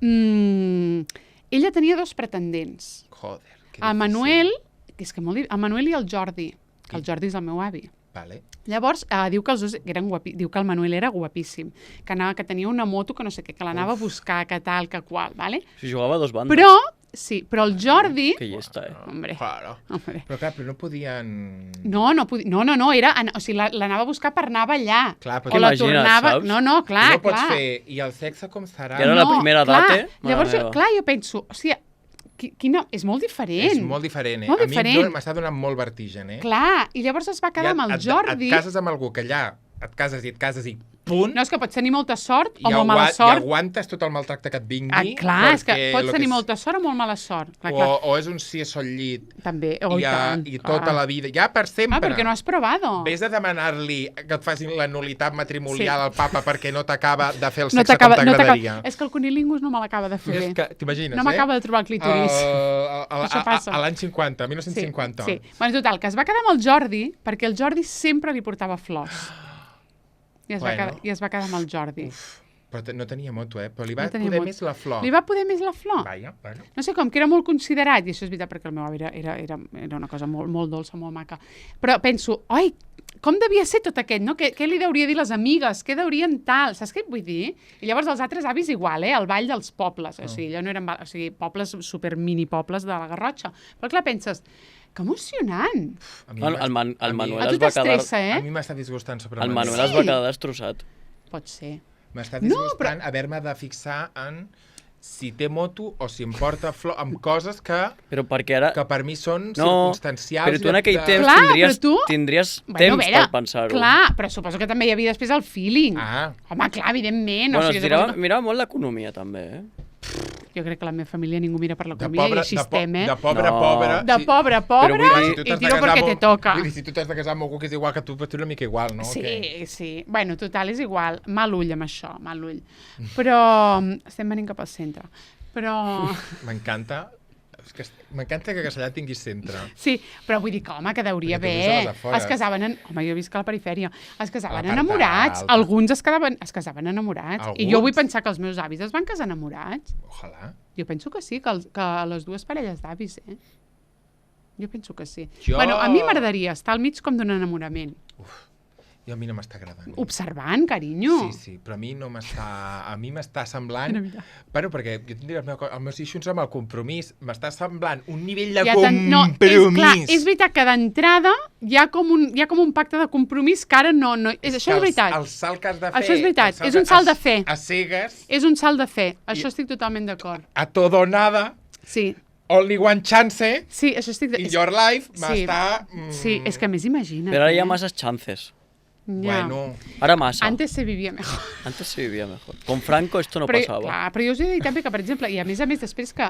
ella tenia 2 pretendents. Joder, que difícil. Manuel, que és que molt difícil, Manuel i el Jordi, que el Jordi és el meu avi. Vale. Llavors, diu que els dos eren diu que el Manuel era guapíssim, que tenia una moto que no sé què, que l'anava a buscar, que tal, que qual, vale? Si jugava a 2 bandes. Però el Jordi... Que llesta, Hombre. Però clar, però no podien... No, era... O sigui, l'anava a buscar per anar a ballar. Clar, o la tornava... saps? No, clar, no pots fer, i el sexe com serà? I era la primera data. Llavors, jo penso, o sigui, és molt diferent. És molt diferent, Molt a mi m'està donant molt vertigen, Clar, i llavors es va quedar amb el Jordi... Et cases amb algú que allà et cases i punt... No, és que pots tenir molta sort o molt mala sort. I aguantes tot el maltracte que et vingui. Clar, és que pots tenir molta sort o molt mala sort. O és un sí a sol llit. També, i tota la vida, ja per sempre. Perquè no has probado. Vés a demanar-li que et facin la nulitat matrimonial al papa perquè no t'acaba de fer el sexe com t'agradaria. És que el cunilingus no me l'acaba de fer bé. T'imagines, No m'acaba de trobar el clítoris. Això passa. A l'any 50, 1950. Sí. Bueno, total, que es va quedar amb el Jordi perquè el Jordi sempre li portava flors. I es va quedar amb el Jordi. Però no tenia moto, però li va poder més la flor. Li va poder més la flor? Vaja. No sé com, que era molt considerat, i això és veritat perquè el meu avi era una cosa molt, molt dolça, molt maca. Però penso, oi, com devia ser tot aquest, no? Què li deuria dir les amigues? Què deurien tal? Saps què et vull dir? I llavors els altres avis igual, el ball dels pobles. O sigui, allò no eren pobles, super mini pobles de la Garrotxa. Però clar, penses... Que emocionant! El Manuel es va quedar... A mi m'està disgustant sobre el Manuel es va quedar destrossat. Pot ser. M'està disgustant haver-me de fixar en si té moto o si em porta flor amb coses que per mi són circumstancials. Però tu en aquell temps tindries temps per pensar-ho. Clar, però suposo que també hi havia després el feeling. Home, clar, evidentment. Bueno, mirava molt l'economia, també, Jo crec que la meva família ningú mira per l'economia i així estem, De pobre a pobre. De pobre a pobre i tiro perquè te toca. Si tu t'has de casar amb algú que és igual que tu, però tu una mica igual, no? Sí. Bueno, total, és igual. Mal ull amb això, mal ull. Però estem venint cap al centre. Però... M'encanta que Castellà tingui centre. Sí, però vull dir que, home, que deuria haver... Es casaven Home, jo visc a la perifèria. Es casaven enamorats. Alguns es casaven enamorats. I jo vull pensar que els meus avis es van casar enamorats. Ojalà. Jo penso que sí, que les dues parelles d'avis, Jo penso que sí. Bueno, a mi m'agradaria estar al mig com d'un enamorament. I a mi no m'està agradant. Observant, carinyo. Sí, però a mi no m'està... A mi m'està semblant... Bueno, perquè jo tindria els meus eixos amb el compromís. M'està semblant un nivell de compromís. És veritat que d'entrada hi ha com un pacte de compromís que ara no... Això és veritat. El salt que has de fer... Això és veritat. És un salt de fe. A cegues. És un salt de fe. Això estic totalment d'acord. A todo o nada. Sí. Only one chance. Sí, això estic... In your life m'està... Sí, és que més imagina't. Però ara hi ha masses chances. Bueno. Ahora masa. Antes se vivía mejor. Con Franco esto no pasaba. Clar, però jo us he dit també que, per exemple, i a més després que,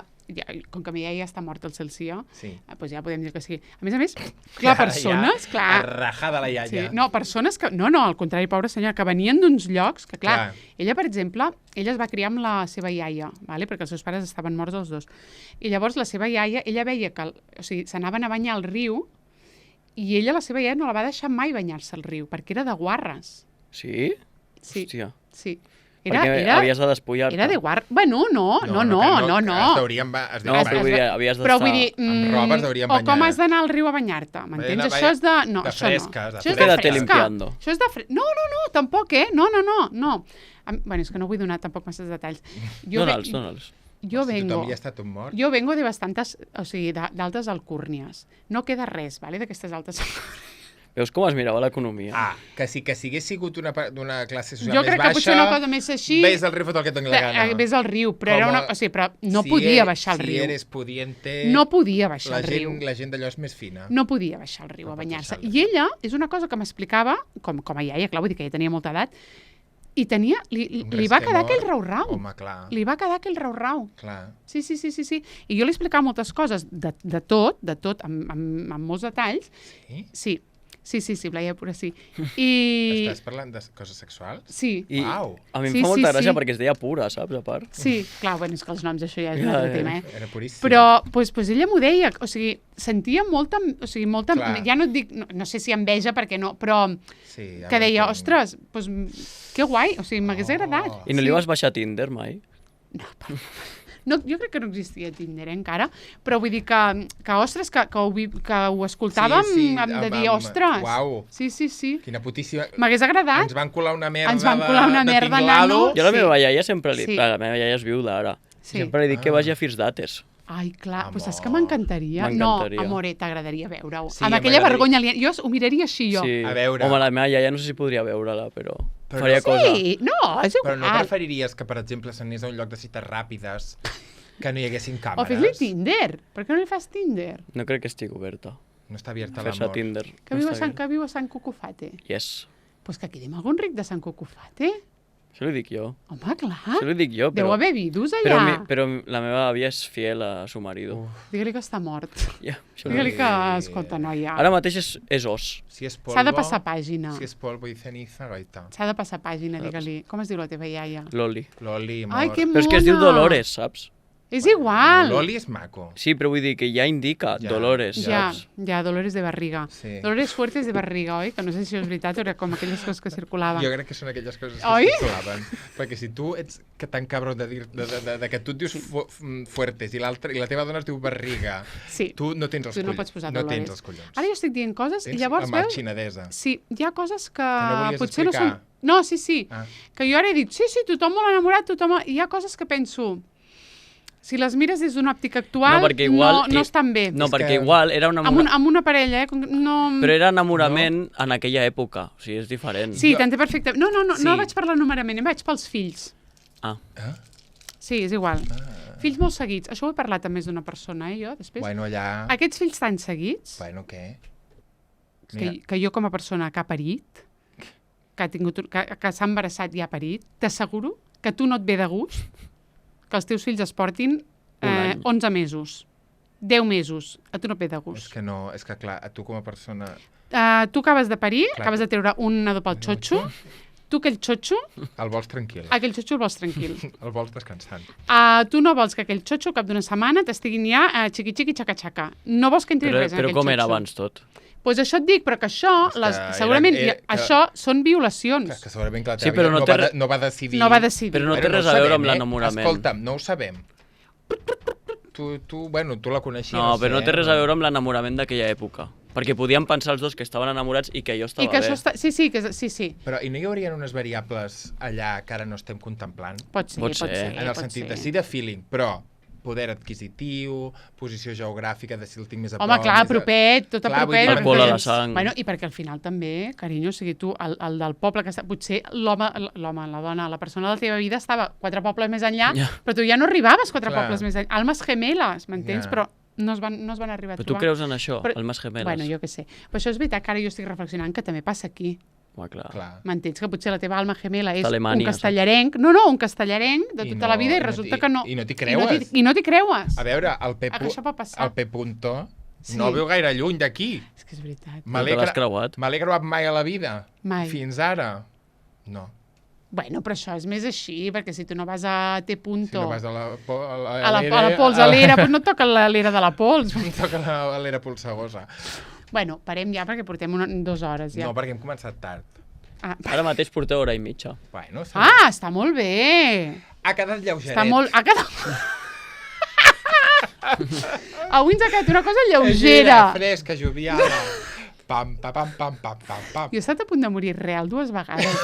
com que mi iaia està morta al Celsià, doncs ja podem dir que sí. A més, clar, persones... Arrajada la iaia. Sí, no, persones que... No, al contrari, pobra senyora, que venien d'uns llocs que, clar, ella, per exemple, ella es va criar amb la seva iaia, perquè els seus pares estaven morts els dos. I llavors la seva iaia, ella veia que... O sigui, s'anaven a banyar al riu i ella, la seva iaia, no la va deixar mai banyar-se al riu, perquè era de guarres. Sí? Sí. Hòstia. Sí. Perquè havies de despullar-te. Era de guarres. Bueno, no. Però vull dir... Amb roba es deurien banyar. O com has d'anar al riu a banyar-te, m'entens? Això és de... No, de fresca. Això és de fresca. Això és de fresca. No, tampoc, No. Bueno, és que no vull donar tampoc masses detalls. Dóna'ls. Jo vengo de bastantes, o sigui, d'altes alcúrnies. No queda res, d'aquestes altes alcúrnies. Veus com es mirava l'economia? Que si hagués sigut d'una classe social més baixa... Jo crec que potser una cosa més així... Ves al riu, fot el que et doni la gana. Ves al riu, però era una... O sigui, però no podia baixar al riu. Si eres pudiente... No podia baixar al riu. La gent d'allò és més fina. No podia baixar al riu a banyar-se. I ella, és una cosa que m'explicava, com a iaia, clar, vull dir que ja tenia molta edat, i tenia... Li va quedar aquell rau-rau. Home, clar. Li va quedar aquell rau-rau. Clar. Sí. I jo li explicava moltes coses, de tot, amb molts detalls. Sí? Sí, Blaia, pura sí. Estàs parlant de coses sexuals? Sí. Uau! A mi em fa molta gràcia perquè es deia pura, saps, a part? Sí, clar, bueno, és que els noms això ja és un altre tema, Era puríssim. Però, doncs ella m'ho deia, o sigui, sentia molta, ja no et dic, no sé si enveja perquè no, però que deia, ostres, doncs que guai, o sigui, m'hagués agradat. I no li vas baixar a Tinder mai? No, jo crec que no existia Tinder encara, però vull dir que ostres, que ho escoltàvem de dir, ostres. Uau. Sí. Quina putíssima... M'hagués agradat. Ens van colar una merda nano. Jo la meva iaia sempre li... La meva iaia és viuda ara. Sempre li dic que vagi a First Dates. Ai, clar, doncs saps que m'encantaria. No, amore, t'agradaria veure-ho. Sí, amb aquella vergonya, jo ho miraria així, jo. Sí. A veure. Home, la meva iaia no sé si podria veure-la, però faria cosa. Sí, no, és igual. Però no preferiries que, per exemple, s'anés a un lloc de cites ràpides que no hi haguessin càmeres? O fes-li Tinder. Per què no li fas Tinder? No crec que estigui oberta. No està abierta l'amor. Fes-se Tinder. Que viu a Sant Cucufate. Yes. Pues que aquí anem algun ric de Sant Cucufate. Això li dic jo. Home, clar. Això li dic jo, però... Deu haver vidus allà. Però la meva àvia és fiel a su marido. Digue-li que està mort. Yeah, digue-li que, escolta, noia... Ara mateix és os. Si és polvo... S'ha de passar pàgina. Si és polvo i ceniza, gaita. S'ha de passar pàgina, digue-li. Com es diu la teva iaia? Loli. Loli, amor. Ai, que mona! Però és que es diu Dolores, saps? És igual. Loli és maco. Sí, però vull dir que ja indica Dolores, saps? Ja, Dolores de barriga. Sí. Dolores fuertes de barriga, oi? Que no sé si és veritat o era com aquelles coses que circulaven. Jo crec que són aquelles coses que circulaven. Perquè si tu ets tan cabró de que tu et dius fuertes i la teva dona es diu barriga, tu no tens els collons. Tu no pots posar Dolores. No tens els collons. Ara jo estic dient coses i llavors veus... Tens amachinadesa. Sí, hi ha coses que no volies potser explicar. no són... No, sí. Que jo ara he dit, sí, tothom molt enamorat, tothom... Hi ha coses que penso... Si les mires des d'una òptica actual, no estan bé. No, perquè igual era un enamorament... Amb una parella, no... Però era enamorament en aquella època, o sigui, és diferent. Sí, t'entenc perfectament. No vaig per l'enamorament, vaig pels fills. Sí, és igual. Fills molt seguits. Això ho he parlat amb més d'una persona, jo, després. Bueno, allà... Aquests fills tan seguits... Bueno, què? Que jo com a persona que ha parit, que s'ha embarassat i ha parit, t'asseguro que tu no et ve de gust que els teus fills es portin 11 mesos. 10 mesos. A tu no et ve de gust. És que no, és que clar, a tu com a persona... Tu acabes de parir, acabes de treure un nadó pel xotxo, tu aquell xotxo... El vols tranquil. Aquell xotxo el vols tranquil. El vols descansant. Tu no vols que aquell xotxo, cap d'una setmana, t'estiguin ja xiqui-xiqui, xaca-xaca. No vols que entri res en aquell xotxo. Però com era abans tot? Doncs això et dic, però que això, segurament, això són violacions. Que segurament que la teva vida no va decidir... No va decidir. Però no té res a veure amb l'enamorament. Escolta'm, no ho sabem. Tu la coneixies. No, però no té res a veure amb l'enamorament d'aquella època. Perquè podien pensar els dos que estaven enamorats i que allò estava bé. Sí. Però i no hi haurien unes variables allà que ara no estem contemplant? Pot ser. En el sentit de sí de feeling, però poder adquisitiu, posició geogràfica, de si el tinc més a prop... Home, clar, propet, tot a propet. Alcohol a la sang. Bueno, i perquè al final també, carinyo, o sigui, tu, el del poble que està... Potser l'home, la dona, la persona de la teva vida estava 4 pobles més enllà, però tu ja no arribaves 4 pobles més enllà. Almes gemeles, m'entens? Però no es van arribar a trobar. Però tu creus en això, almes gemeles? Bueno, jo què sé. Però això és veritat que ara jo estic reflexionant que també passa aquí. Clar. M'entens? Que potser la teva alma gemela és Alemanya, un castellarenc. No, un castellarenc de tota la vida i resulta que no... I no t'hi creues. I no t'hi creues. A veure, el P. No veu gaire lluny d'aquí. És que és veritat. Me l'has creuat? Me l'he creuat mai a la vida. Mai. Fins ara. No. Bueno, però això és més així, perquè si tu no vas a T. Si no vas a la Pols, a l'era, doncs no et toca l'era de la Pols. No toca l'era polsegosa. Bueno, parem ja, perquè portem 2 hores ja. No, perquè hem començat tard. Ara mateix porteu 1 hora i mitja. Bueno, està molt bé. Ha quedat lleugeret. Ha quedat... Avui ens ha quedat una cosa lleugera. Fresca, joviala. Pam. Jo he estat a punt de morir real 2 vegades,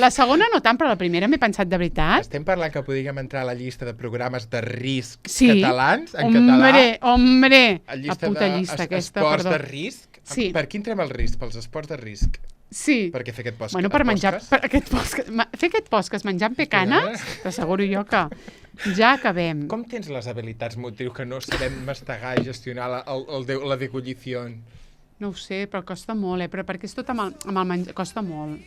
La segona no tant, però la primera m'he pensat de veritat. Estem parlant que podríem entrar a la llista de programes de risc catalans, en català. Hombre, la puta llista aquesta, perdó. Esports de risc? Sí. Per qui entrem al risc? Pels esports de risc? Sí. Per què fer aquest podcast? Bueno, per menjar... Fer aquest podcast menjant pecanes, t'asseguro jo que ja acabem. Com tens les habilitats motrius que no sabem mastegar i gestionar la decollició? No ho sé, però costa molt, Però perquè és tot amb el menjar... Costa molt.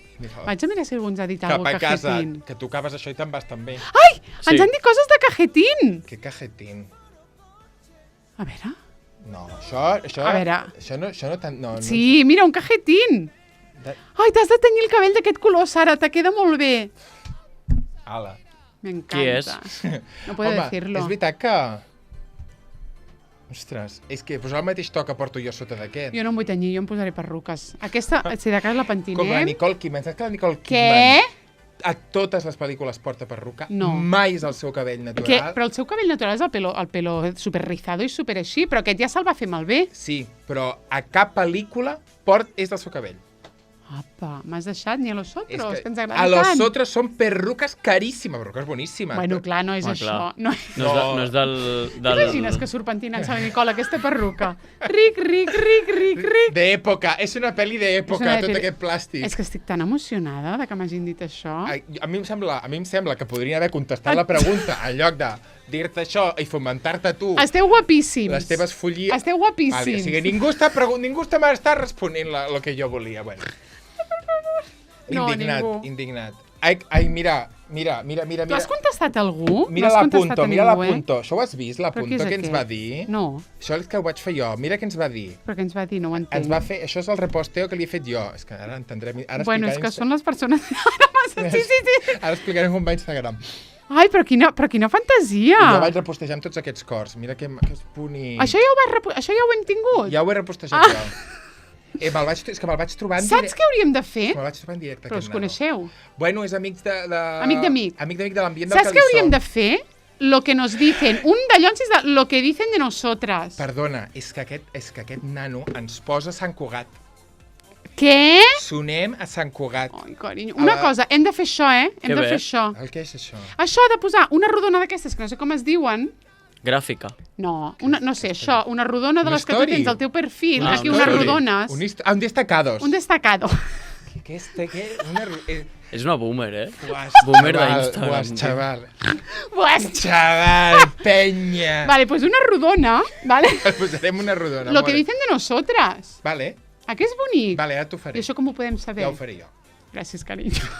Vaig a mirar si algú ens ha dit alguna cosa de cajetín. Que tu acabes això i te'n vas també. Ai! Sí. Ens han dit coses de cajetín! Què cajetín? A veure... No, això... A veure... Això no tant... No, sí, mira, un cajetín! Ai, t'has de tenyir el cabell d'aquest color, Sara, te queda molt bé. Ala. M'encanta. Qui és? No puedo decirlo. És veritat que... Ostres, és que posar el mateix to que porto jo sota d'aquest. Jo no em vull tenyir, jo em posaré perruques. Aquesta, si de cas la pentinem... Com la Nicole Kidman. Saps que la Nicole Kidman... Què? A totes les pel·lícules porta perruca. No. Mai és el seu cabell natural. Però el seu cabell natural és el pelo super rizado i super així, però aquest ja se'l va fer malbé. Sí, però a cap pel·lícula és del seu cabell. Apa, m'has deixat ni a los otros, que ens agrada tant. A los tant. otros són perruques caríssimes, perruques boníssimes. Bueno, clar, no és això. No és del... T'imagines que surt pentinant-se la Nicole, aquesta perruca? Ric. D'època, és una pel·li d'època, tot aquest plàstic. És que estic tan emocionada de que m'hagin dit això. A mi em sembla que podrien haver contestat la pregunta en lloc de dir-te això i fomentar-te tu. Esteu guapíssims. Les teves follies. Esteu guapíssims. O sigui, ningú m'està responent el que jo volia. Bueno. Indignat. Ai, mira. Tu has contestat a algú? Mira l'Apunto. Això ho has vist, l'Apunto, que ens va dir? No. Això és que ho vaig fer jo. Mira què ens va dir. Però què ens va dir? No ho entenc. Ens va fer... Això és el reposteo que li he fet jo. És que ara entendrem... Bueno, és que són les persones... Sí. Ara explicarem com va Instagram. Ai, però quina fantasia! Jo vaig repostejar amb tots aquests cors. Mira que bonic. Això ja ho hem tingut? Ja ho he repostejat jo. És que me'l vaig trobar en directe. Saps què hauríem de fer? Me'l vaig trobar en directe. Però us coneixeu? Bueno, és amics de... Amic d'amic. Amic d'amic de l'ambient del Saps què hauríem de fer? Lo que nos dicen. Un d'allò és lo que dicen de nosotras. Perdona, és que aquest nano ens posa a Sant Cugat. Què? Sonem a Sant Cugat. Ai, carinyo. Una cosa, hem de fer això, Hem de fer això. El què és això? Això de posar una rodona d'aquestes, que no sé com es diuen... Gràfica. No sé, això, una rodona de les que tu tens al teu perfil, aquí unes rodones. Un destacados. Un destacado. Aquesta, què? És una boomer, eh? Boomer d'Instagram. Chaval, penya. Vale, pues una rodona, ¿vale? Posarem una rodona. Lo que dicen de nosotras. Vale. ¿A qué és bonic? Vale, ara t'ho faré. I això com ho podem saber? Ja ho faré jo. Gràcies, carinyo.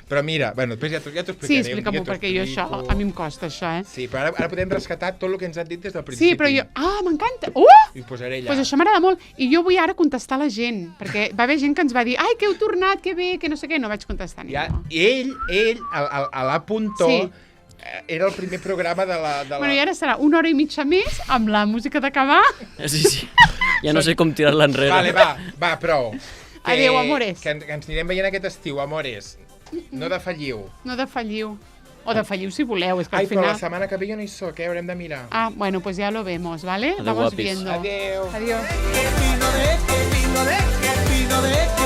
Però mira, bueno, després ja t'ho explicaré. Sí, explica-m'ho, perquè jo això, a mi em costa això, eh? Sí, però ara podem rescatar tot el que ens han dit des del principi. Sí, però jo... Ah, m'encanta! I ho posaré allà. Pues això m'agrada molt. I jo vull ara contestar a la gent, perquè va haver gent que ens va dir ai, que heu tornat, que bé, que no sé què, no vaig contestar ni no. I ell, a la Puntó, era el primer programa de la... Bueno, i ara serà 1 hora i mitja més amb la música d'acabar. Sí. Ja no sé com tirar-la enrere. Vale, va, prou. Adéu, amores. Que ens anirem veient aquest estiu, amores. No defalliu. No defalliu. O defalliu si voleu, és que al final... Però la setmana que ve jo no hi soc, haurem de mirar. Ah, bueno, pues ya lo vemos, ¿vale? Adéu, Vamos guapis. viendo. Adéu. Adiós. Que vino de